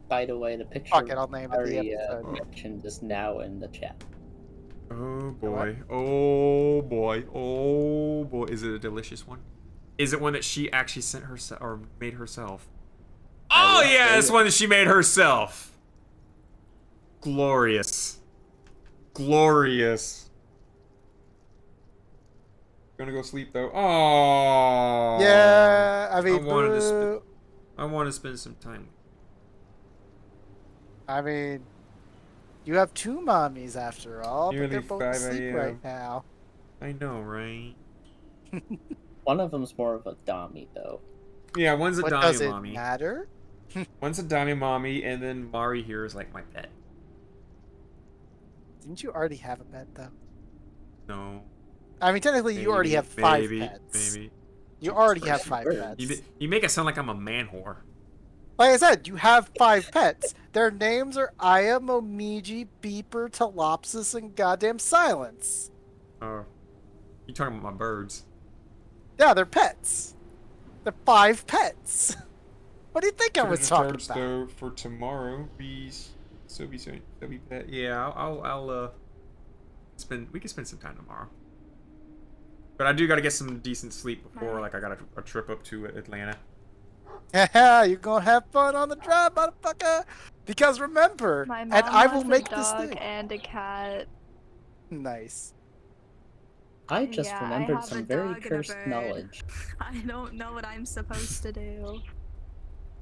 By the way, the picture I'll name it the episode. mentioned is now in the chat. Oh boy! Oh boy! Oh boy! Is it a delicious one? Is it one that she actually sent herself or made herself? Oh yeah, it's one that she made herself. Glorious. Glorious. Gonna go sleep though. Oh. Yeah, I mean, I want to spend some time. I mean, you have two mommies after all, but Nearly they're both 5 asleep a.m. right now. I know, right? One of them's more of a dommy, though. Yeah, one's a What Dami does it mommy. matter? One's a Dami mommy, and then Mari here is like my pet. Didn't you already have a pet though? No. I mean, technically, you already have five pets. Maybe. You already have 5 pets. You make it sound like I'm a man whore. Like I said, you have 5 pets. Their names are Aya, Momiji, Beeper, Telopsis, and goddamn Silence. Oh. You talking about my birds? Yeah, they're pets. They're 5 pets. What do you think I was talking birds, about? Though, for tomorrow, so be pet. Yeah, I'll we can spend some time tomorrow. But I do gotta get some decent sleep before, like, I got a trip up to Atlanta. Yeah, you're gonna have fun on the drive, motherfucker. Because remember, My and mom I will has make a this dog thing. and a cat. Nice. I just Yeah, I remembered have a some very dog and a cursed bird. knowledge. I don't know what I'm supposed to do.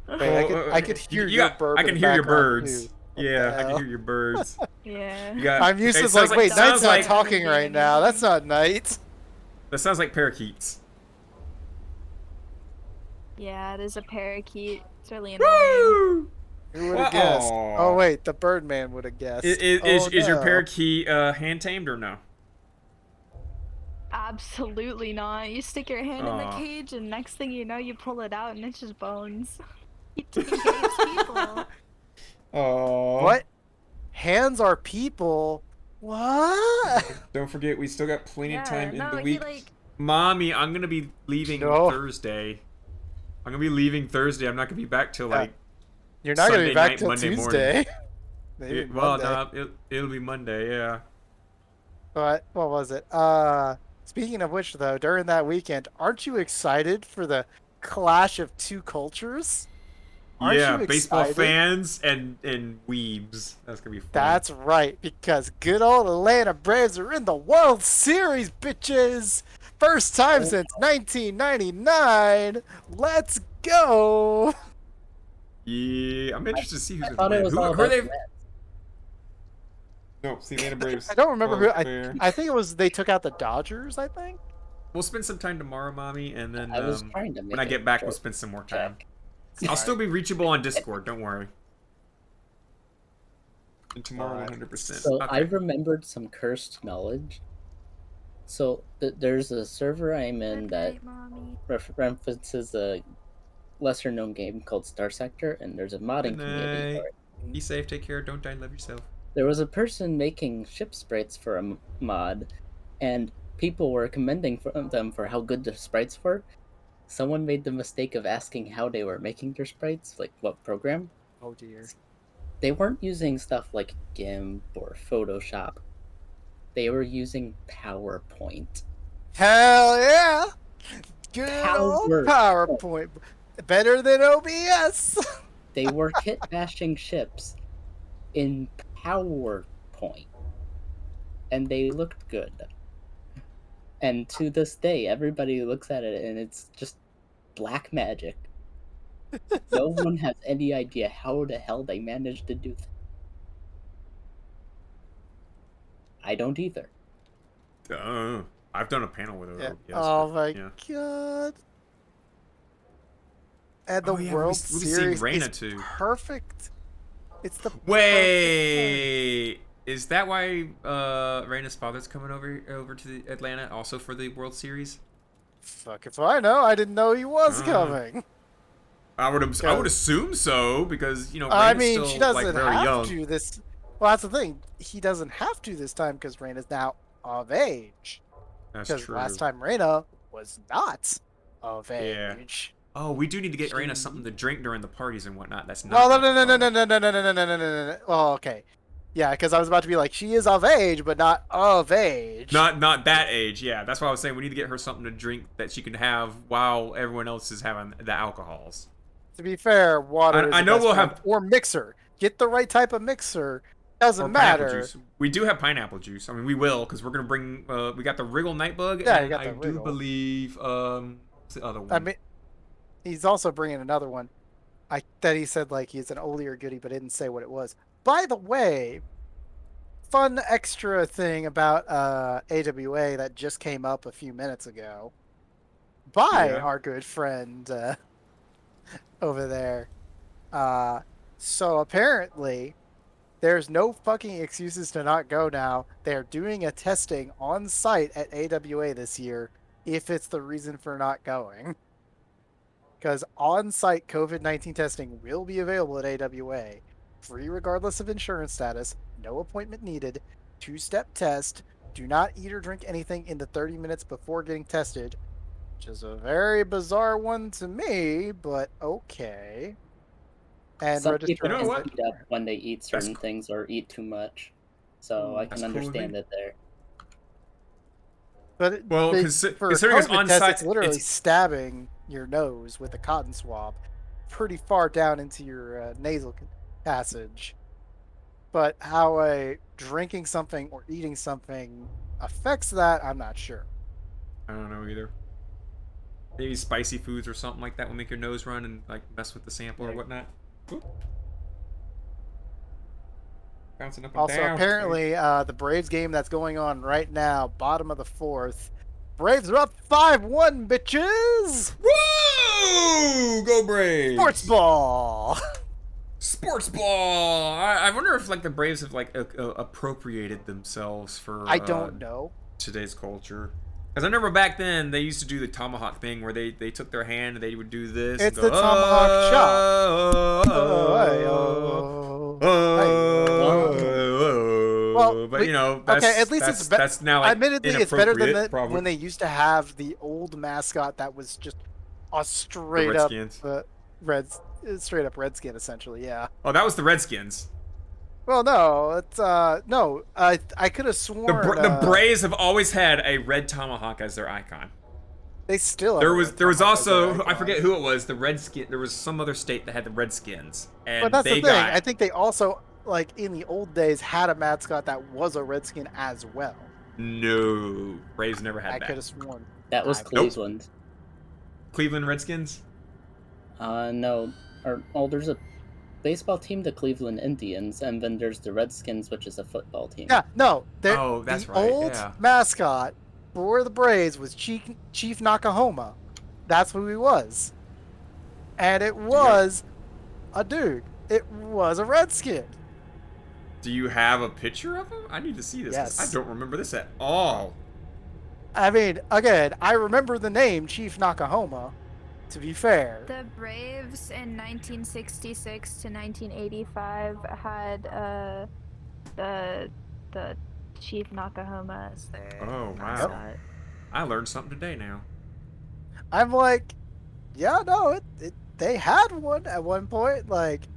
Wait, I could hear your bird. I can in the hear your background, birds. too. What Yeah, the I can hell? hear your birds. Yeah. I'm used to like, wait, Knight's not talking right now. That's not Knight. That sounds like parakeets. Yeah, it is a parakeet. It's really annoying. Who would have guessed? Oh wait, the Birdman would have guessed. Is your parakeet hand tamed or no? Absolutely not. You stick your hand in the cage, and next thing you know, you pull it out, and it's just bones. He hates people. Oh. What? Hands are people. What? Don't forget, we still got plenty of time in the he, week. like... Mommy, I'm gonna be leaving Thursday. I'm gonna be leaving Thursday. I'm not gonna be back till like. You're not gonna be back till Monday Tuesday. Well, no, it'll be Monday. Yeah. What was it? Speaking of which, though, during that weekend, aren't you excited for the clash of two cultures? Aren't yeah, you baseball excited? fans and weebs. That's gonna be fun. That's right, because good old Atlanta Braves are in the World Series, bitches! First time since 1999. Let's go! Yeah, I'm interested to see who's thought it was all who are they? Mets. No, see Atlanta Braves. I don't remember who. fair. I think it was they took out the Dodgers. I think. We'll spend some time tomorrow, Mommy, and then I was trying to make when I it get back, we'll short. spend some more time. Check. I'll still be reachable on Discord. Don't worry. And tomorrow, 100%. So Okay. I remembered some cursed knowledge. So there's a server I'm in that references a lesser-known game called Star Sector, and there's a modding community for it. Be safe, take care, don't die, love yourself. There was a person making ship sprites for a mod, and people were commending them for how good the sprites were. Someone made the mistake of asking how they were making their sprites, like what program. Oh dear. They weren't using stuff like GIMP or Photoshop. They were using PowerPoint. Hell yeah! Good old PowerPoint. Better than OBS. They were kit bashing ships, in PowerPoint, and they looked good. And to this day, everybody looks at it and it's just black magic. No one has any idea how the hell they managed to do that. I don't either. I've done a panel with it. Yeah. Yes, Oh but, my yeah. god. And the Oh, yeah, World we've seen Series Reina is too. perfect. It's the Wait, is that why Reina's father's coming over to the Atlanta also for the World Series? Fuck if I know. I didn't know he was coming. I would assume so because Reina's I mean, still, she doesn't like, very have young. to this. Well, that's the thing. He doesn't have to this time because Reina's now of age. That's Because true. last time Reina was not of Yeah. age. Oh, we do need to get Reina something to drink during the parties and whatnot. That's not. Well, no. Oh, okay. Yeah, because I was about to be like, she is of age, but not of age. Not that age. Yeah, that's why I was saying we need to get her something to drink that she can have while everyone else is having the alcohols. To be fair, water. I is know the best we'll friend. have- or mixer. Get the right type of mixer. Or Doesn't pineapple matter. juice. We do have pineapple juice. I mean, we will because we're gonna bring. We got the Wriggle Nightbug. Yeah, you and got I the do Wriggle. believe what's the other one? I mean, he's also bringing another one. That he said like he's an older goodie, but didn't say what it was. By the way, fun extra thing about AWA that just came up a few minutes ago by Yeah. our good friend over there. So apparently, there's no fucking excuses to not go now. They're doing a testing on site at AWA this year if it's the reason for not going. Because on-site COVID-19 testing will be available at AWA. Free regardless of insurance status. No appointment needed. 2-step test. Do not eat or drink anything in the 30 minutes before getting tested. Which is a very bizarre one to me, but okay. And Some register. people You know can what? heat up when they eat That's certain things or eat too much, so I That's can cool with understand me. it there. But Well, for considering it's COVID on test, site, it's literally it's- stabbing your nose with a cotton swab pretty far down into your nasal passage. But how drinking something or eating something affects that, I'm not sure. I don't know either. Maybe spicy foods or something like that will make your nose run and like mess with the sample or Yeah. whatnot. Oop. Bouncing up and Also, down. apparently, the Braves game that's going on right now, bottom of the 4th, Braves are up 5-1, bitches! Woo! Go Braves! Sports ball! Sports ball. I wonder if like the Braves have like appropriated themselves for. I don't know. Today's culture. Because I remember back then they used to do the tomahawk thing where they took their hand and they would do this. It's and go, the tomahawk chop. Well, but that's, okay, at least it's that's now like admittedly it's better than inappropriate, probably. when they used to have the old mascot that was just a straight up Redskins. straight up redskin essentially. Yeah. Oh, that was the Redskins. Well, no, it's no. I could have sworn The Braves have always had a red tomahawk as their icon. they still. There have was a there was tomahawk as their also I icon. forget who it was, the Redskin. There was some other state that had the Redskins, and But that's they the thing. got I think they also like in the old days had a mascot that was a redskin as well. no. Braves never had I could that. have sworn. That was Nope. Cleveland. Cleveland Redskins. No, there's a baseball team, the Cleveland Indians, and then there's the Redskins, which is a football team. Yeah, no. Oh, that's the right, old yeah. mascot for the Braves was Chief Nakahoma. That's who he was. And it was a dude. It was a redskin. Do you have a picture of him? I need to see this. 'Cause Yes. I don't remember this at all. I mean, again, I remember the name Chief Nakahoma, to be fair. The Braves in 1966 to 1985 had the Chief Nakahoma as their Oh, wow. mascot. I learned something today now. I'm like, yeah, no, they had one at one point. Like,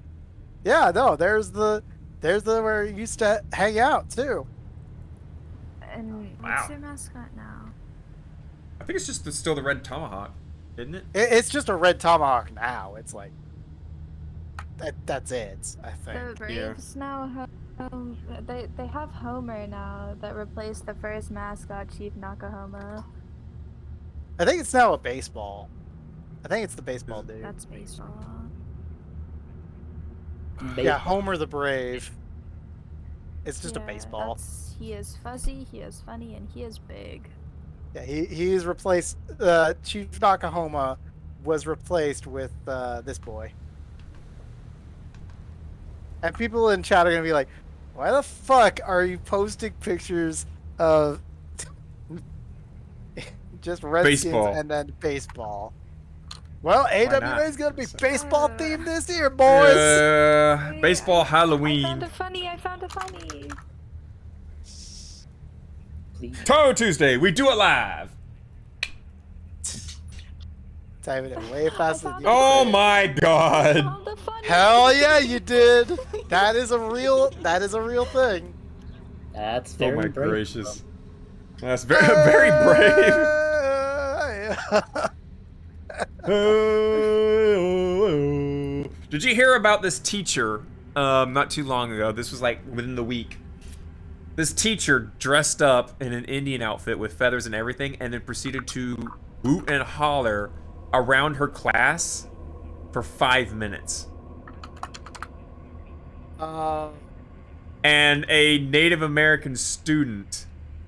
yeah, no, there's the where it used to hang out too. And Wow. what's their mascot now? I think it's just still the red tomahawk, isn't it? It's just a red tomahawk now. It's like, that's it. I think. The Braves now have they have Homer now that replaced the first mascot, Chief Nakahoma. I think it's now a baseball. I think it's the baseball dude. That's baseball. Yeah, Homer the Brave. It's just a Yeah, baseball. He is fuzzy, he is funny, and he is big. Yeah, he's replaced. Chief Nakahoma was replaced with this boy. And people in chat are gonna be like, "Why the fuck are you posting pictures of just Redskins Baseball. and then baseball?" Well, AWA not? is gonna be baseball themed this year, boys. Baseball I found Halloween. it funny, I found it funny. Please. Touhou Tuesday, we do it live. Typing it way faster than you. Oh can. my I god. found it funny. Hell yeah, you did. That is a real thing. That's Oh very my brave. gracious. That's very very brave. Did you hear about this teacher not too long ago? This was like within the week. This teacher dressed up in an Indian outfit with feathers and everything and then proceeded to hoot and holler around her class for 5 minutes. And a Native American student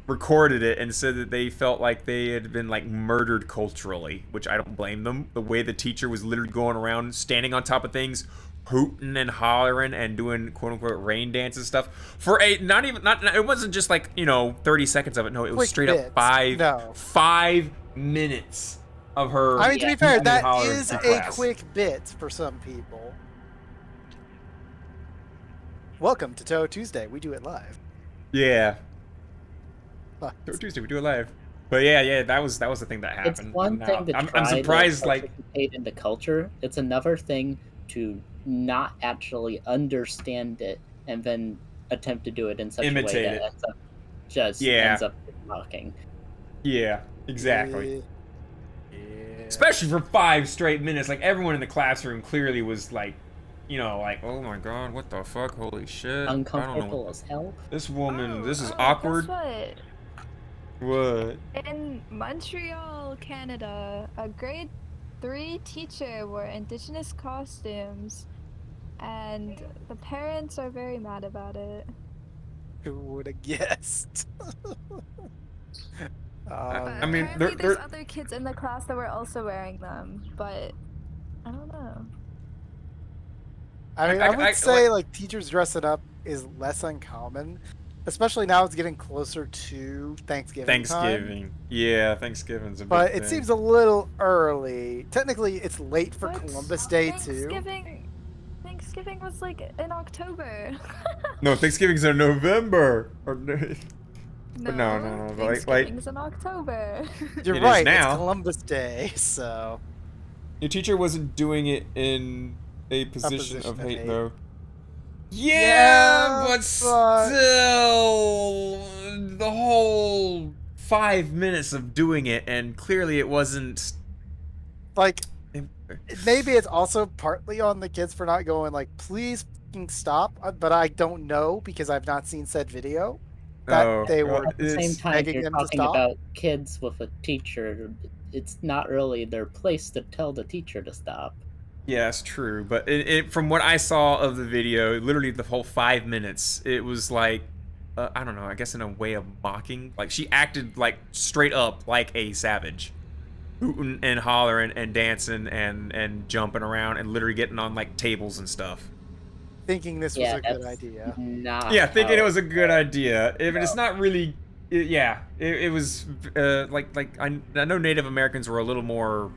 recorded it and said that they felt like they had been like murdered culturally, which I don't blame them. The way the teacher was literally going around standing on top of things, hooting and hollering and doing quote unquote rain dance and stuff for a not it wasn't just like, you know, 30 seconds of it. No, it was Quick straight bits. up 5 minutes of her. I mean, to be fair, hooting and that hollering is in a class. quick bit for some people. Welcome to Touhou Tuesday. We do it live. Yeah. But Tuesday, we do it live. But yeah, that was the thing that happened. It's one thing to I'm try surprised, to like, participate in the culture. It's another thing to not actually understand it and then attempt to do it in such a way Imitate that it. ends up mocking. yeah, exactly. Yeah. Especially for 5 straight minutes, like everyone in the classroom clearly was like, you know, like, oh my god, what the fuck, holy shit. I don't know. Uncomfortable as hell. This woman, this is Oh, awkward. Guess What? what? In Montreal, Canada, a grade 3 teacher wore indigenous costumes, and the parents are very mad about it. Who would have guessed? I mean, apparently they're- there's other kids in the class that were also wearing them, but I don't know. I mean, I would say like teachers dressing up is less uncommon, especially now it's getting closer to Thanksgiving. Time. Yeah, Thanksgiving's a big But it thing. seems a little early. Technically, it's late for But Columbus Day too. Thanksgiving was like in October. No, Thanksgiving's in November. Or, no, but no, like Thanksgiving's in October. You're It is right. now. It's Columbus Day, so your teacher wasn't doing it in a position of hate, though. Yeah, Yeah, but but- still, the whole 5 minutes of doing it, and clearly it wasn't. like maybe it's also partly on the kids for not going like, please fucking stop. But I don't know because I've not seen said video that they were At the same it's time, begging you're them to talking stop. about kids with a teacher. It's not really their place to tell the teacher to stop. Yeah, it's true. But from what I saw of the video, literally the whole 5 minutes, it was like, I don't know, I guess in a way of mocking. Like, she acted like straight up like a savage. Hooting and hollering and dancing and jumping around and literally getting on like tables and stuff. thinking this was Yeah, a good that's idea. Not Yeah, thinking how- it was a good idea. If it's No. not really, it was like I know Native Americans were a little more.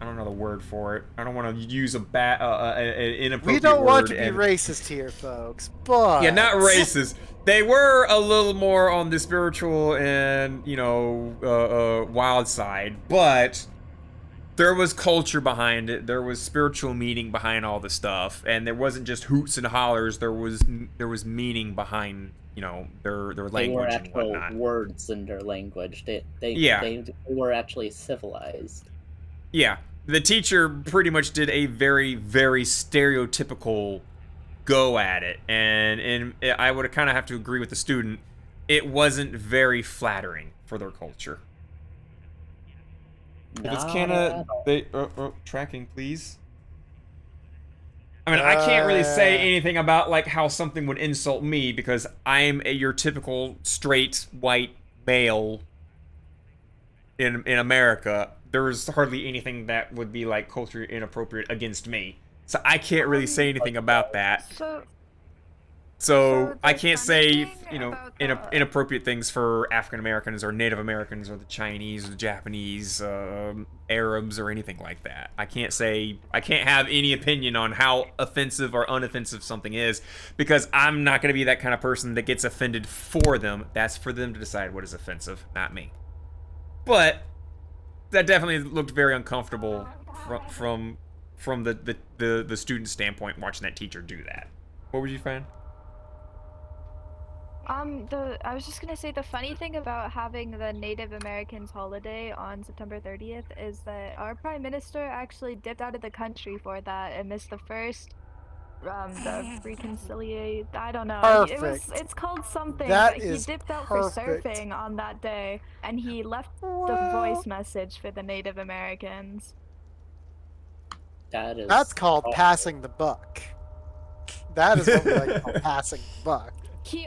I don't know the word for it. I don't want to use an inappropriate We don't want to word be and- racist here, folks, but Yeah, not racist. They were a little more on the spiritual and, you know, wild side, but there was culture behind it. There was spiritual meaning behind all the stuff, and there wasn't just hoots and hollers. There was meaning behind, you know, their They were language and actual whatnot. words in their language. They Yeah. they were actually civilized. Yeah, the teacher pretty much did a very, very stereotypical go at it, and I would kind of have to agree with the student. It wasn't very flattering for their culture. If it's Canada, they tracking, please. I mean, I can't really say anything about like how something would insult me because I'm your typical straight white male in America. There's hardly anything that would be like culturally inappropriate against me, so I can't really say anything about that. So I can't say, you know, inappropriate things for African Americans or Native Americans or the Chinese or the Japanese, Arabs or anything like that. I can't have any opinion on how offensive or unoffensive something is because I'm not going to be that kind of person that gets offended for them. That's for them to decide what is offensive, not me. But that definitely looked very uncomfortable from the student standpoint watching that teacher do that. What would you find? I was just gonna say the funny thing about having the Native Americans holiday on September 30th is that our Prime Minister actually dipped out of the country for that and missed the first, the reconciliate. I don't know. Perfect. It's called something. That but is he dipped out perfect. for surfing on that day, and he left the voice message for the Native Americans. That's called passing the buck. That is what we like to call passing the buck. He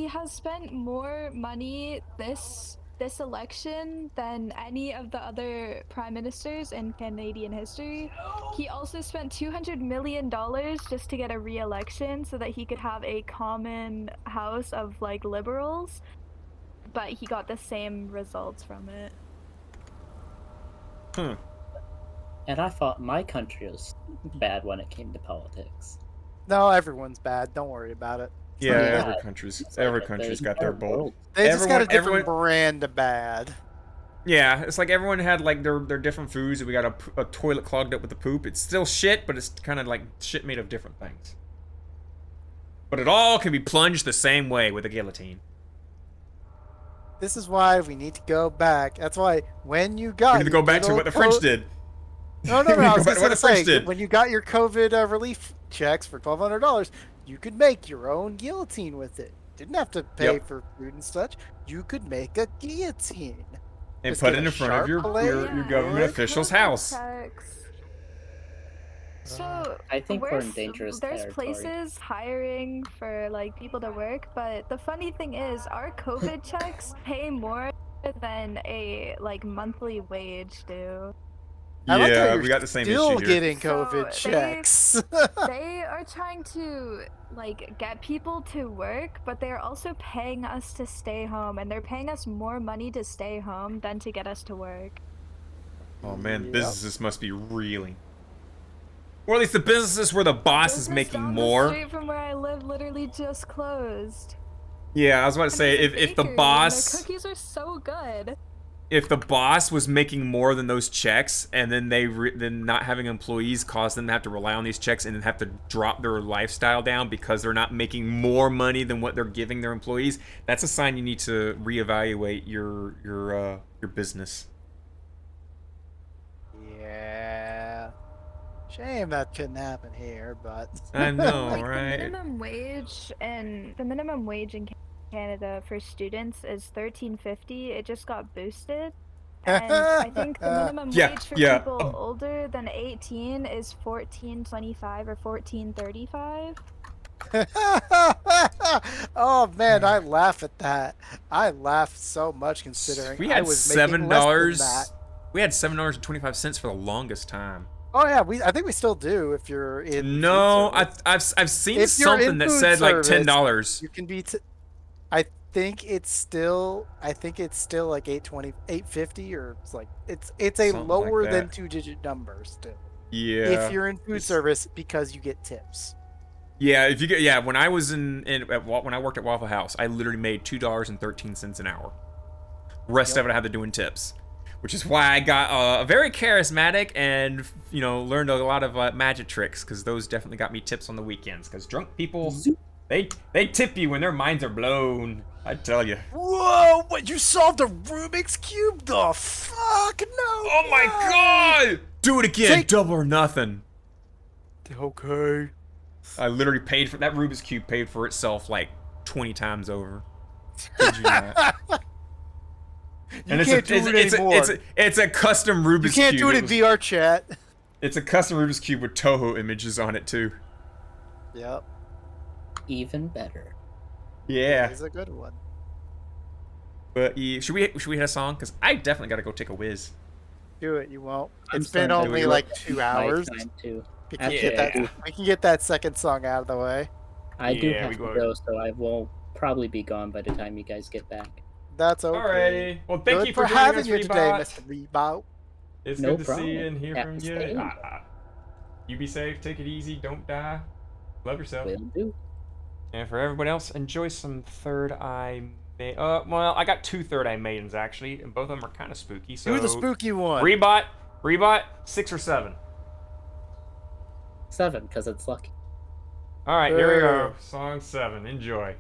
has spent more money this election than any of the other prime ministers in Canadian history. He also spent $200 million just to get a re-election so that he could have a common house of like liberals, but he got the same results from it. And I thought my country was bad when it came to politics. No, everyone's bad. Don't worry about it. Yeah, Yeah. every country's got their bowl. They just got a different brand of bad. Yeah, it's like everyone had like their different foods, and we got a toilet clogged up with the poop. It's still shit, but it's kind of like shit made of different things. But it all can be plunged the same way with a guillotine. This is why we need to go back. That's why when you got We need to go back to what the French did. No, We need to I go was back to what just the gonna French say, did. when you got your COVID relief checks for $1,200, you could make your own guillotine with it. Didn't have to pay for food and such. You could make a guillotine. And Just put get it a in front of your sharp blade. government official's house. So I think we're in dangerous there's territory. places hiring for like people to work, but the funny thing is our COVID checks pay more than a like monthly wage do. I like how Yeah, you're we got the same still issue here. getting So COVID checks. They are trying to like get people to work, but they're also paying us to stay home, and they're paying us more money to stay home than to get us to work. Oh man, Yep. businesses must be reeling. Or at least the businesses where the boss is Business making down more. The street from where I live literally just closed. Yeah, I was about to And say it's a if the bakery, and boss their cookies are so good. if the boss was making more than those checks, and then then not having employees caused them to have to rely on these checks and then have to drop their lifestyle down because they're not making more money than what they're giving their employees, that's a sign you need to reevaluate your business. Yeah. Shame that couldn't happen here, but I know, Like right? the minimum wage in Canada for students is $13.50. It just got boosted. And I think the minimum wage for people older than 18 is $14.25 or $14.35. Oh man, I laugh at that. I laugh so much considering We I had was making less than $7. that. We had $7.25 for the longest time. Oh yeah, I think we still do if you're in. No, food service. I've seen If you're in something that food said like service, $10. You can be. I think it's still like 8.20, 8.50, or it's like it's a Something lower like than that. 2-digit number still. Yeah. If you're in food service because you get tips. Yeah, if you get when I was when I worked at Waffle House, I literally made $2.13 an hour. Rest of it I had to do in tips, which is why I got very charismatic and learned a lot of magic tricks, because those definitely got me tips on the weekends. Because drunk people They tip you when their minds are blown. I tell you. Whoa! What? You solved a Rubik's Cube? The fuck? No! Oh my god! Do it again. Take- Double or nothing. Okay. I literally paid for that Rubik's Cube. Paid for itself like 20 times over. Kid you not. You can't do it anymore. It's a custom Rubik's Cube. You can't do it in VR chat. It's a custom Rubik's Cube with Touhou images on it too. Yep. Even better. Yeah. It's a good one. But yeah, should we hit a song? Cause I definitely gotta go take a whiz. Do it. You won't. I'm It's been starting to only look like 2 hours. My time too. We can, Actually, get that, we can get that second song out of the way. I do Yeah, have we to go- go, so I will probably be gone by the time you guys get back. That's okay. Alrighty. Well, thank Good you for joining having us, you today, Rebot. Mr. Rebout. It's No good to see you problem. and hear Happy from you. staying. You be safe. Take it easy. Don't die. Love yourself. Will do. And for everybody else, enjoy some Third Eye. Well, I got 2 Third Eye Maidens actually, and both of them are kind of spooky. So Do the spooky one. Rebot, 6 or 7. 7, because it's lucky. All right, here we go. Song 7. Enjoy.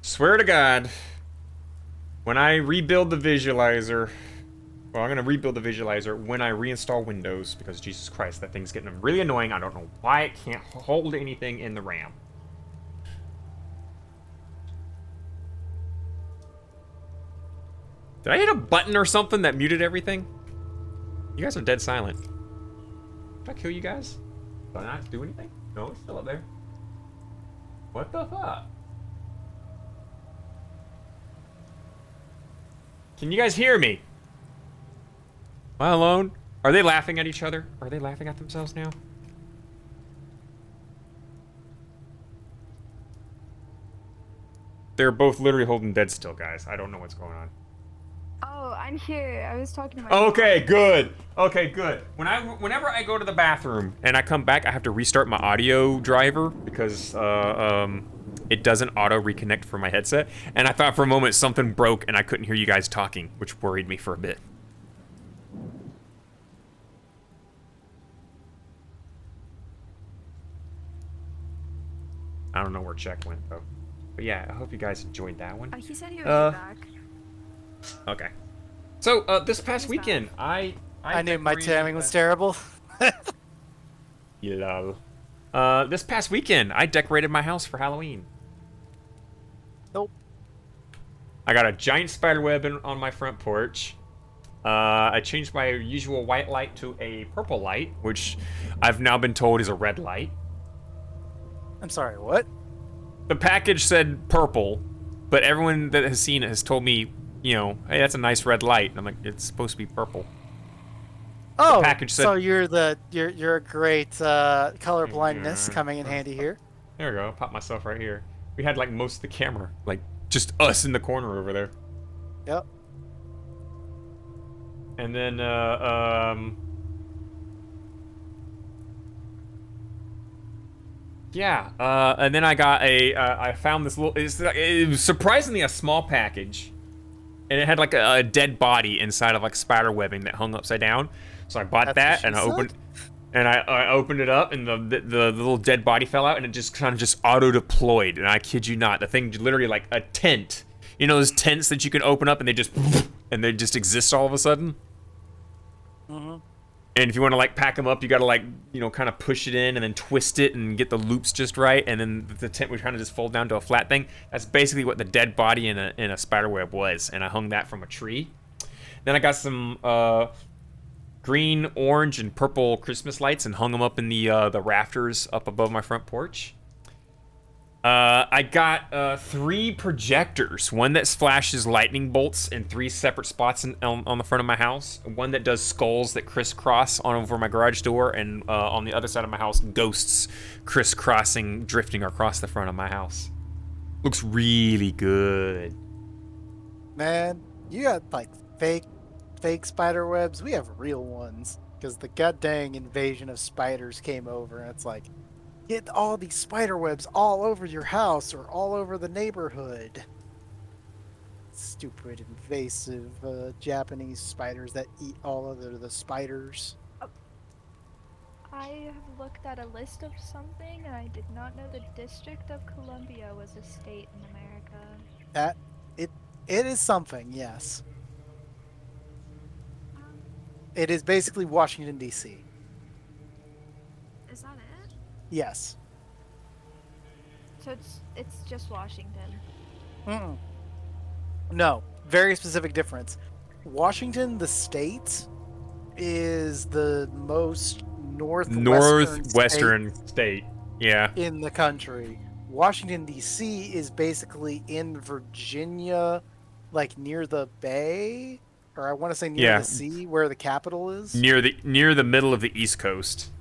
Swear to God, when I rebuild the visualizer, Well, I'm gonna rebuild the visualizer when I reinstall Windows because Jesus Christ, that thing's getting really annoying. I don't know why it can't hold anything in the RAM. Did I hit a button or something that muted everything? You guys are dead silent. Did I kill you guys? Did I not do anything? No, it's still up there. What the fuck? Can you guys hear me? Am I alone? Are they laughing at each other? Are they laughing at themselves now? They're both literally holding dead still, guys. I don't know what's going on. Oh, I'm here. I was talking to my Okay, good. Okay, good. Whenever I go to the bathroom and I come back, I have to restart my audio driver because it doesn't auto reconnect for my headset. And I thought for a moment something broke and I couldn't hear you guys talking, which worried me for a bit. I don't know where Check went though. But yeah, I hope you guys enjoyed that one. Oh, he said he would be back. Okay. So this past weekend, I knew my timing was terrible. Lol. This past weekend, I decorated my house for Halloween. Nope. I got a giant spider web on my front porch. I changed my usual white light to a purple light, which I've now been told is a red light. I'm sorry, what? The package said purple, but everyone that has seen it has told me, you know, hey, that's a nice red light. And I'm like, it's supposed to be purple. Oh, package said, so you're a great color blindness coming in handy here. There we go. Pop myself right here. We had like most of the camera, like just us in the corner over there. Yep. And then yeah, and then I got I found this little, it was surprisingly a small package. And it had like a dead body inside of like spider webbing that hung upside down. So I bought that and I opened it up and the little dead body fell out and it just kind of just auto deployed. And I kid you not, the thing literally like a tent. You know those tents that you can open up and they just exist all of a sudden? Mm-hmm. And if you want to like pack them up, you got to like, you know, kind of push it in and then twist it and get the loops just right. And then the tent would kind of just fold down to a flat thing. That's basically what the dead body in a spider web was. And I hung that from a tree. Then I got some green, orange, and purple Christmas lights and hung them up in the rafters up above my front porch. I got 3 projectors. One that flashes lightning bolts in 3 separate spots on the front of my house. One that does skulls that crisscross on over my garage door. And on the other side of my house, ghosts crisscrossing, drifting across the front of my house. Looks really good. Man, you got like fake spider webs. We have real ones. Because the goddamn invasion of spiders came over and it's like, get all these spider webs all over your house or all over the neighborhood. Stupid, invasive Japanese spiders that eat all of the spiders. I have looked at a list of something and I did not know the District of Columbia was a state in America. It is something, yes. It is basically Washington, D.C. Is that it? Yes. So it's just Washington. Mm-mm. No, very specific difference. Washington, the state, is the most northwestern state. Yeah. In the country. Washington, D.C. is basically in Virginia, like near the bay, or I want to say near the sea, where the capital is. Near the middle of the East Coast.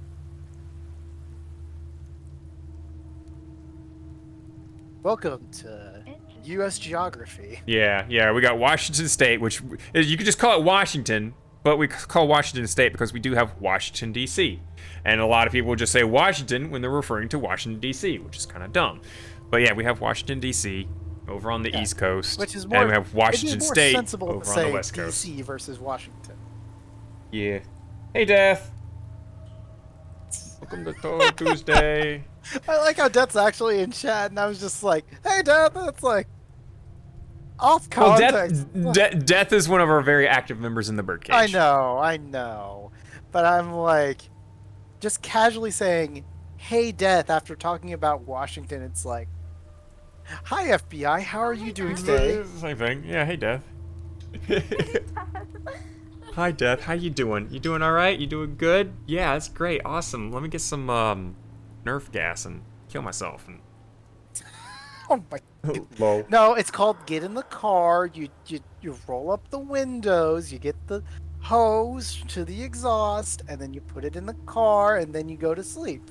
Welcome to U.S. geography. Yeah, we got Washington State, which you could just call it Washington, but we call Washington State because we do have Washington, D.C. And a lot of people just say Washington when they're referring to Washington, D.C., which is kind of dumb. But yeah, we have Washington, D.C. over on the East Coast, which is more, and we have Washington State over to on the West Coast. D.C. versus Washington. Yeah. Hey, Death. Welcome to Tuesday. I like how Death's actually in chat, and I was just like, "Hey, Death." It's like, off Well, context. Death is one of our very active members in the birdcage. I know. But I'm like, just casually saying, hey, Death, after talking about Washington, it's like, hi, FBI, how are you doing today? Same thing. Yeah, hey, Death. Hi, Death. How you doing? You doing all right? You doing good? Yeah, that's great. Awesome. Let me get some Nerf gas and kill myself. And... Oh my. Low. No, it's called get in the car. You roll up the windows. You get the hose to the exhaust, and then you put it in the car, and then you go to sleep.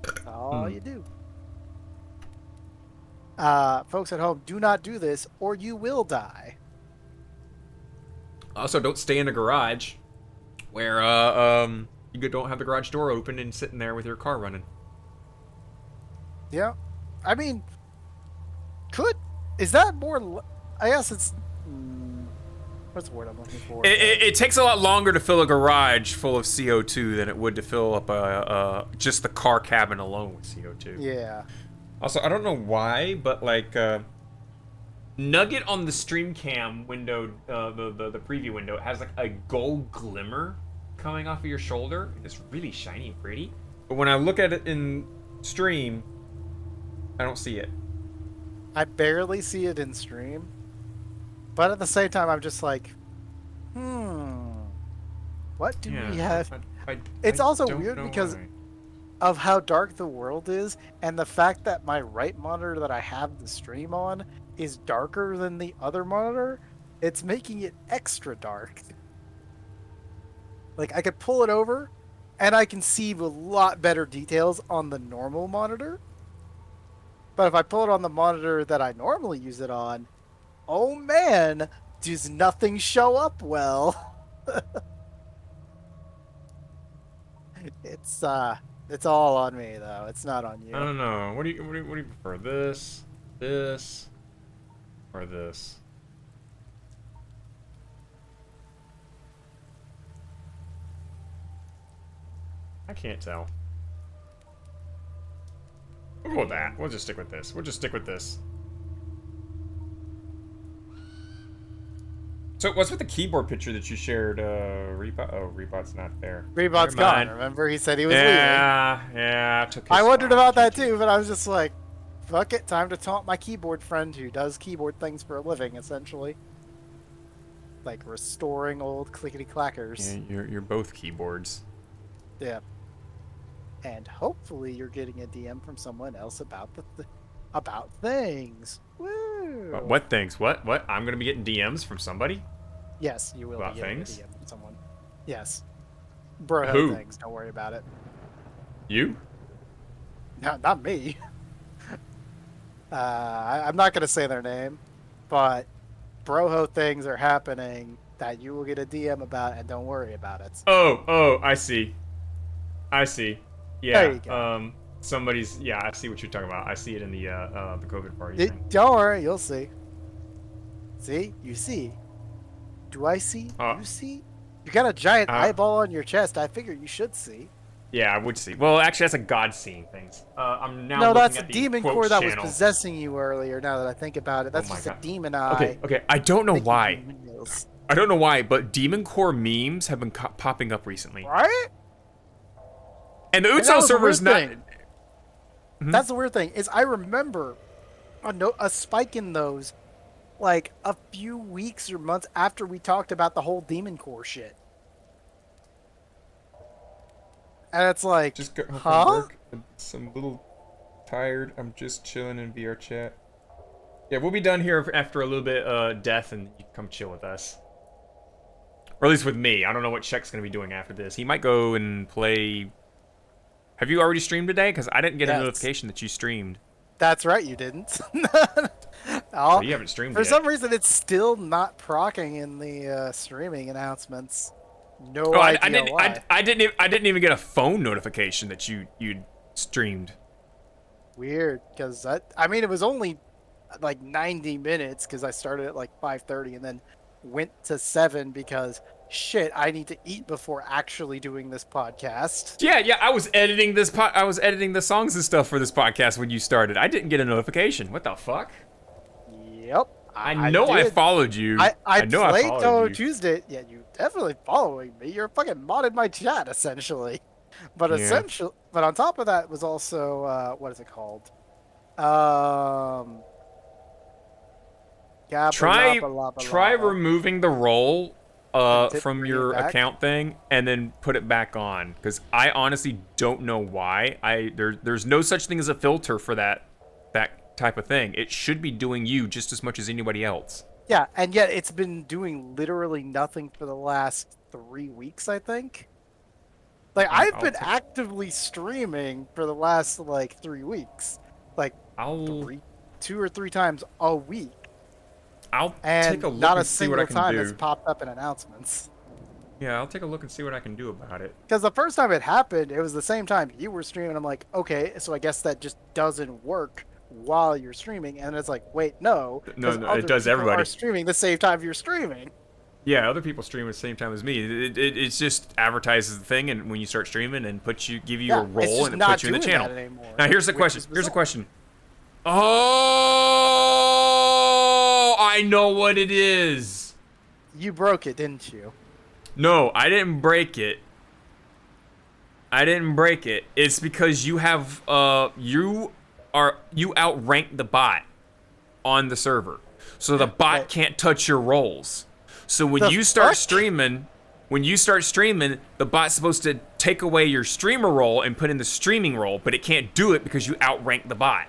That's all you do. Folks at home, do not do this, or you will die. Also, don't stay in a garage where you don't have the garage door open and sitting there with your car running. Yeah, I mean, is that more? I guess it's. What's the word I'm looking for? It takes a lot longer to fill a garage full of CO2 than it would to fill up just the car cabin alone with CO2. Yeah. Also, I don't know why, but like Nugget on the stream cam window, the preview window, has like a gold glimmer coming off of your shoulder. It's really shiny and pretty. But when I look at it in stream, I don't see it. I barely see it in stream. But at the same time, I'm just like, what do we have? It's also weird because of how dark the world is, and the fact that my right monitor that I have the stream on is darker than the other monitor. It's making it extra dark. Like, I could pull it over, and I can see a lot better details on the normal monitor. But if I pull it on the monitor that I normally use it on, oh man, does nothing show up well. It's all on me though. It's not on you. I don't know. What do you prefer? This, or this? I can't tell. We'll go with that. We'll just stick with this. So what's with the keyboard picture that you shared, Rebot? Oh, Rebot's not there. Rebot's gone. Remember, he said he was leaving. Yeah. I wondered about that too, but I was just like, fuck it, time to taunt my keyboard friend who does keyboard things for a living, essentially. Like restoring old clickety-clackers. Yeah, you're both keyboards. Yeah. And hopefully you're getting a DM from someone else about about things. Woo! What things? What? I'm gonna be getting DMs from somebody? Yes, you will About be getting things? a DM from someone. Yes. Bro, Who? things. Don't worry about it. You? No, not me. I'm not gonna say their name, but broho things are happening that you will get a DM about, and don't worry about it. Oh, I see. Yeah. There you go. Somebody's. Yeah, I see what you're talking about. I see it in the COVID party thing. Don't worry, you'll see. See? You see. Do I see? You see? You got a giant eyeball on your chest. I figure you should see. Yeah, I would see. Well, actually, that's a god seeing things. I'm now. No, looking that's at a the demon quotes core that was channel. possessing you earlier. Now that I think about it, that's Oh my just God. a demon eye. Okay. I don't know making why. wheels. I don't know why, but demon core memes have been popping up recently. Right? And the that Utso was the server is weird not. thing. That's the weird thing is I remember a spike in those like a few weeks or months after we talked about the whole demon core shit. And it's like, Just got home huh? from work. I'm a little tired. I'm just chilling in VR chat. Yeah, we'll be done here after a little bit death, and you can come chill with us. Or at least with me. I don't know what Check's gonna be doing after this. He might go and play. Have you already streamed today? Because I didn't get a Yes. notification that you streamed. That's right, you didn't. So you haven't streamed For yet. some reason, it's still not procking in the streaming announcements. No Oh, idea why. I didn't even get a phone notification that you'd streamed. Weird, because I mean, it was only like 90 minutes because I started at like 5:30 and then went to 7 because shit, I need to eat before actually doing this podcast. Yeah. I was editing this. I was editing the songs and stuff for this podcast when you started. I didn't get a notification. What the fuck? Yep. I know I did. followed you. I know I played followed Touhou you. Tuesday. Yeah, you definitely following me. You're fucking modded my chat essentially. But Yeah. but on top of that was also what is it called? Try removing the role from bring your it back? account thing and then put it back on, because I honestly don't know why. There's no such thing as a filter for that type of thing. It should be doing you just as much as anybody else. Yeah, and yet it's been doing literally nothing for the last 3 weeks, I think. Like, I've been actively streaming for the last, like, 3 weeks. Like, 2 or 3 times a week. I'll And take a look not a and see what I single time can has do. popped up in announcements. Yeah, I'll take a look and see what I can do about it. Because the first time it happened, it was the same time you were streaming. I'm like, okay, so I guess that just doesn't work while you're streaming. And it's like, wait, no. No, 'cause it other does people everybody. are streaming the same time you're streaming. Yeah, other people stream at the same time as me. It's just advertises the thing, and when you start streaming, and give you a it's role, just and it not puts you in the doing channel. that anymore, Now here's the which question. is Here's the bizarre. question. Oh, I know what it is. You broke it, didn't you? No, I didn't break it. It's because you have you outrank the bot on the server. So the bot can't touch your roles. So when you start streaming, the bot's supposed to take away your streamer role and put in the streaming role, but it can't do it because you outrank the bot.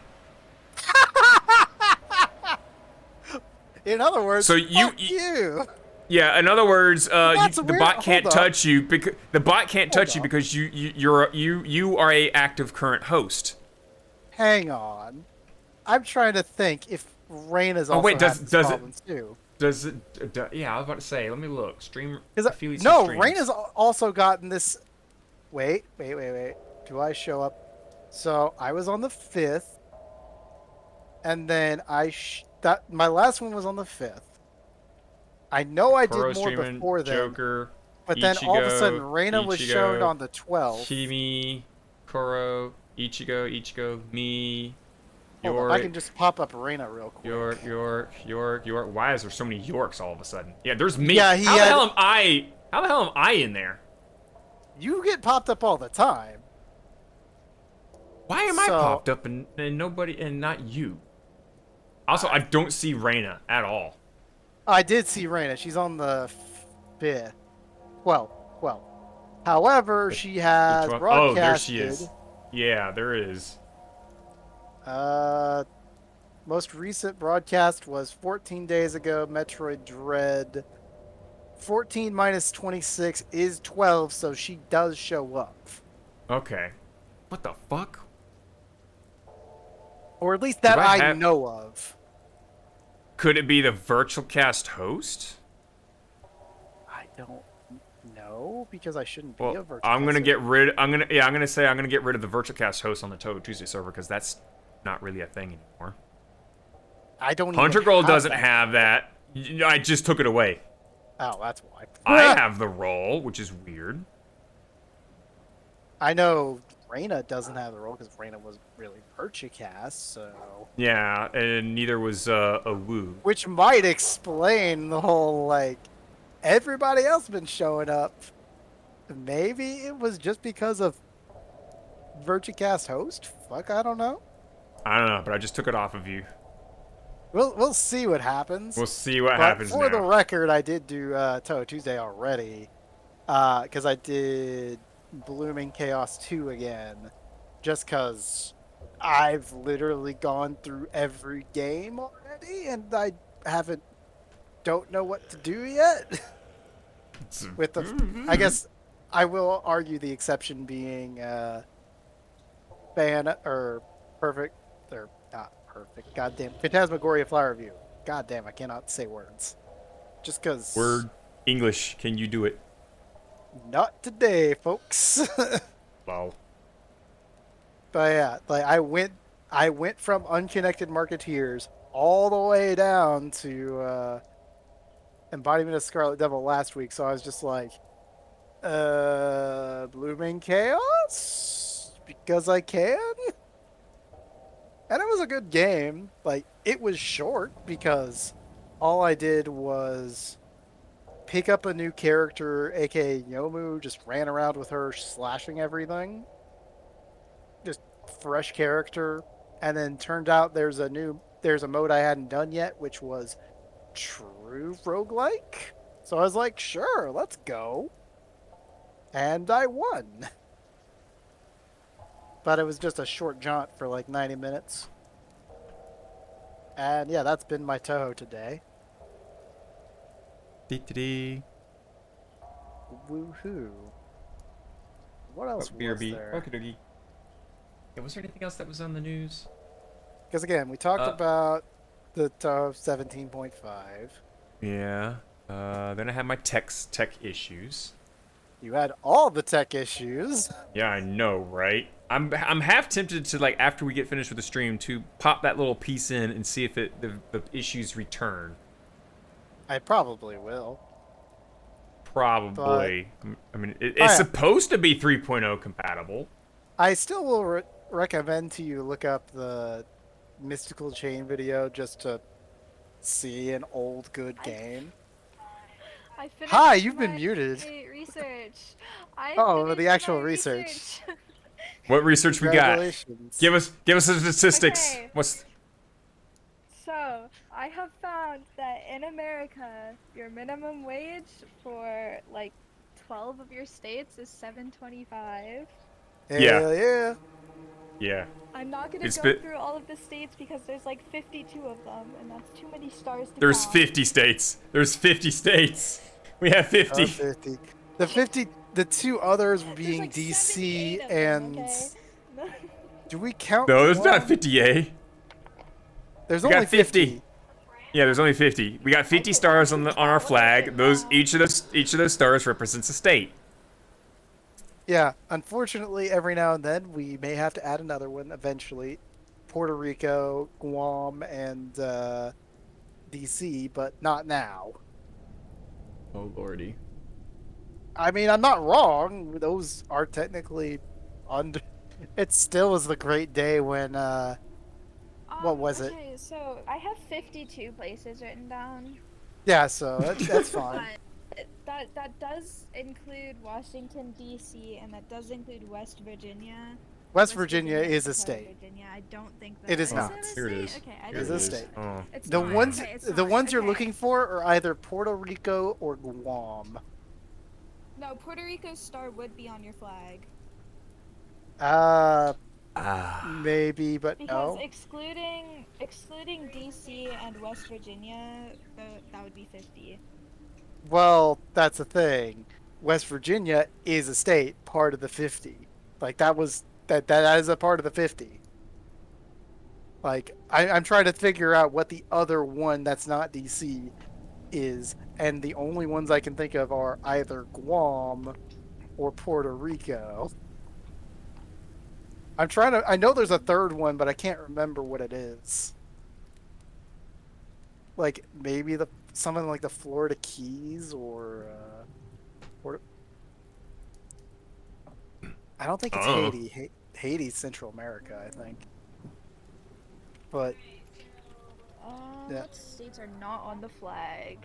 In other words, So fuck you you. Yeah, in other words, the bot can't Hold on. touch you because you are a active current host. Hang on. I'm trying to think if Rain is also does having it- problems too. Does it? Yeah, I was about to say. Let me look. Stream. affiliates No, and streams. Rain has also gotten this. Wait. Do I show up? So I was on the 5th, and then my last one was on the 5th. I know I Koro did more streaming, before then, Joker, but then all of a sudden Ichigo, Reina was shown on the 12th. Kimi, Koro, Ichigo, me, Hold on, I can just pop up Reina real quick. York. Why is there so many Yorks all of a sudden? Yeah, there's me. Yeah, How the hell am I in there? You get popped up all the time. Why am I popped up and nobody and not you? Also, I don't see Reina at all. I did see Reina. She's on the 5th. Well. However, she has broadcasted. Oh, there she is. Yeah, there is. Most recent broadcast was 14 days ago. Metroid Dread. 14 minus 26 is 12, so she does show up. Okay. What the fuck? Or at least that Do I know of. Could it be the virtual cast host? I don't know because I shouldn't be Well, a virtual. I'm gonna cast get rid. I'm gonna get rid of the virtual cast host on the Touhou Tuesday server because that's not really a thing anymore. I don't. Hunter even Girl have doesn't that. have that. I just took it away. Oh, that's why. I have the role, which is weird. I know Reina doesn't have the role because Reina was really Perchicast, so. Yeah, and neither was a Woo. Which might explain the whole, like, everybody else been showing up. Maybe it was just because of Virtucast host? Fuck, I don't know. I don't know, but I just took it off of you. We'll see what happens. We'll see what But happens for the now. record, I did do Touhou Tuesday already. Because I did Blooming Chaos 2 again. Just because I've literally gone through every game already, and I don't know what to do yet. With the, I guess I will argue the exception being Perfect, or not Perfect. Goddamn, Phantasmagoria Flower View. Goddamn, I cannot say words. Just because. Word English, can you do it? Not today, folks. Wow. But yeah, like I went from Unconnected Marketeers all the way down to Embodiment of Scarlet Devil last week, so I was just like, Blooming Chaos? Because I can? And it was a good game. Like, it was short because all I did was pick up a new character, aka Yomu, just ran around with her slashing everything. Just fresh character. And then turned out there's a mode I hadn't done yet, which was true roguelike. So I was like, sure, let's go. And I won. But it was just a short jaunt for like 90 minutes. And yeah, that's been my Touhou today. Dee-dee-dee. Woohoo. What else was BRB. there? Okie dokie. Yeah, was there anything else that was on the news? Because again, we talked about the Touhou 17.5. Yeah. Then I had my tech issues. You had all the tech issues. Yeah, I know, right? I'm half tempted to, like, after we get finished with the stream, to pop that little piece in and see if the issues return. I probably will. Probably. I mean, it's supposed to be 3.0 compatible. I still will recommend to you look up the Mystical Chain video just to see an old good game. I finished Hi, you've been my muted. research. The actual research. What research we got? Congratulations. Give us the statistics. Okay. What's So, I have found that in America, your minimum wage for like 12 of your states is $7.25. Hell yeah. Yeah. I'm not gonna It's go bit- through all of the states because there's like 52 of them, and that's too many stars to There's count. 50 states. There's 50 states. We have 50. 50. The two others being like DC 78 of them, and okay? do we count? No, there's one? not 50A. There's We only got 50. Yeah, there's only 50. We got 50 stars on our flag. Each of those stars represents a state. Yeah, unfortunately, every now and then we may have to add another one eventually. Puerto Rico, Guam, and DC, but not now. Oh lordy. I mean, I'm not wrong. Those are technically under. It still was the great day when. What was it? Okay, so I have 52 places written down. Yeah, so that's fine. But that does include Washington D.C. and that does include West Virginia. West Virginia is a part of state. Virginia. I don't think that It is a not. state? Here it is. Okay, I Here It's didn't a it think state. so. Oh. It's The not. ones Okay, it's the not. ones you're Okay. looking for are either Puerto Rico or Guam. No, Puerto Rico's star would be on your flag. Maybe, but Because no. excluding DC and West Virginia, that would be 50. Well, that's the thing. West Virginia is a state, part of the 50. Like that is a part of the 50. Like I'm trying to figure out what the other one that's not DC is, and the only ones I can think of are either Guam or Puerto Rico. I know there's a third one, but I can't remember what it is. Like maybe something like the Florida Keys or I don't think it's Oh. Haiti. Haiti's Central America, I think. But yeah. What states are not on the flag?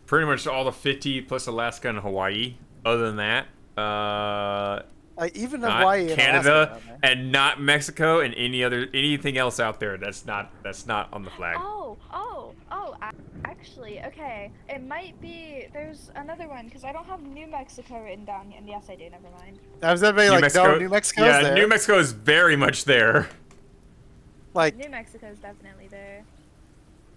Pretty much all the 50 plus Alaska and Hawaii. Other than that, Even not Hawaii and Canada Alaska are on there. and not Mexico and anything else out there that's not on the flag. Actually, okay. It might be, there's another one, because I don't have New Mexico written down, and yes, I do, never mind. I was gonna be like, no, New Mexico's yeah, there. New Mexico is very much there. Like New Mexico's definitely there.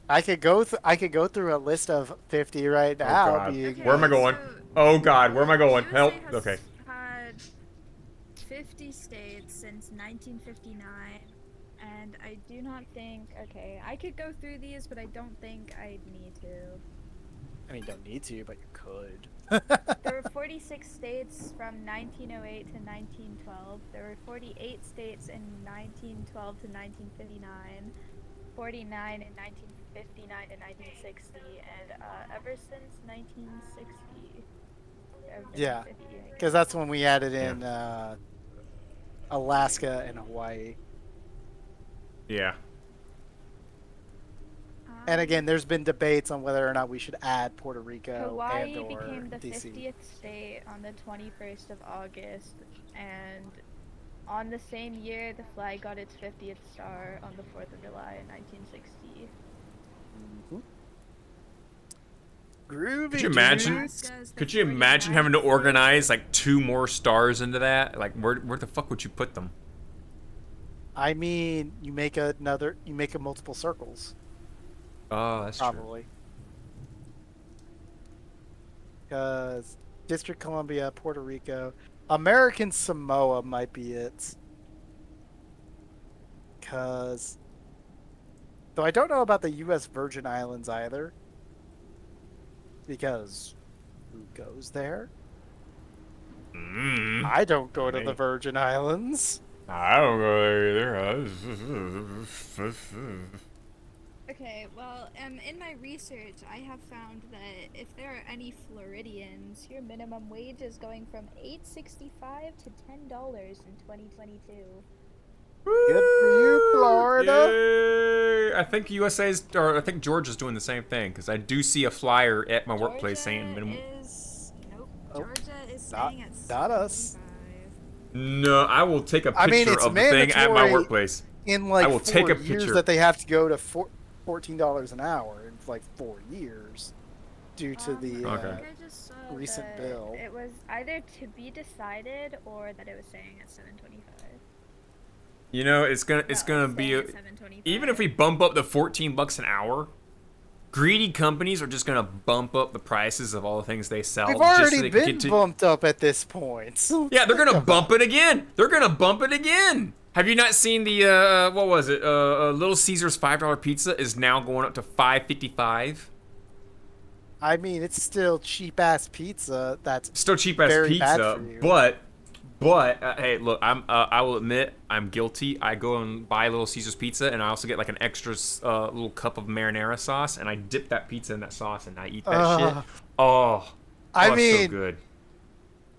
I could go through a list of 50 right now. God. Be- Okay, Where am I going? Oh God, where am I going? USA Help. has Okay. had 50 states since 1959, and I do not think, okay, I could go through these, but I don't think I'd need to. I mean, don't need to, but you could. There were 46 states from 1908 to 1912. There were 48 states in 1912 to 1959, 49 in 1959 to 1960, and ever since 1960. there have been Yeah, 50, I guess. Because that's when we added in Alaska and Hawaii. Yeah. And again, there's been debates on whether or not we should add Puerto Rico Hawaii and or became the DC. 50th state on the 21st of August, and on the same year, the flag got its 50th star on the 4th of July in 1960. Groovy. Could you imagine? Alaska's the Could you imagine having to 49th organize like 2 more stars into that? Like, where the fuck would you put them? I mean, you make a multiple circles, Oh, that's true. probably. Because District Columbia, Puerto Rico, American Samoa might be it. Because, though I don't know about the U.S. Virgin Islands either. Because who goes there? I don't go to the Me. Virgin Islands. I don't go there either. Okay, well, in my research, I have found that if there are any Floridians, Your minimum wage is going from $8.65 to $10 in 2022. Good for you, Florida. Yay! I think USA's, or I think Georgia's doing the same thing, because I do see a flyer at my workplace saying minimum. Nope. Oh, Georgia is not- saying at not us. 75. No, I will take a picture I mean, it's of the thing at my mandatory workplace. In like I will 4 take a years picture. that they have to go to $14 an hour in like 4 years due to the I Okay. think I just saw recent that bill. It was either to be decided or that it was saying at 7.25. You know, it's gonna be a, even if we bump up to $14 an hour, greedy companies are just gonna bump up the prices of all the things they sell. We've just so already they can been get to- bumped up at this point. So Yeah, they're gonna think bump about it again. They're gonna bump it again. Have you not seen the what was it? Little Caesar's $5 pizza is now going up to $5.55. I mean, it's still cheap ass pizza. That's Still cheap as very bad pizza, for you. but hey, look, I will admit I'm guilty. I go and buy Little Caesar's pizza, and I also get like an extra little cup of marinara sauce, and I dip that pizza in that sauce, and I eat that shit. Oh, I it's mean, so good.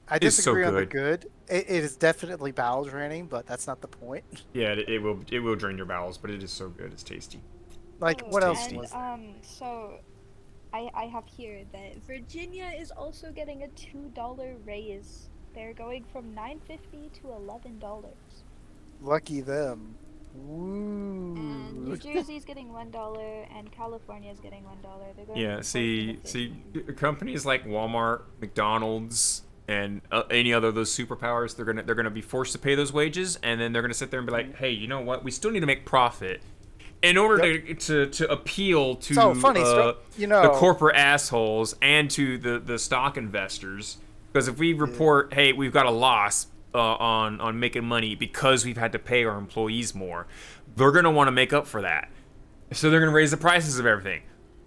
I It's so disagree on the good. good. It is definitely bowel draining, but that's not the point. Yeah, it will drain your bowels, but it is so good. It's tasty. Like, Oh, what else and, was there? so I have here that Virginia is also getting a $2 raise. They're going from $9.50 to $11. Lucky them. Woo. And New Jersey's getting $1, and California's getting $1. They're going Yeah, from see, 14 to see, 15. companies like Walmart, McDonald's, and any other of those superpowers, they're gonna be forced to pay those wages, and then they're gonna sit there and be like, hey, you know what? We still need to make profit. In order to appeal to So, funny story, you know- the corporate assholes and to the stock investors, because if we report, hey, we've got a loss on making money because we've had to pay our employees more, they're gonna want to make up for that. So they're gonna raise the prices of everything.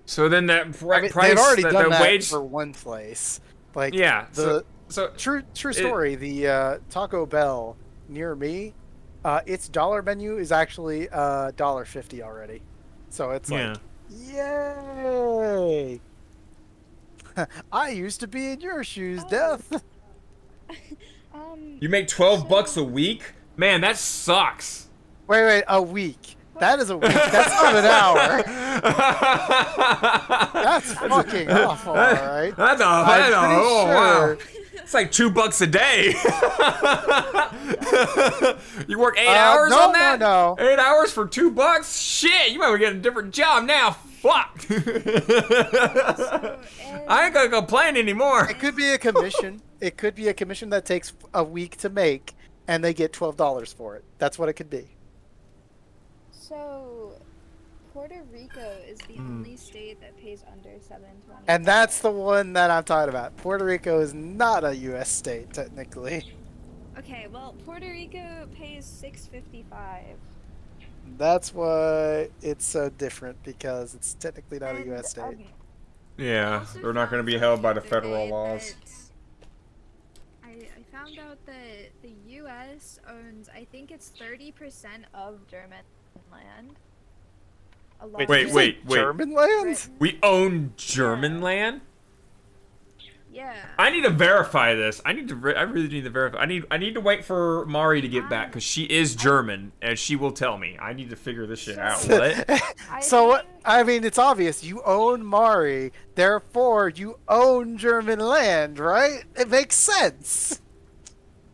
So then that I mean, price, they've already the done that wage, for one place. Like, yeah. the So true story. The Taco Bell near me, its dollar menu is actually $1.50 already. So it's like, yay! I used to be in your shoes, Death. you make $12 a week, man. That sucks. Wait, a week. That is a week. That's not an hour. That's fucking awful, alright? That's a wow. It's like $2 a day. You work 8 hours no, on that? no. 8 hours for $2? Shit, you might get a different job now. Fuck. I ain't gonna complain anymore. It could be a commission. It could be a commission that takes a week to make, and they get $12 for it. That's what it could be. So, Puerto Rico is the only state that pays under $7.20. And that's the one that I'm talking about. Puerto Rico is not a U.S. state, technically. Okay, well, Puerto Rico pays $6.55. That's why it's so different, because it's technically not a U.S. state. Yeah, Also they're not gonna found be out held by the the other federal day laws. that- I found out that the U.S. owns, I think it's 30% of German land. Wait. German land? Britain. We own German land? Yeah. I need to verify this. I really need to verify. I need to wait for Mari to get back because she is German and she will tell me. I need to figure this shit out. What? So I mean, it's obvious. You own Mari, therefore you own German land, right? It makes sense.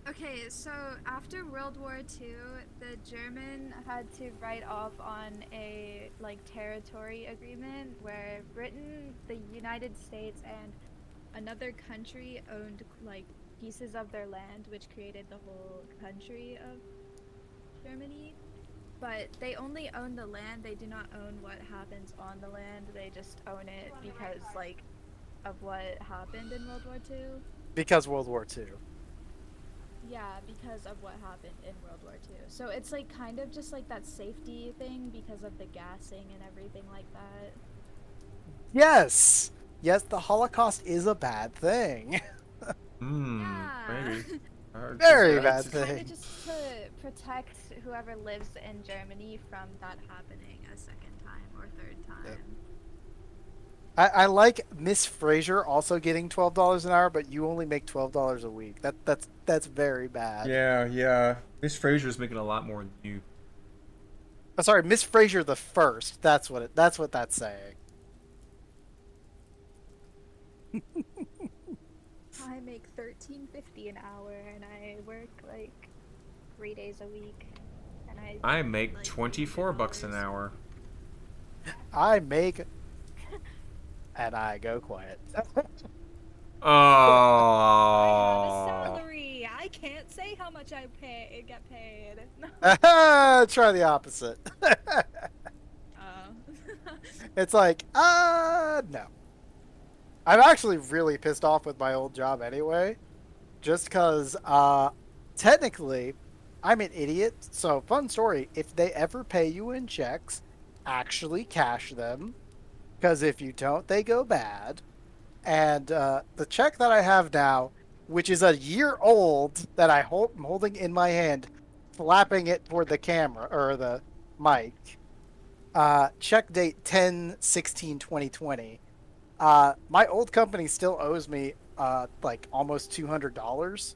Okay, so after World War II, the German had to write off on a territory agreement where Britain, the United States, and another country owned pieces of their land, which created the whole country of Germany. But they only own the land, they do not own what happens on the land. They just own it because of what happened in World War II. Because World War II. Yeah, because of what happened in World War II. So it's kind of just that safety thing because of the gassing and everything like that. Yes! Yes, the Holocaust is a bad thing. Maybe. Very bad It's kind thing. of just to protect whoever lives in Germany from that happening a second time or third time. I like Miss Fraser also getting $12 an hour, but you only make $12 a week. That's very bad. Yeah. Miss Fraser's making a lot more than you. Oh, sorry, Miss Fraser the first. That's what that's saying. I make $13.50 an hour, and I work 3 days a week, and I make $24 an hour. I make, and I go quiet. Oh. I have a salary. I can't say how much I get paid. Try the opposite. It's no. I'm actually really pissed off with my old job anyway, just because technically I'm an idiot. So fun story, if they ever pay you in checks, actually cash them, because if you don't, they go bad. And the check that I have now, which is a year old, that I'm holding in my hand, flapping it toward the camera or the mic, check date 10/16/2020. My old company still owes me almost $200,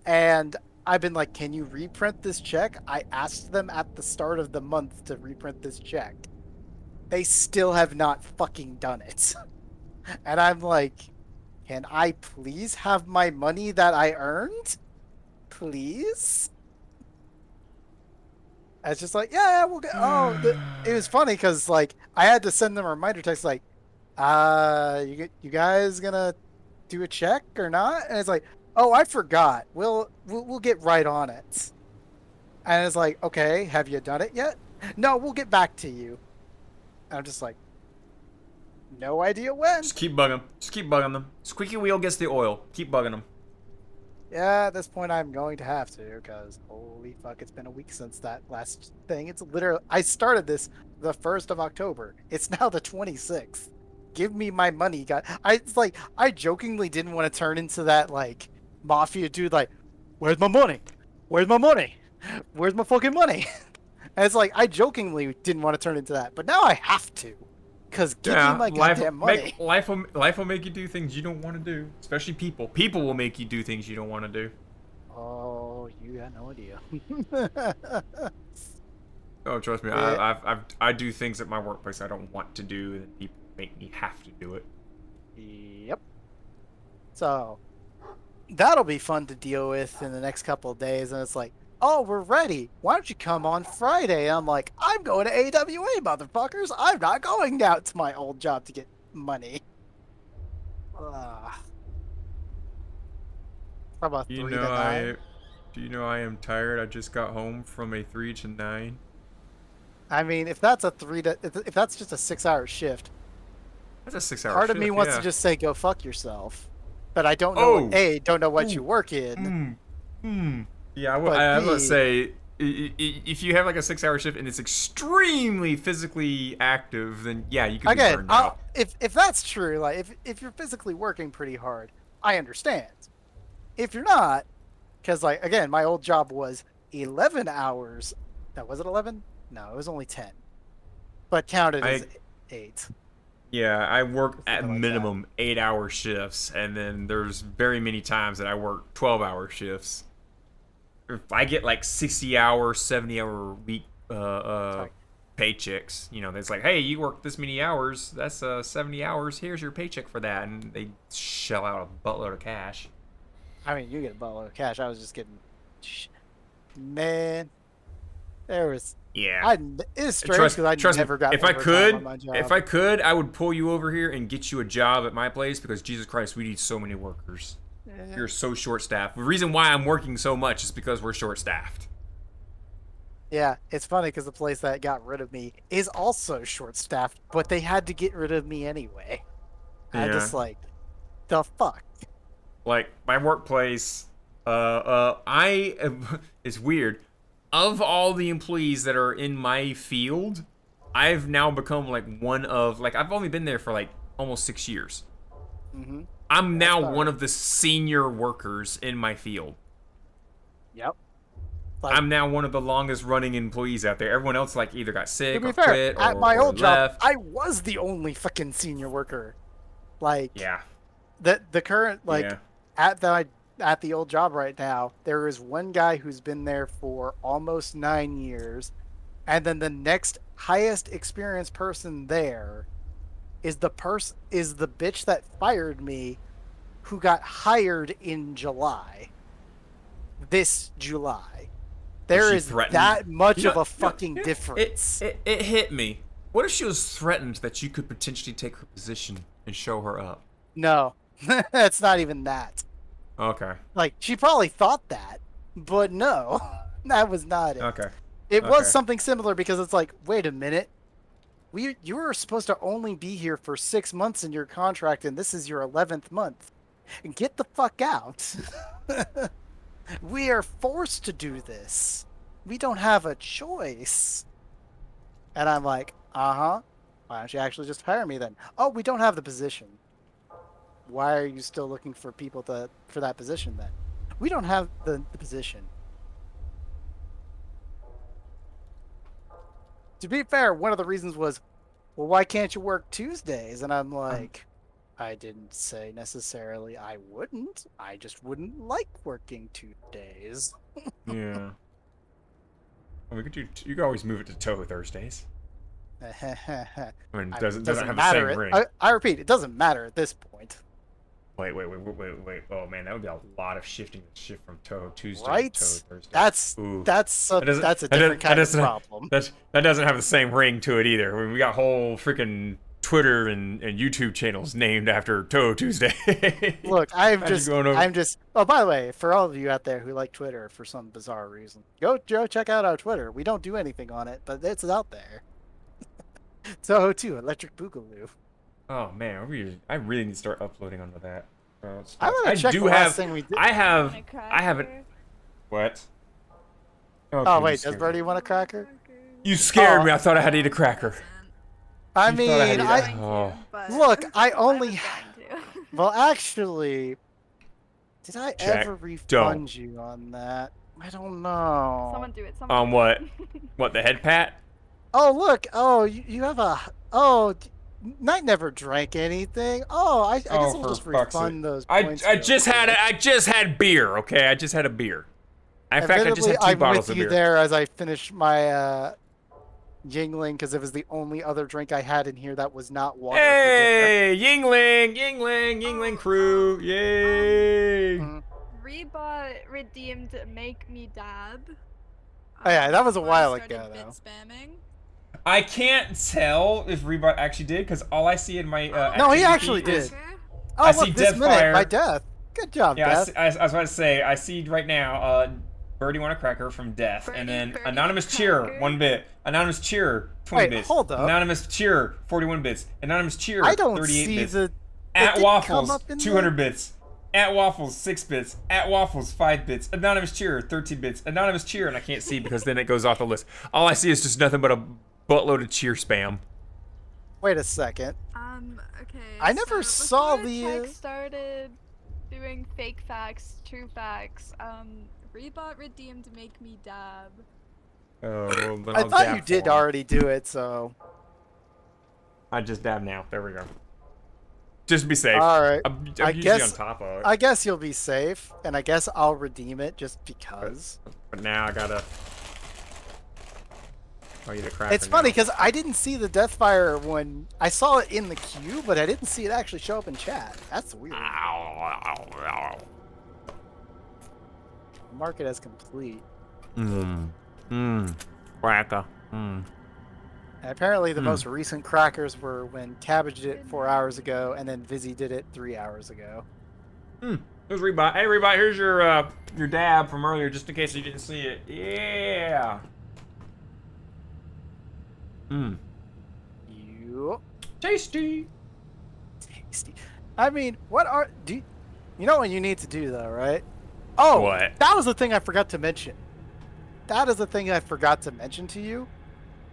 and I've been like, can you reprint this check? I asked them at the start of the month to reprint this check. They still have not fucking done it. And I'm like, can I please have my money that I earned? Please? And it's just yeah, we'll get. It was funny because I had to send them a reminder text you guys gonna do a check or not? And it's oh, I forgot. We'll get right on it. And it's okay, have you done it yet? No, we'll get back to you. And I'm just no idea when. Just keep bugging them. Just keep bugging them. Squeaky wheel gets the oil. Keep bugging them. Yeah, at this point I'm going to have to, because holy fuck, it's been a week since that last thing. It's literally, I started this the 1st of October. It's now the 26th. Give me my money, guys. I jokingly didn't want to turn into that mafia dude where's my money? Where's my money? Where's my fucking money? And it's I jokingly didn't want to turn into that, but now I have to. Because give me my goddamn money. Life will make you do things you don't want to do. Especially people. People will make you do things you don't want to do. Oh, you got no idea. Oh, trust me. Yeah. I do things at my workplace I don't want to do, and people make me have to do it. Yep. So, that'll be fun to deal with in the next couple of days. And it's oh, we're ready. Why don't you come on Friday? And I'm I'm going to AWA, motherfuckers. I'm not going down to my old job to get money. From a 3 to 9. Do you know I am tired? I just got home from a 3 to 9. I mean, if that's a 3 to, if that's just a 6-hour shift, That's a 6-hour part shift. of me wants to just say go fuck yourself, but I don't know. Don't know what you work in. Yeah, I was gonna say, if you have a 6-hour shift and it's extremely physically active, then yeah, you can be burned out. If that's true, if you're physically working pretty hard, I understand. If you're not, because again, my old job was 11 hours. No, was it 11? No, it was only 10, but counted as 8. Yeah, I work at Something like minimum 8-hour shifts, and then there's very many times that I work 12-hour shifts. If I get like 60-hour, 70-hour week paychecks, you know, it's like, hey, you work this many hours, that's 70 hours, here's your paycheck for that, and they shell out a buttload of cash. I mean, you get a buttload of cash. I was just getting, man. There was. Yeah. It's strange because I never got overtime on my job. If I could, I would pull you over here and get you a job at my place because Jesus Christ, we need so many workers. Yeah. You're so short-staffed. The reason why I'm working so much is because we're short-staffed. Yeah, it's funny because the place that got rid of me is also short-staffed, but they had to get rid of me anyway. Yeah. I'm just like, the fuck. Like my workplace, it's weird. Of all the employees that are in my field, I've now become like one of, like, I've only been there for like almost 6 years. Mm-hmm. I'm now one of the senior workers in my field. Yep. Like, I'm now one of the longest running employees out there. Everyone else like either got sick or fair, quit or, at my or old left. job, I was the only fucking senior worker. Like, Yeah. The current, like, Yeah. at the old job right now, there is one guy who's been there for almost 9 years, and then the next highest experienced person there is the bitch that fired me, who got hired in July. This July. There is that much of a fucking difference. It hit me. What if she was threatened that you could potentially take her position and show her up? No, it's not even that. Okay. Like, she probably thought that, but no, that was not it. Okay. It was something similar because it's like, wait a minute, you were supposed to only be here for 6 months in your contract, and this is your 11th month. Get the fuck out. We are forced to do this. We don't have a choice. And I'm like, why don't you actually just hire me then? Oh, we don't have the position. Why are you still looking for people for that position then? We don't have the position. To be fair, one of the reasons was, well, why can't you work Tuesdays? And I'm like, I didn't say necessarily I wouldn't. I just wouldn't like working Tuesdays. Yeah. Well, you could always move it to Touhou Thursdays. I mean, it doesn't have the same ring. I repeat, it doesn't matter at this point. Wait. Oh man, that would be a lot of shifting to shift from Touhou Tuesday right? to Touhou Thursday. That's a different kind of problem. That doesn't have the same ring to it either. I mean, we got whole freaking Twitter and YouTube channels named after Touhou Tuesday. Look, I'm just. Oh, by the way, for all of you out there who like Twitter for some bizarre reason, go check out our Twitter. We don't do anything on it, but it's out there. Touhou 2, Electric Boogaloo. Oh man, I really need to start uploading onto that. I check the last thing we did. I haven't. What? Oh wait, does Birdie want a cracker? You scared me. I thought I had to eat a cracker. I mean, look, I only. Well, actually, did I ever refund you on that? I don't know. Someone do it. On what? What, the head pat? Oh look! Oh, you have a. Oh, Knight never drank anything. Oh, I guess I'll just refund those points. I just had beer. Okay, I just had a beer. In fact, I just had 2 bottles of beer. I'm with you there as I finished my Yingling because it was the only other drink I had in here that was not water. Hey, Yingling crew, yay! Rebot redeemed Make Me Dab. Oh yeah, that was a while ago Bit though. spamming. I can't tell if Rebot actually did because all I see in my no, he actually did. Oh, I look, see this minute Deathfire. by Death. Good job, Death. I was about to say, I see right now, Birdie want a cracker from Death, and then Anonymous Cheer 1 bit, Anonymous Cheer 20 bits, hold up. Anonymous Cheer 41 bits, Anonymous Cheer 38 I don't see bits, the. at Waffles 200 bits, at Waffles 6 bits, at Waffles 5 bits, Anonymous Cheer 13 bits, Anonymous Cheer, and I can't see because then it goes off the list. All I see is just nothing but a buttload of cheer spam. Wait a second. Okay. I never saw the. Tech started doing fake facts, true facts. Rebot redeemed Make Me Dab. Oh, well, then I thought you did already do it, so. I just dab now. There we go. Just to be safe. All right. I'm I usually guess on top of it. I guess you'll be safe, and I guess I'll redeem it just because. But now I gotta. Oh, you the cracker. It's funny because I didn't see the Deathfire when I saw it in the queue, but I didn't see it actually show up in chat. That's weird. Mark it as complete. Cracker. And apparently, the most recent crackers were when Cabbage did it 4 hours ago, and then Vizzy did it 3 hours ago. Here's Rebot. Hey, Rebot, here's your dab from earlier, just in case you didn't see it. Yeah. Yup. Tasty. Tasty. I mean, you know what you need to do though, right? Oh, What? That was the thing I forgot to mention. That is the thing I forgot to mention to you.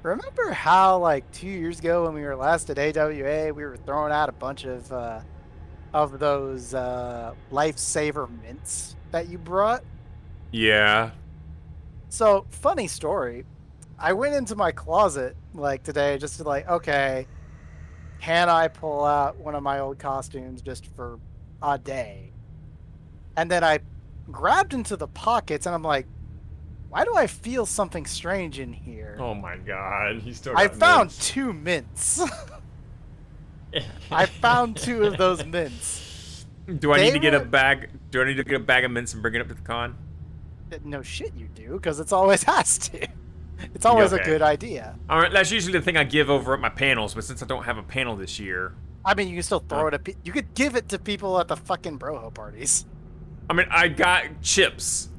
Remember how like 2 years ago when we were last at AWA, we were throwing out a bunch of those lifesaver mints that you brought? Yeah. So, funny story. I went into my closet like today just to like, okay, can I pull out one of my old costumes just for a day? And then I grabbed into the pockets and I'm like, why do I feel something strange in here? Oh my god, he still I got found mints. 2 mints. I found 2 of those mints. Do I need to get a were- bag? Do I need to get a bag of mints and bring it up to the con? No shit you do, because it's always has to. It's always a Okay. good idea. All right, that's usually the thing I give over at my panels, but since I don't have a panel this year, I mean, you can still throw it at you could give it to people at the fucking broho parties. I mean, I got chips.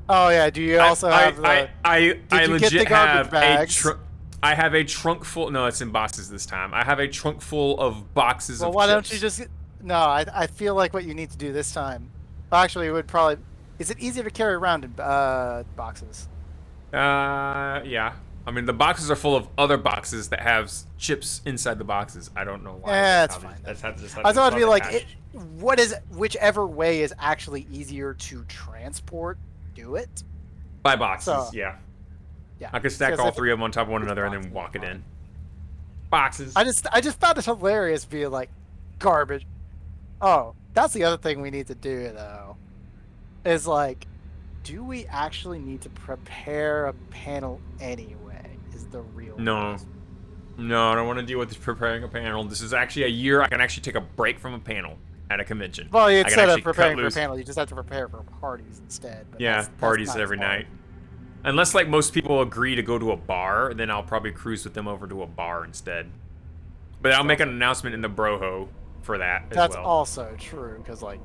Oh yeah, do you also have the... I you get the legit garbage have bags? I have a trunk full. No, it's in boxes this time. I have a trunk full of boxes Well, of why chips. don't you just... No, I feel like what you need to do this time... Actually, it would probably... Is it easier to carry around in boxes? Yeah. I mean, the boxes are full of other boxes that have chips inside the boxes. I don't know why. Yeah, That's that's how fine. That's how just how I was about to be like, attached. whichever way is actually easier to transport, do it. By boxes, So- yeah. Yeah. I could stack Because all if- 3 of them on top of one another and then boxes, walk it fine. in. Boxes. I just found it hilarious being like, garbage. Oh, that's the other thing we need to do though. Is like, do we actually need to prepare a panel anyway? Is the real No. question. No, I don't want to deal with preparing a panel. This is actually a year I can actually take a break from a panel at a convention. Well, I can instead of actually cut preparing for a loose- panel, you just have to prepare for parties instead. But Yeah, that's parties not every as hard. night. Unless like most people agree to go to a bar, then I'll probably cruise with them over to a bar instead. But I'll make an announcement in the Broho for that as That's well. also true, because like,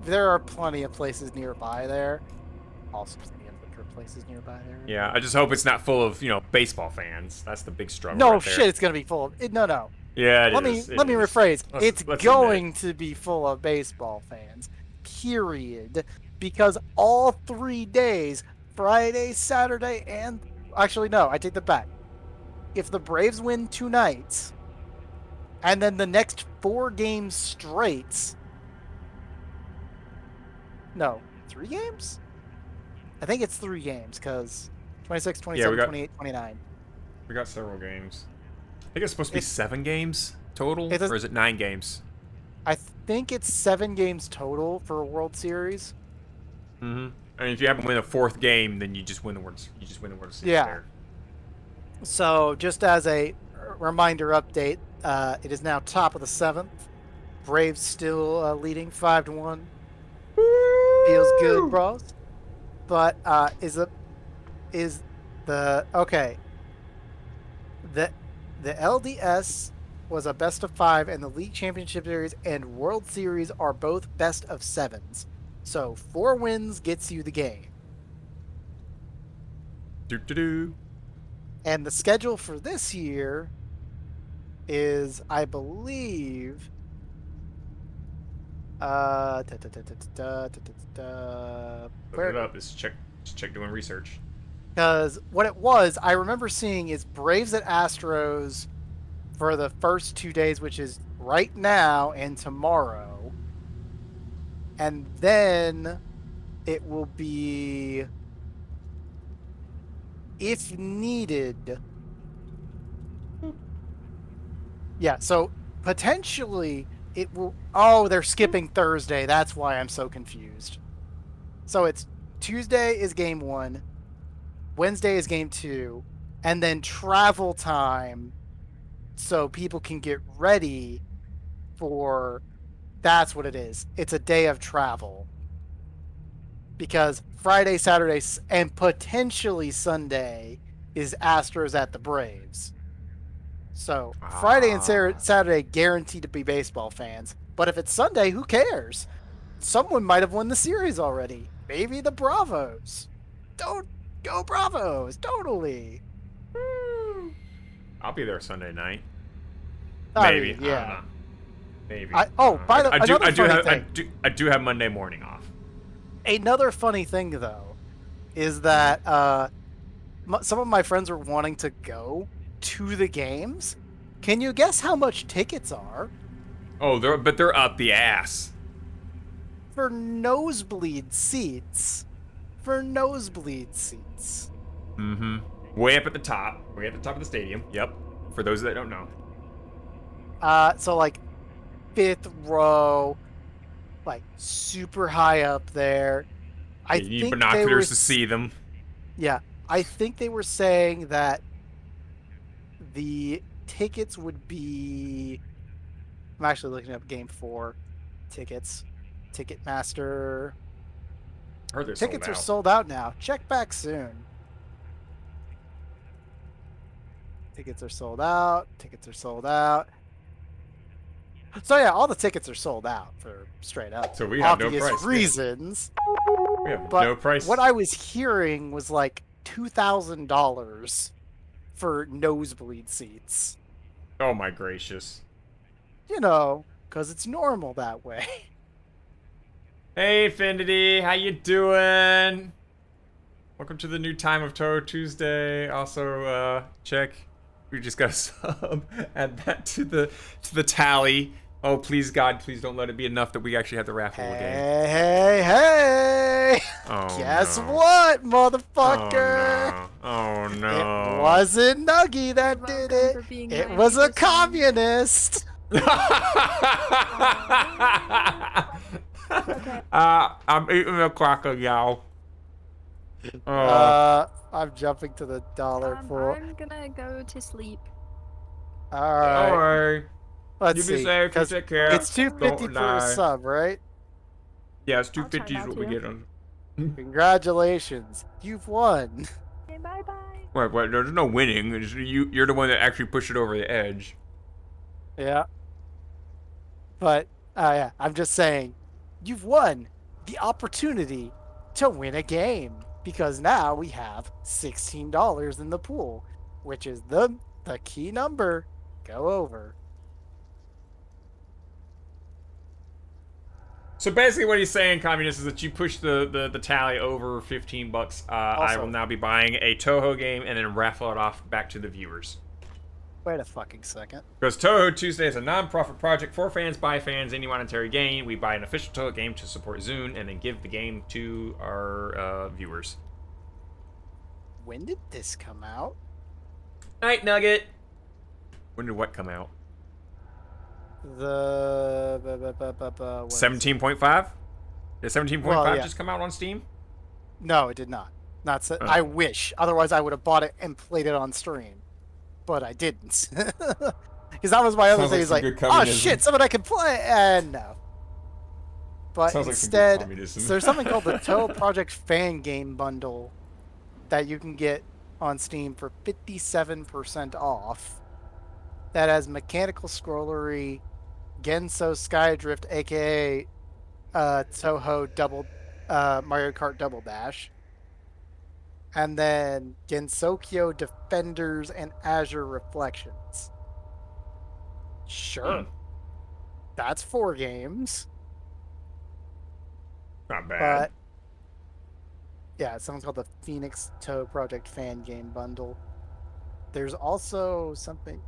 there are plenty of places nearby there. Also, plenty of liquor places nearby there. Yeah, I just hope it's not full of, baseball fans. That's the big struggle. No right there. shit, it's gonna be full of it. No. Yeah, Let me is. rephrase. Let's It's going to be full of baseball fans. Period. Because all 3 days, Friday, Saturday, and actually no, I take that back. If the Braves win 2 nights, and then the next 4 games straight. No, 3 games? I think it's 3 games, because 26, 27, got- 28, 29. We got several games. I think it's supposed to be 7 games total, It does- or is it 9 games? I think it's 7 games total for a World Series. Mm-hmm. And if you happen to win a 4th game, then you just win the World Series. Yeah. There. So, just as a reminder update, it is now top of the 7th. Braves still leading 5-1. Feels good, bros. But the LDS was a best of 5, and the League Championship Series and World Series are both best of 7s. So 4 wins gets you the game. Do. And the schedule for this year is, I believe, Look it up. Just check doing research. Because what it was, I remember seeing is Braves at Astros for the first 2 days, which is right now and tomorrow. And then it will be, if needed, Yeah, so potentially it will. Oh, they're skipping Thursday. That's why I'm so confused. So it's Tuesday is game 1, Wednesday is game 2, and then travel time so people can get ready for. That's what it is. It's a day of travel. Because Friday, Saturday, and potentially Sunday is Astros at the Braves. So Friday and Saturday guaranteed to be baseball fans. But if it's Sunday, who cares? Someone might have won the series already. Maybe the Bravos. Don't go Bravos. Totally. I'll be there Sunday night. Maybe. I don't know. Maybe. I do have Monday morning off. Another funny thing, though, is that some of my friends were wanting to go to the games. Can you guess how much tickets are? Oh, they're up the ass. For nosebleed seats. Mm-hmm. Way up at the top. Way at the top of the stadium. Yep. For those that don't know. So like 5th row, like super high up there. You need binoculars to see them. Yeah, I think they were saying that the tickets would be. I'm actually looking up Game 4 tickets. Ticketmaster. I heard they're tickets sold are out. sold out now. Check back soon. Tickets are sold out. So yeah, all the tickets are sold out for straight up. So we have no obvious price. reasons. We have But no price. what I was hearing was like $2,000 for nosebleed seats. Oh my gracious. You know, because it's normal that way. Hey, Infinity, how you doing? Welcome to the new time of Touhou Tuesday. Also, check. We just got a sub. Add that to the tally. Oh, please, God, please don't let it be enough that we actually have the raffle game. Hey! Oh, Guess no. what, motherfucker? Oh no. It wasn't Nuggy that did it. It was a communist. I'm eating a cracker, y'all. I'm jumping to the dollar pool. I'm gonna go to sleep. All right. Alright. Let's You be see. safe, you 'cause take care. It's $2.50 Don't for a die. sub, right? Yeah, it's I'll try $2.50 is not what we to. get on. Congratulations, you've won. Okay, bye bye. Wait, there's no winning. It's you're the one that actually pushed it over the edge. Yeah. But yeah, I'm just saying, you've won the opportunity to win a game because now we have $16 in the pool, which is the key number. Go over. So basically, what he's saying, communist, is that you push the tally over $15. I will now be buying a Touhou game and then raffle it off back to the viewers. Wait a fucking second. Because Touhou Tuesday is a non-profit project for fans by fans. Any monetary gain, we buy an official Touhou game to support Zune and then give the game to our viewers. When did this come out? Night Nugget. When did what come out? The 17.5. Did 17.5 Well, yeah. just come out on Steam? No, it did not. I wish. Otherwise, I would have bought it and played it on stream. But I didn't. Because that was my other Sounds thing. like Is some like, good oh communism. shit, someone I can play. And no. But Sounds like some good instead, communism. so there's something called the Touhou Project Fan Game Bundle that you can get on Steam for 57% off. That has mechanical scrollery, Genso Skydrift, aka Touhou Mario Kart Double Dash, and then Gensokyo Defenders and Azure Reflections. Sure. That's 4 games. Not bad. But yeah, something's called the Phoenix Touhou Project Fan Game Bundle. There's also something.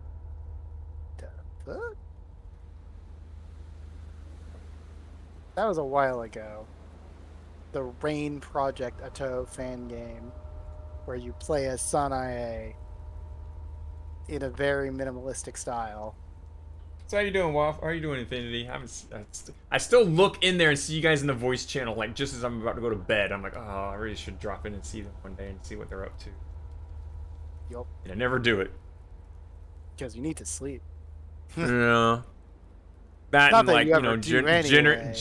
The fuck? That was a while ago. The Rain Project, a Touhou fan game, where you play as Sanae in a very minimalistic style. So how you doing, Waff? How are you doing, Infinity? I still look in there and see you guys in the voice channel, like, just as I'm about to go to bed. I'm like, oh, I really should drop in and see them one day and see what they're up to. Yup. And I never do it. Because you need to sleep. Yeah. That Not and, that like, you you know, ever do anyway,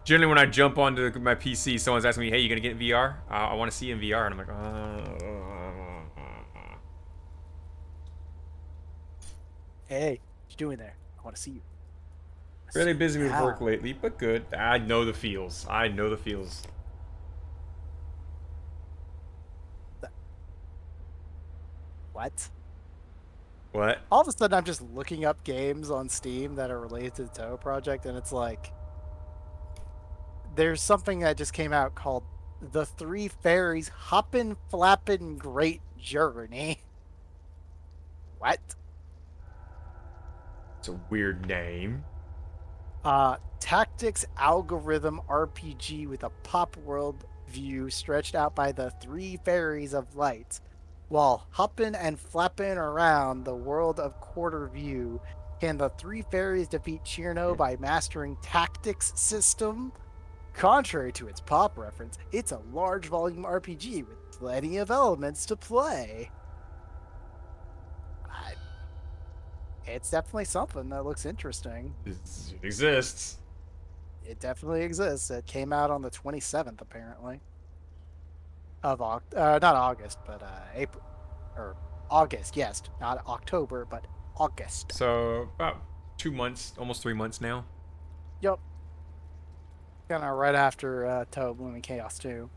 generally when I jump onto my PC, someone's asking me, hey, you gonna get in VR? I want to see you in VR. And I'm like, Hey, what you doing there? I want to see you. Really busy with Ow. work lately, but good. I know the feels. I know the feels. What? What? All of a sudden, I'm just looking up games on Steam that are related to the Touhou project, and it's like there's something that just came out called The Three Fairies Hoppin' Flappin' Great Journey. What? It's a weird name. Tactics algorithm RPG with a pop world view stretched out by the three fairies of light. While hopping and flapping around the world of quarter view, can the three fairies defeat Chirno by mastering tactics system? Contrary to its pop reference, it's a large volume RPG with plenty of elements to play. It's definitely something that looks interesting. It exists. It definitely exists. It came out on the 27th, apparently. Of not August, but April. Or August, yes. Not October, but August. So, about 2 months, almost 3 months now. Yep. Kind of right after Touhou Blooming Chaos 2.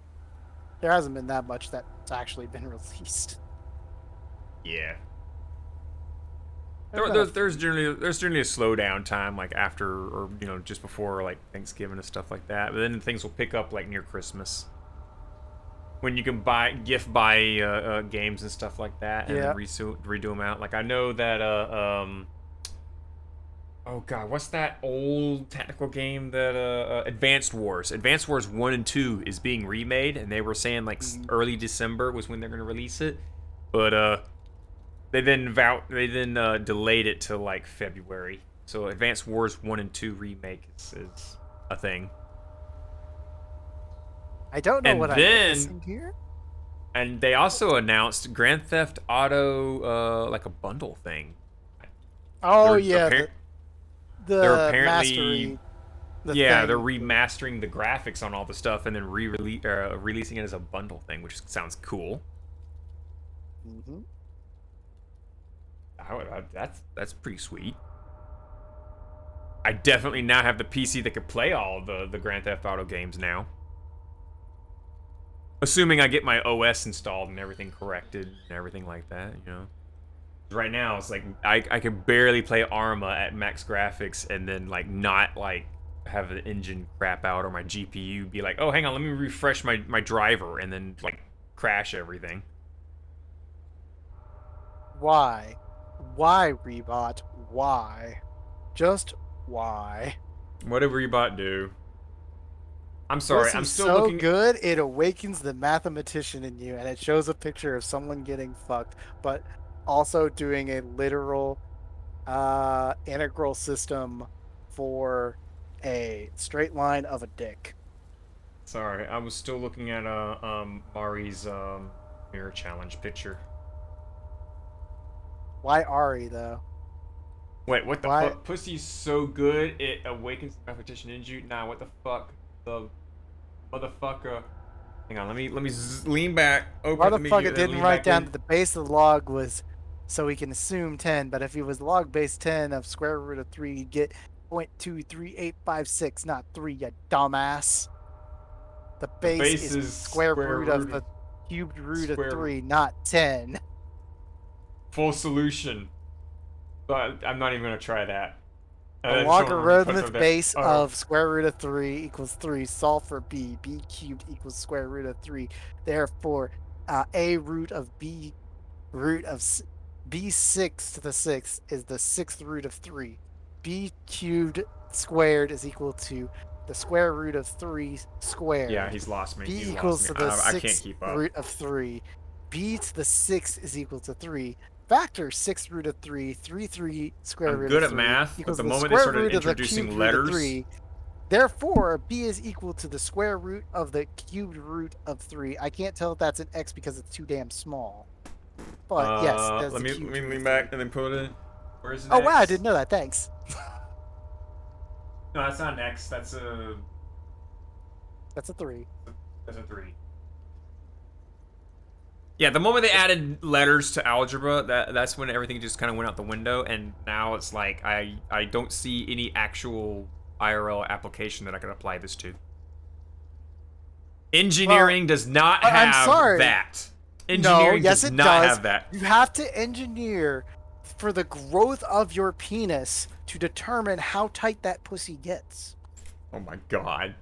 There hasn't been that much that's actually been released. Yeah. There's generally a slowdown time, like after, or you know, just before like Thanksgiving and stuff like that. But then things will pick up like near Christmas, when you can gift buy games and stuff like that, and then redo them out. Like I know that oh god, what's that old tactical game that Advanced Wars 1 and 2 is being remade, and they were saying like early December was when they're gonna release it, but They then delayed it to like February. So Advanced Wars 1 and 2 remake is a thing. I don't know what I'm missing here. And they also announced Grand Theft Auto like a bundle thing. Oh They're yeah, they're apparently mastery. They're remastering the graphics on all the stuff and then releasing it as a bundle thing, which sounds cool. Mm-hmm. That's pretty sweet. I definitely now have the PC that could play all the Grand Theft Auto games now. Assuming I get my OS installed and everything corrected and everything like that, you know. Right now it's like I can barely play Arma at max graphics and then like not like have the engine crap out or my GPU be like, oh hang on, let me refresh my driver and then like crash everything. Why? Why, Rebot? Why? Just why? What did Rebot do? I'm sorry, Pussy I'm still so looking. good, it awakens the mathematician in you, and it shows a picture of someone getting fucked, but also doing a literal integral system for a straight line of a dick. Sorry, I was still looking at Mari's mirror challenge picture. Why Ari though? Wait, what the Why? fuck? Pussy's so good it awakens the mathematician in you. Nah, what the fuck? The motherfucker. Hang on, let me lean back. Motherfucker didn't write down that the base of the log was, so we can assume 10. But if he was log base 10 of square root of 3, you'd get 0.23856, not 3. You dumbass. The base is square root of the cubed root of 3, not 10. Full solution. But I'm not even gonna try that. A logarithmic base of square root of 3 equals 3. Solve for b. B cubed equals square root of 3. Therefore, a root of b root of b6 to the 6th is the 6th root of 3. B cubed squared is equal to the square root of 3 squared. Yeah, he's lost me. B he's equals lost to me. the I can't 6th keep up. root of 3. B to the 6th is equal to 3. factor 6th root of 3, 3 square I'm root good of at 3 math, but equals the the moment they square started root of the introducing cubed root of letters, 3. Therefore, b is equal to the square root of the cubed root of 3. I can't tell if that's an x because it's too damn small. But yes, there's let the me cubed lean root of back 3. and then put it. Where's the Oh x? wow, I didn't know that. Thanks. No, that's not an X. That's a That's a 3. 3. Yeah, the moment they added letters to algebra, that's when everything just kind of went out the window, and now it's like I don't see any actual IRL application that I could apply this to. Engineering does not I'm have sorry. that. No, Engineering yes, does it not does. have that. You have to engineer for the growth of your penis to determine how tight that pussy gets. Oh my god.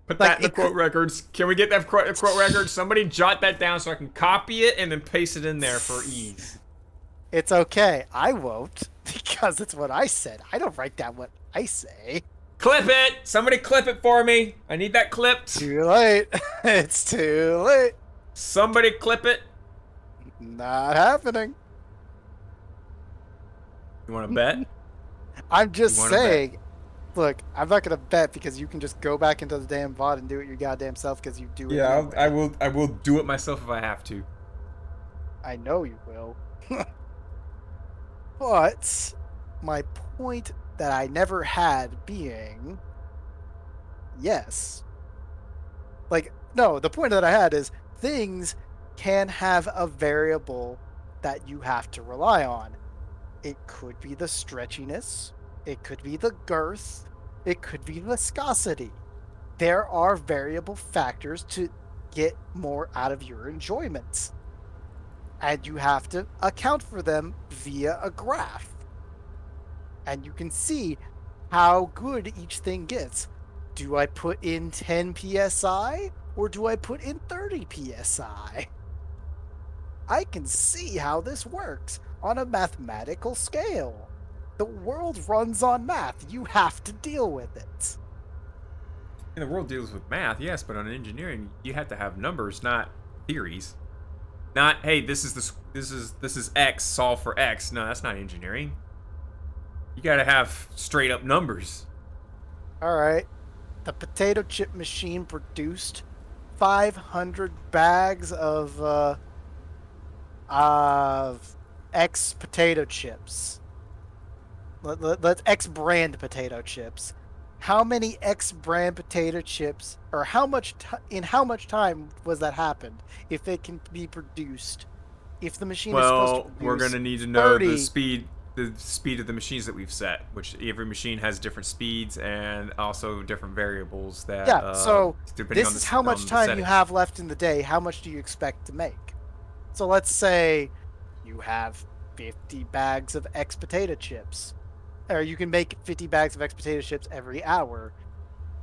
Put Like, that in the quote records. Can we get that quote record? Somebody jot that down so I can copy it and then paste it in there for ease. It's okay. I won't, because it's what I said. I don't write down what I say. Clip it! Somebody clip it for me. I need that clipped. Too late. It's too late. Somebody clip it. Not happening. You want to bet? I'm just You wanna bet? saying. Look, I'm not gonna bet because you can just go back into the damn VOD and do it your goddamn self because you do it. Yeah, anyway. I will do it myself if I have to. I know you will. But my point that I never had being, yes. Like, no, the point that I had is things can have a variable that you have to rely on. It could be the stretchiness, it could be the girth, it could be viscosity. There are variable factors to get more out of your enjoyment. And you have to account for them via a graph. And you can see how good each thing gets. Do I put in 10 psi or do I put in 30 psi? I can see how this works on a mathematical scale. The world runs on math. You have to deal with it. And the world deals with math, yes, but on engineering, you have to have numbers, not theories. Not, hey, this is X, solve for X. No, that's not engineering. You gotta have straight up numbers. Alright. The potato chip machine produced 500 bags of X potato chips. Let's X brand potato chips. How many X brand potato chips, or how much in how much time was that happened? If it can be produced, if the machine is supposed to produce we're gonna need to know 30, the speed of the machines that we've set, which every machine has different speeds and also different variables that. Yeah. So depending this on is how much on the time you settings. have left in the day. How much do you expect to make? So let's say you have 50 bags of X potato chips. Or you can make 50 bags of X potato chips every hour.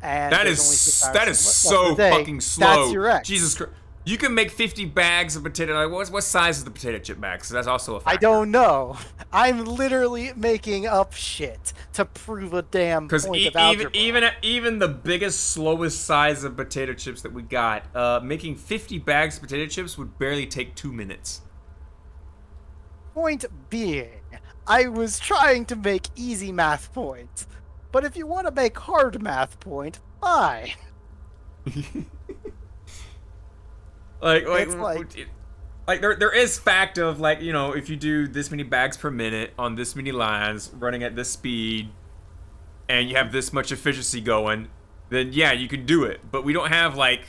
And That there's is only 6 hours that is left so in the day. fucking slow. That's your X. Jesus Christ. You can make 50 bags of potato. Like, what size is the potato chip bag? Because that's also a factor. I don't know. I'm literally making up shit to prove a damn point of algebra. even the biggest, slowest size of potato chips that we got, making 50 bags of potato chips would barely take 2 minutes. Point being, I was trying to make easy math points. But if you want to make hard math point, fine. Like there is fact of, like, you know, if you do this many bags per minute on this many lines running at this speed and you have this much efficiency going, then yeah, you can do it. But we don't have, like,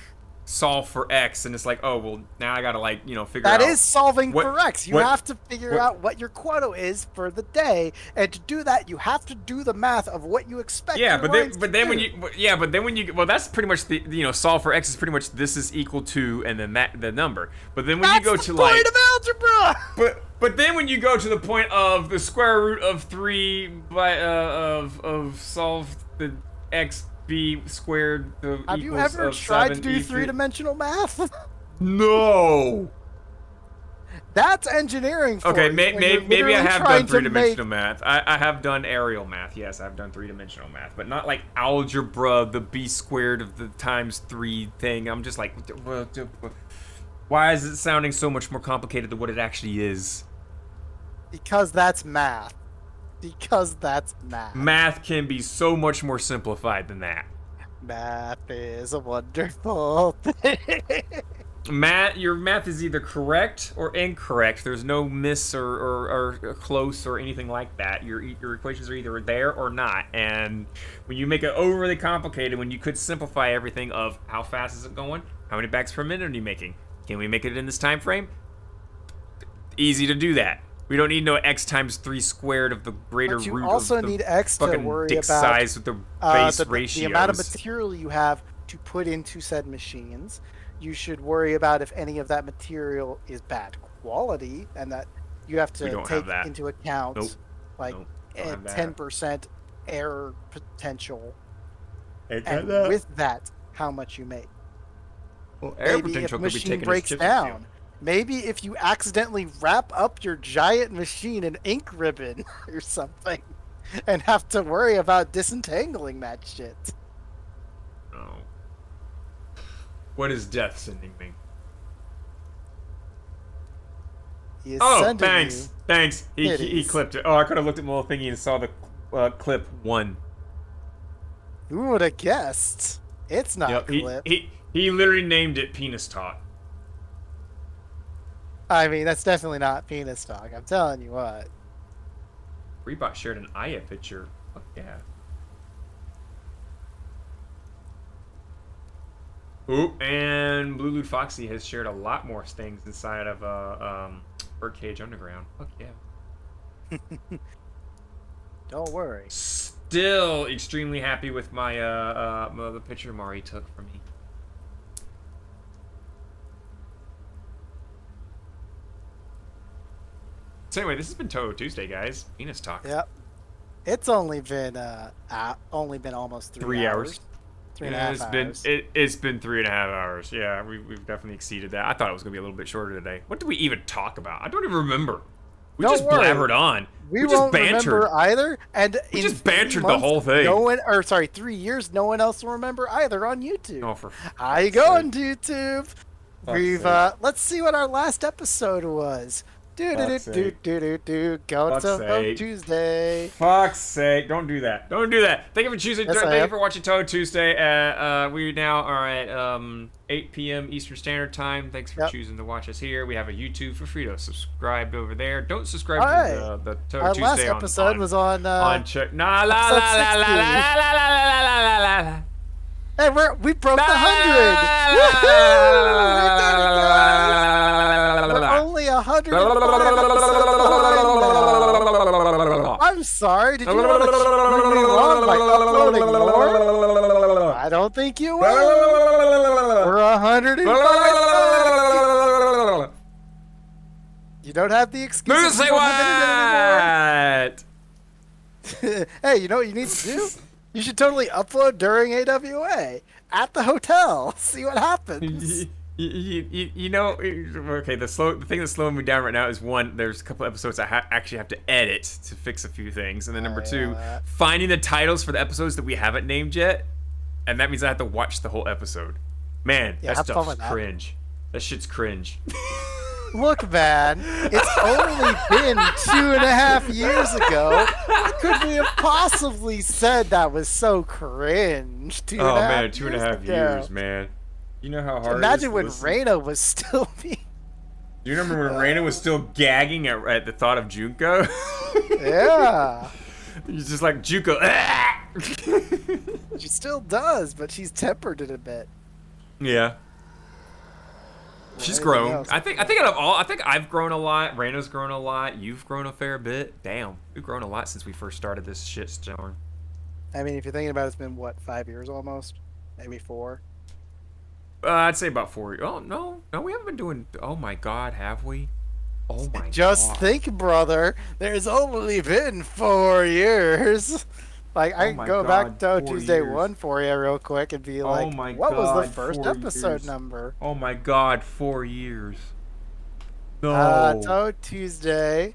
solve for X and it's like, oh well, now I gotta, like, you know, figure out That is solving what- for X. You what- have to figure out what your quota is for the day, and to do that, you have to do the math of what you expect. Yeah, your but lines then to when do. you well, that's pretty much the, you know, solve for X is pretty much this is equal to and then the number. But then when That's you go the to, point like, of algebra. but then when you go to the point of the square root of 3 by of solve the X b squared the Have you equals ever of tried to 7 do e3 three-dimensional math? No. That's engineering for Okay, you, when you're maybe I literally have trying done to three-dimensional math. I have done aerial math. Yes, I've done three-dimensional math, but not like algebra, the b squared of the times 3 thing. I'm just like, why is it sounding so much more complicated than what it actually is? Because that's math. Because that's math. Math can be so much more simplified than that. Math is a wonderful thing. Your math is either correct or incorrect. There's no miss or close or anything like that. Your equations are either there or not. And when you make it overly complicated, when you could simplify everything of how fast is it going, how many bags per minute are you making, can we make it in this time frame? Easy to do that. We don't need no x times 3 squared of the greater But you root also of the need x to fucking worry dick about size with the base the ratios. amount of material you have to put into said machines. You should worry about if any of that material is bad quality, and that you have to take into account like a 10% error potential. And with that, how much you make. Well, error maybe potential if could be machine taken as breaks chips down, maybe if you accidentally wrap up your giant machine in ink ribbon or something, and have to worry about disentangling that shit. Oh. What is death sending me? He is Oh, sending thanks. Thanks. He clipped it. Oh, I could have looked at my little thingy and saw the clip 1. Who would have guessed? It's not Yep, clip. he literally named it penis talk. I mean, that's definitely not penis talk. I'm telling you what. Rebot shared an Aya picture. Fuck yeah. Oop, and Blue Lude Foxy has shared a lot more things inside of Birdcage Underground. Fuck yeah. Don't worry. Still extremely happy with my the picture Mari took for me. So anyway, this has been Touhou Tuesday, guys. Penis talk. Yep. It's only been almost 3 hours. 3.5 hours. It's been 3.5 hours. Yeah, we've definitely exceeded that. I thought it was gonna be a little bit shorter today. What did we even talk about? I don't even remember. We Don't just worry. blabbered on. We just won't bantered. remember either. And We in just bantered 3 the months, whole thing. No one, or sorry, 3 years, no one else will remember either on YouTube. Oh, for How you going, YouTube? We've sake. let's see what our last episode was. Go Fuck's to sake. Touhou Tuesday. Fuck's sake! Don't do that. Don't do that. Thank you for choosing. Yes, I Thank you am. for watching Touhou Tuesday. We now are at 8 p.m. Eastern Standard Time. Thanks for choosing to watch us here. We have a YouTube for free to subscribe over there. Don't subscribe to the Touhou Our Tuesday last episode was on check. Nah, la la la la la la la la la la la la. Hey, we broke the 100. We're only 100. I'm sorry. Did you want to prove me wrong by uploading more? I don't think you will. We're 105. You don't have the excuse. Move say what? Hey, you know what you need to do? You should totally upload during AWA at the hotel. See what happens. You know, okay. The thing that's slowing me down right now is one. There's a couple episodes I actually have to edit to fix a few things, and then number two, finding the titles for the episodes that we haven't named yet, and that means I have to watch the whole episode. Man, that stuff's cringe. That shit's cringe. Look, man, it's only been 2.5 years ago. How could we have possibly said that was so cringe? 2.5 man, 2.5 years, man. You know how hard Imagine it when is Reina was still being... Do you remember when Reina was still gagging at the thought of Junko? Yeah. He's just like, Junko, She still does, but she's tempered it a bit. Yeah. She's grown. I think out of all, I think I've grown a lot. Reina's grown a lot. You've grown a fair bit. Damn, we've grown a lot since we first started this shit storm. I mean, if you're thinking about it, it's been, what, 5 years almost? Maybe 4? I'd say about 4. Oh, no, we haven't been doing, oh my god, have we? Oh my god. Just think, brother, there's only been 4 years. Like, I can go back to Tuesday 1 for you real quick and be like, what was the first episode number? Oh my god, 4 years. No. Touhou Tuesday.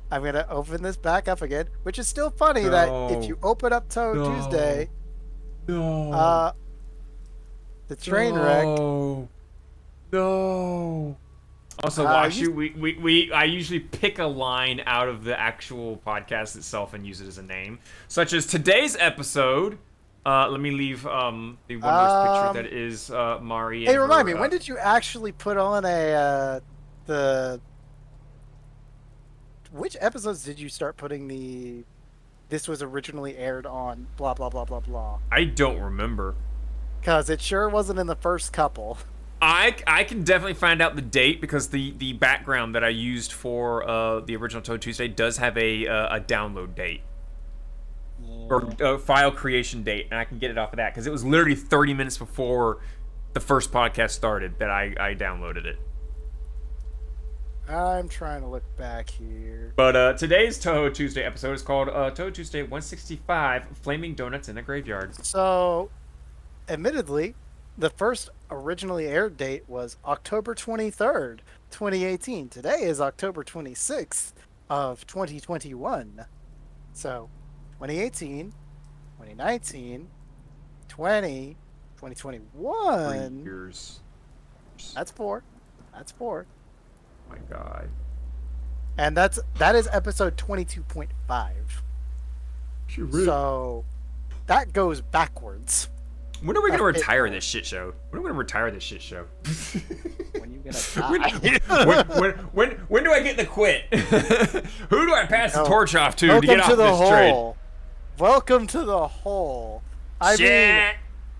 I'm going to open this back up again, which is still funny that if you open up Touhou Tuesday, the train wreck. No. Also, Washu, I usually pick a line out of the actual podcast itself and use it as a name, such as today's episode. Let me leave the one picture that is Mari. Hey, remind me, when did you actually put on which episodes did you start putting this was originally aired on blah blah blah blah blah? I don't remember. Because it sure wasn't in the first couple. I can definitely find out the date because the background that I used for the original Touhou Tuesday does have a download date or file creation date, and I can get it off of that because it was literally 30 minutes before the first podcast started that I downloaded it. I'm trying to look back here. But today's Touhou Tuesday episode is called Touhou Tuesday 165: Flaming Donuts in a Graveyard. So, admittedly, the first originally aired date was October 23rd, 2018. Today is October 26th of 2021. So, 2018, 2019, 2021. 3 years. That's four. That's four. Oh my God. And that is episode 22.5. So, that goes backwards. When are we gonna retire this shit show? When are we gonna retire this shit show? When you gonna die? when do I get the quit? Who do I pass the torch off to Welcome get off to the this trade? hole. Welcome to the hole. I mean,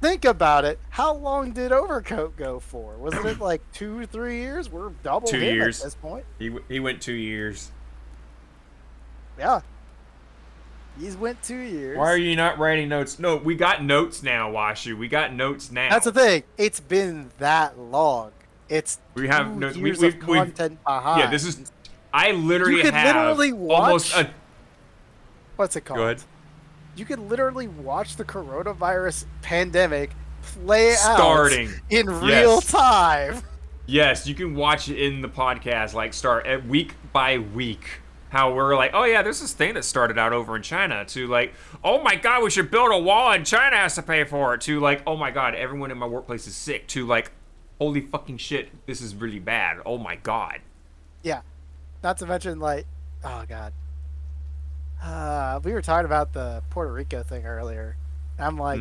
think about it. How long did Overcoat go for? Wasn't it like 2 or 3 years? We're double 2 him years at this point. He went 2 years. Yeah. He's went 2 years. Why are you not writing notes? No, we got notes now, Washu. We got notes now. That's the thing. It's been that long. We have 2 notes. years of content behind. Yeah, this is. I literally You could have literally almost watch- a. What's it called? Good. You could literally watch the coronavirus pandemic play Starting. out in real time. Yes, you can watch it in the podcast, like start at week by week. How we're like, oh yeah, there's this thing that started out over in China, to like, oh my God, we should build a wall and China has to pay for it, to like, oh my God, everyone in my workplace is sick, to like, holy fucking shit, this is really bad. Oh my God. Yeah. Not to mention, like, oh God. We were talking about the Puerto Rico thing earlier. I'm like,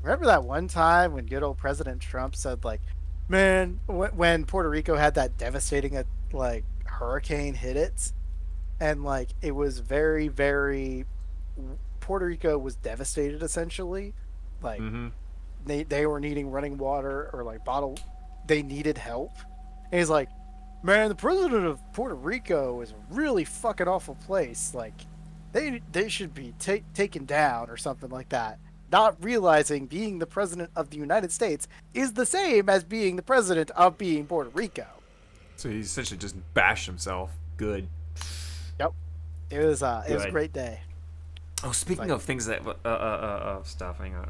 remember that one time when good old President Trump said, like, man, when Puerto Rico had that devastating, like, hurricane hit it, and, like, it was very, very, Puerto Rico was devastated, essentially. Like, they were needing running water, or, like, they needed help. And he's like, man, the president of Puerto Rico is a really fucking awful place. Like, they should be taken down or something like that. Not realizing being the president of the United States is the same as being the president of being Puerto Rico. So he essentially just bashed himself. Good. Yep. It was a great day. Oh, speaking of things that stuff, hang on.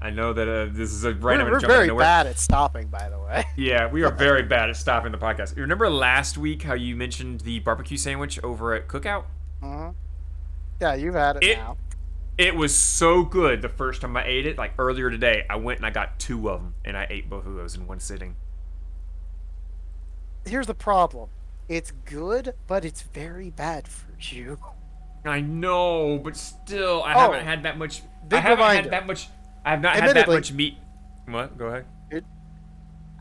I know that this is a random. We're very bad at stopping, by the way. Yeah, we are very bad at stopping the podcast. You remember last week how you mentioned the barbecue sandwich over at Cookout? Yeah, you've had it now. It was so good the first time I ate it. Like earlier today, I went and I got 2 of them, and I ate both of those in one sitting. Here's the problem. It's good, but it's very bad for you. I know, but still, I haven't had that much. I have not had that much meat. What? Go ahead.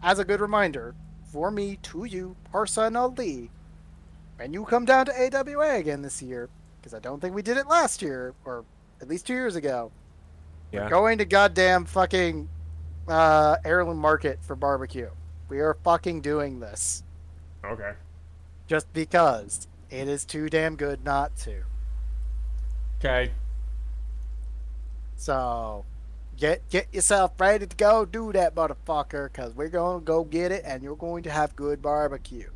As a good reminder, for me, to you, personally, when you come down to AWA again this year, because I don't think we did it last year, or at least 2 years ago, we're going to goddamn fucking Heirloom Market for barbecue. We are fucking doing this. Okay. Just because it is too damn good not to. Okay. So, get yourself ready to go do that, motherfucker, because we're going to go get it, and you're going to have good barbecue.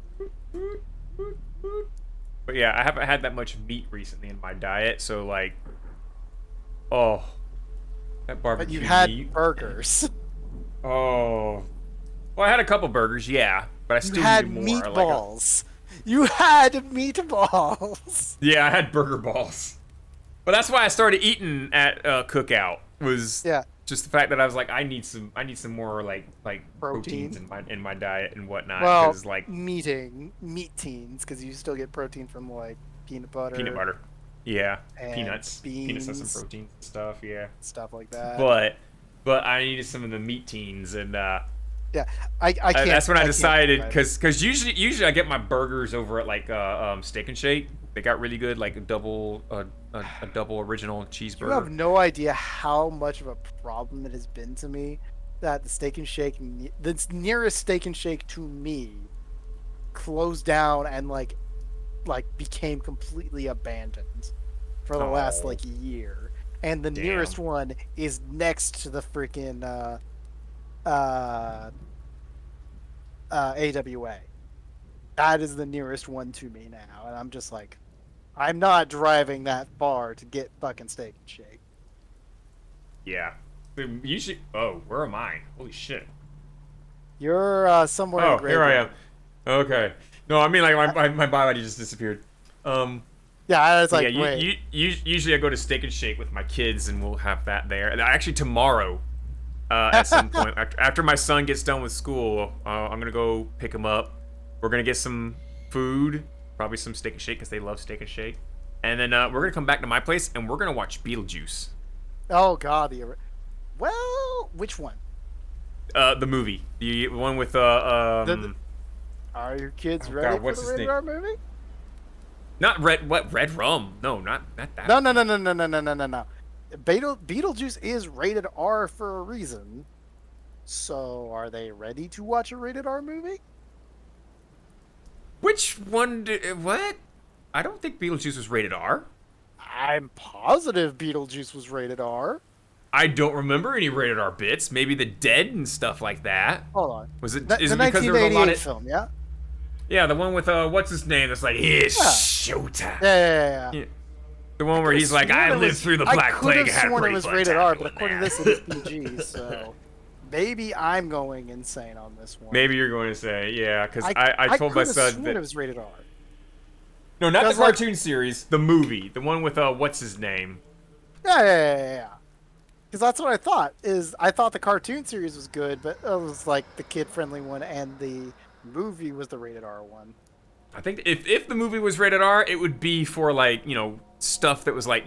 But yeah, I haven't had that much meat recently in my diet, so like, oh, that barbecue. But you had meat. burgers. Oh, well, I had a couple burgers, yeah, but I still had need more. Meatballs. You had meatballs. Yeah, I had burger balls. But that's why I started eating at Cookout. Was just the fact that I was like, I need some more like Protein. proteins in my diet and whatnot. Well, 'Cause, like meat teens, because you still get protein from like peanut butter. Yeah, and peanuts. Peanuts have beans. some protein and stuff. Yeah, Stuff like that. but I needed some of the meat teens, and yeah, I can't. that's when I can't decided, provide it. because usually I get my burgers over at like Steak and Shake. They got really good, like a double original cheeseburger. You have no idea how much of a problem it has been to me that the Steak and Shake, the nearest Steak and Shake to me, closed down and like became completely abandoned for the last like year. And the nearest one is next to the freaking AWA. That is the nearest one to me now, and I'm just like, I'm not driving that far to get fucking Steak and Shake. Yeah. Usually. Oh, where am I? Holy shit. You're somewhere. in Oh, the here I graveyard. am. Okay. No, I mean like my body just disappeared. Yeah, I was like, yeah, wait. Usually I go to Steak and Shake with my kids, and we'll have that there. And actually, tomorrow, at some point, after my son gets done with school, I'm gonna go pick him up. We're gonna get some food, probably some Steak and Shake, because they love Steak and Shake. And then we're gonna come back to my place, and we're gonna watch Beetlejuice. Oh God, well, which one? The movie, the one with Are your kids ready God, for what's the his rated name? R movie? Not Red Rum? No, not that. No. Beetlejuice is rated R for a reason. So, are they ready to watch a rated R movie? Which one? What? I don't think Beetlejuice was rated R. I'm positive Beetlejuice was rated R. I don't remember any rated R bits. Maybe the dead and stuff like that. Hold on. Was it? The Is it because there was a 1988 lot of? film, yeah? Yeah, the one with what's his name? That's like it's Yeah. showtime. Yeah. Yeah. The one where he's like, I lived through the Black Plague. I and could had have a sworn it pretty was fun rated time R, but doing according to that." this, it is PG. So maybe I'm going insane on this one. Maybe you're going to say, yeah, because I told my could have son sworn that. it was rated R. No, not the Because, like- cartoon series. The movie, the one with what's his name? Yeah. Because that's what I thought. I thought the cartoon series was good, but it was like the kid-friendly one, and the movie was the rated R one. I think if the movie was rated R, it would be for like stuff that was like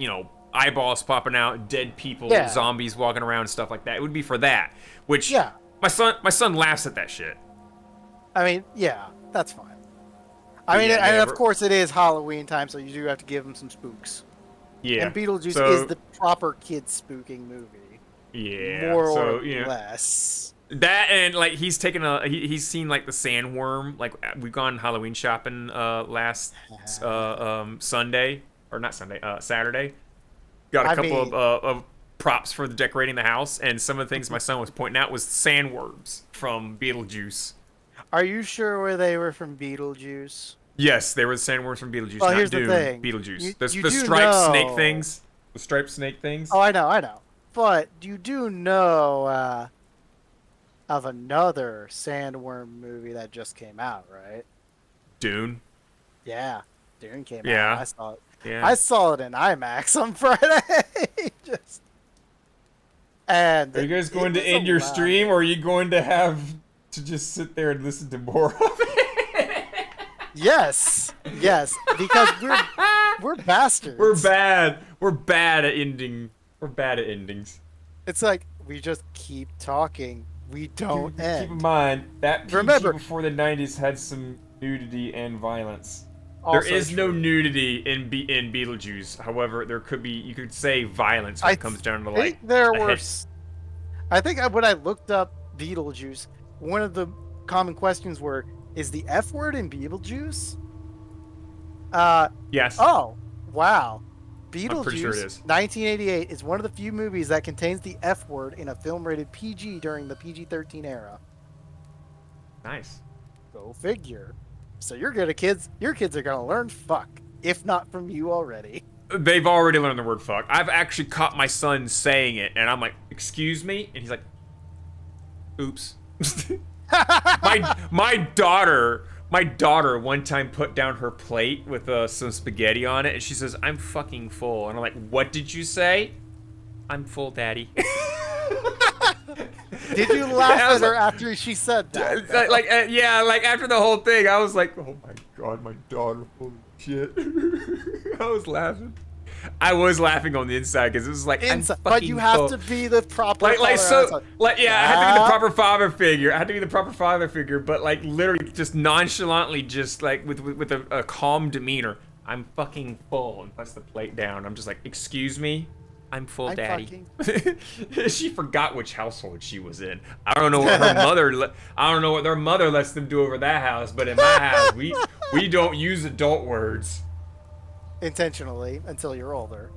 eyeballs popping out, dead people, Yeah. zombies walking around, stuff like that. It would be for that. Which Yeah. my son laughs at that shit. I mean, yeah, that's fine. I mean, yeah, and yeah, of course it is Halloween time, so you do have to give them some spooks. Yeah. And Beetlejuice So- is the proper kid spooking movie, Yeah. more so or less. that, and like he's taken he's seen like the sandworm. Like we've gone Halloween shopping last Sunday, or not Sunday, Saturday. Got a couple of props for the decorating the house, and some of the things my son was pointing out was sandworms from Beetlejuice. Are you sure where they were from Beetlejuice? Yes, they were the sandworms from Beetlejuice. Well, not here's the Dune, thing. Beetlejuice. You the do striped snake know- things. The striped snake things. Oh, I know. But you do know of another sandworm movie that just came out, right? Dune. Yeah, Dune came Yeah. out. I saw it. Yeah. I saw it in IMAX on Friday. And Are you guys going to it was end a your lot. stream, or are you going to have to just sit there and listen to more of it? Yes, because we're bastards. We're bad. We're bad at ending. We're bad at endings. It's like we just keep talking. We don't Keep end. in mind that PG Remember- before the 90s had some nudity and violence. Also there is no true. nudity in Beetlejuice. However, there could be. You could say violence when it comes down to I like. think there a were. head- I think when I looked up Beetlejuice, one of the common questions were, "Is the F word in Beetlejuice?" Yes. Oh, wow. Beetlejuice, pretty sure it is. 1988, is one of the few movies that contains the F word in a film rated PG during the PG-13 era. Nice. Go figure. So your kids are gonna learn fuck, if not from you already. They've already learned the word fuck. I've actually caught my son saying it, and I'm like, "Excuse me," and he's like, "Oops." my daughter one time put down her plate with some spaghetti on it, and she says, "I'm fucking full," and I'm like, "What did you say?" "I'm full, Daddy." Did you laugh I at was her after she said that? Yeah, like after the whole thing, I was like, oh my god, my daughter, holy shit. I was laughing. I was laughing on the inside because it was like, but you have to be the proper yeah, I had to be the proper father figure. But like literally just nonchalantly, just like with a calm demeanor. I'm fucking full, and puts the plate down. I'm just like, excuse me, I'm full, Daddy. She forgot which household she was in. I don't know what her mother. I don't know what their mother lets them do over that house. But in my house, we don't use adult words. Intentionally, until you're older.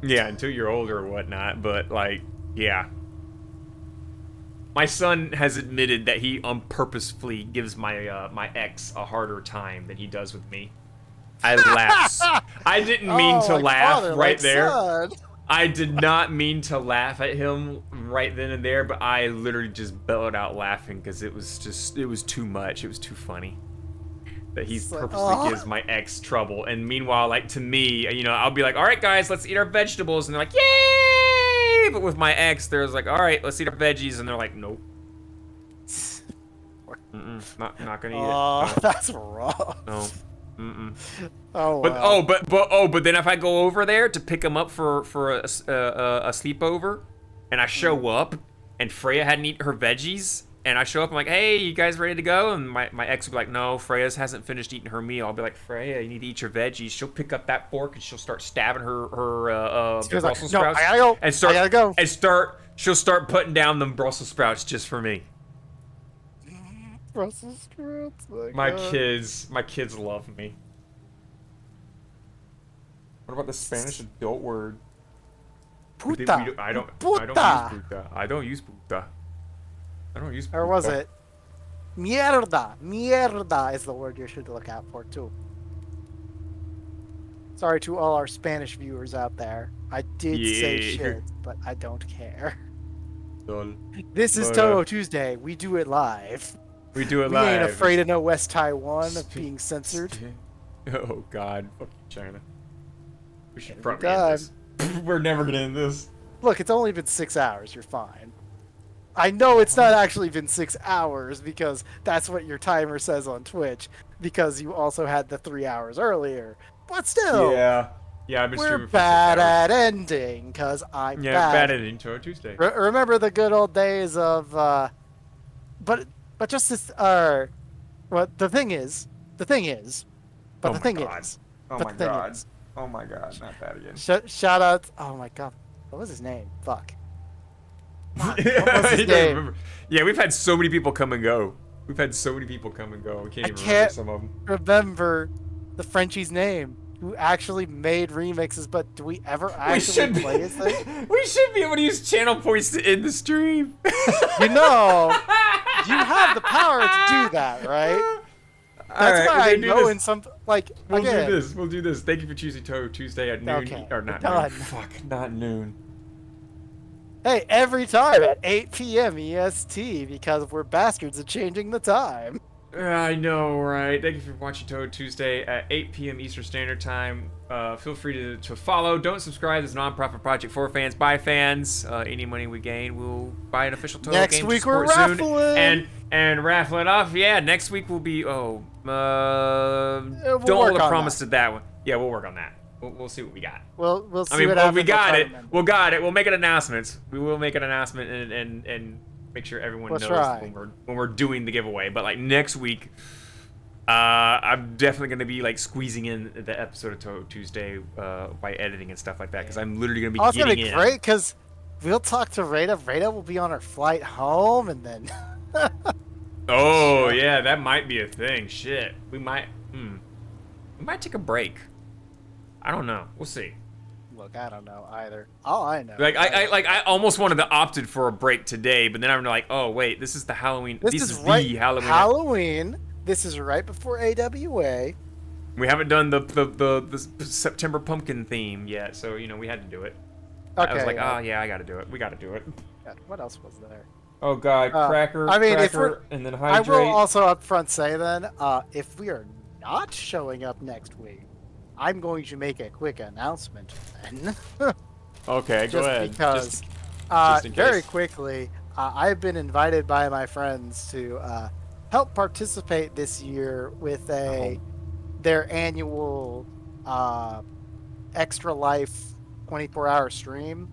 Yeah, until you're older or whatnot. But like, yeah. My son has admitted that he purposefully gives my my ex a harder time than he does with me. I laughed. I didn't mean to laugh right there. Son. I did not mean to laugh at him right then and there, but I literally just bellowed out laughing because it was too much. It was too funny. That he purposely gives my ex trouble, and meanwhile, like to me, you know, I'll be like, all right, guys, let's eat our vegetables, and they're like, yay! But with my ex, there's like, all right, let's eat our veggies, and they're like, nope. Not gonna eat it. Oh, No. that's rough. No. Oh, wow. But then if I go over there to pick him up for a sleepover, and I show up, and Freya hadn't eaten her veggies, and I show up, I'm like, hey, you guys ready to go? And my ex would be like, no, Freya hasn't finished eating her meal. I'll be like, Freya, you need to eat your veggies. She'll pick up that fork and she'll start stabbing her Brussels sprouts. No, I gotta go. She'll start putting down them Brussels sprouts just for me. Brussels sprouts. My kids love me. What about the Spanish adult word? Puta. I don't use puta. Or was it? Mierda. Mierda is the word you should look out for, too. Sorry to all our Spanish viewers out there. I did say shit, but I don't care. This is Touhou Tuesday. We do it live. We do it we live. ain't afraid of no West Taiwan of being censored. Oh, God. Fuck you, China. We should probably end this. We're never gonna end this. Look, it's only been 6 hours. You're fine. I know it's not actually been 6 hours because that's what your timer says on Twitch because you also had the 3 hours earlier. But still, yeah, I've been streaming we're for 6 bad hours. at ending because I'm bad at ending Touhou Tuesday. Remember the good old days of, but just this, well, the thing is, Oh my god, not that again. Shout out, oh my god, what was his name? Fuck. What was his name? Yeah, we've had so many people come and go. We can't even remember some of them. Remember the Frenchie's name who actually made remixes, but do we ever actually play his thing? We should be able to use channel points to end the stream. You know, you have the power to do that, right? That's why I know in some, like, We'll do this. Thank you for choosing Touhou Tuesday at noon. Okay, Or not done. noon. Fuck, not noon. Hey, every time at 8 p.m. EST because we're bastards at changing the time. I know, right? Thank you for watching Touhou Tuesday at 8 p.m. Eastern Standard Time. Feel free to follow. Don't subscribe. This is a non-profit project for fans, by fans. Any money we gain, we'll buy an official Touhou Next game week to we're support raffling. soon. And raffling off. Yeah, next week will be. we'll Don't hold a promise to that one. Yeah, we'll work on that. We'll see what we got. We'll see. I mean, what happens. we got it. We'll got it. We'll make an announcement. We will make an announcement and make sure everyone knows when we're doing the giveaway. But like next week, I'm definitely gonna be like squeezing in the episode of Touhou Tuesday by editing and stuff like that because I'm literally gonna be It's getting gonna be in. great because we'll talk to Rada. Rada will be on her flight home, and then. Oh yeah, that might be a thing. Shit, we might take a break. I don't know. We'll see. Look, I don't know either. All I know. Like I almost wanted to opted for a break today, but then I'm like, oh wait, this is the Halloween. This is right, the Halloween. Halloween. This is right before AWA. We haven't done the September pumpkin theme yet, so you know we had to do it. Okay. I was like, oh yeah, I got to do it. We got to do it. God, what else was there? Oh god, cracker. I mean, cracker, and then hydrate. I will also upfront say then, if we are not showing up next week, I'm going to make a quick announcement then. Okay, go ahead. Because, just in very case. quickly, I've been invited by my friends to help participate this year with their annual Extra Life 24-hour stream,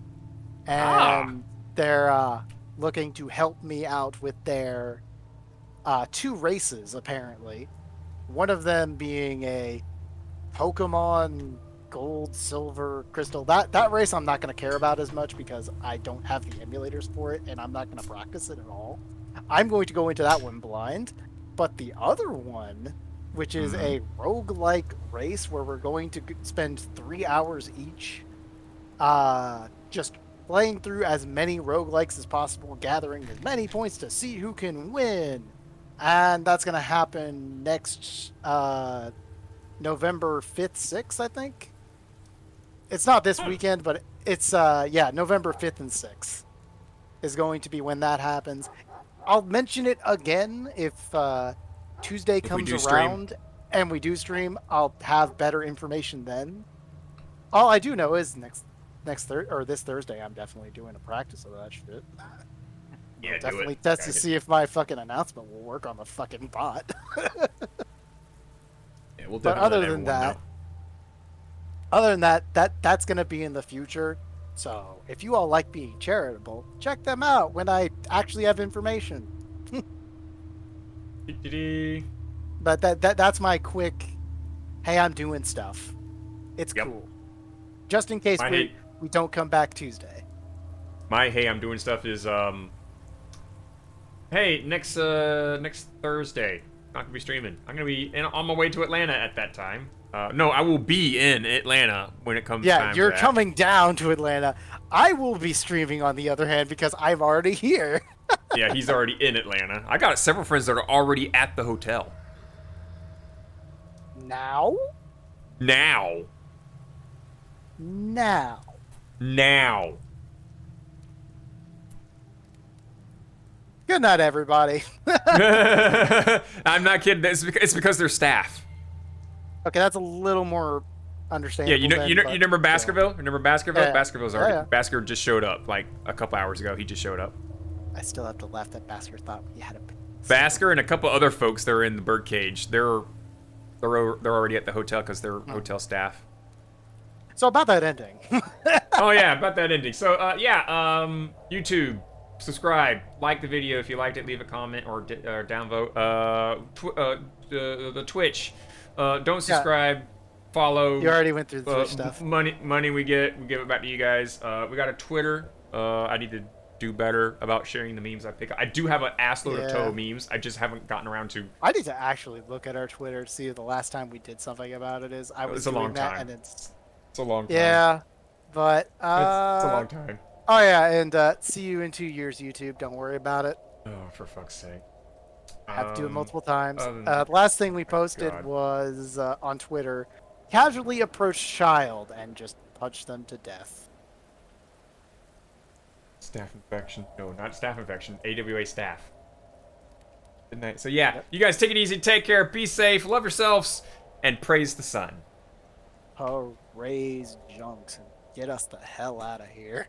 and they're looking to help me out with their 2 races, apparently. One of them being a Pokemon Gold, Silver, Crystal. That race I'm not going to care about as much because I don't have the emulators for it, and I'm not going to practice it at all. I'm going to go into that one blind. But the other one, which is a roguelike race where we're going to spend 3 hours each just playing through as many roguelikes as possible, gathering as many points to see who can win. And that's going to happen next November 5th, 6th, I think. It's not this weekend, but it's, November 5th and 6th is going to be when that happens. I'll mention it again if Tuesday comes around and we do stream. I'll have better information then. All I do know is this Thursday I'm definitely doing a practice of that shit. Yeah, I'll definitely test to see if my fucking announcement will work on the fucking bot. Yeah, we'll But definitely other than that, that's gonna be in the future. So if you all like being charitable, check them out when I actually have information. But that's my quick, hey, I'm doing stuff. It's cool. Just in case we don't come back Tuesday. My hey, I'm doing stuff is hey, next Thursday, not gonna be streaming. I'm gonna be on my way to Atlanta at that time. No, I will be in Atlanta when it comes time. Yeah, you're coming down to Atlanta. I will be streaming on the other hand because I'm already here. Yeah, he's already in Atlanta. I got several friends that are already at the hotel. Now? Now. Good night, everybody. I'm not kidding. It's because they're staff. Okay, that's a little more understandable. Yeah, you remember Baskerville? Yeah. Remember Baskerville? Yeah. Baskerville's already. Yeah. Basker just showed up like a couple hours ago. He just showed up. I still have to laugh that Basker thought we had a. Basker and a couple other folks that are in the birdcage. They're already at the hotel because they're hotel staff. So about that ending. Oh yeah, about that ending. So YouTube, subscribe, like the video if you liked it, leave a comment or downvote. The Twitch, don't subscribe, follow. You already went through the Twitch stuff. Money we give it back to you guys. We got a Twitter. I need to do better about sharing the memes I pick up. I do have an assload of Touhou memes. I just haven't gotten around to. I need to actually look at our Twitter to see if the last time we did something about it is. I was it's a doing long that time. and it's a long time. Yeah, but it's a long time. Oh yeah, and see you in 2 years, YouTube. Don't worry about it. Oh, for fuck's sake. I have to do it multiple times. The last thing we posted was on Twitter. Casually approach child and just punch them to death. Staff infection. No, not staff infection. AWA staff. Good night. So yeah, you guys take it easy, take care, be safe, love yourselves, and praise the sun. Raise junks and get us the hell out of here.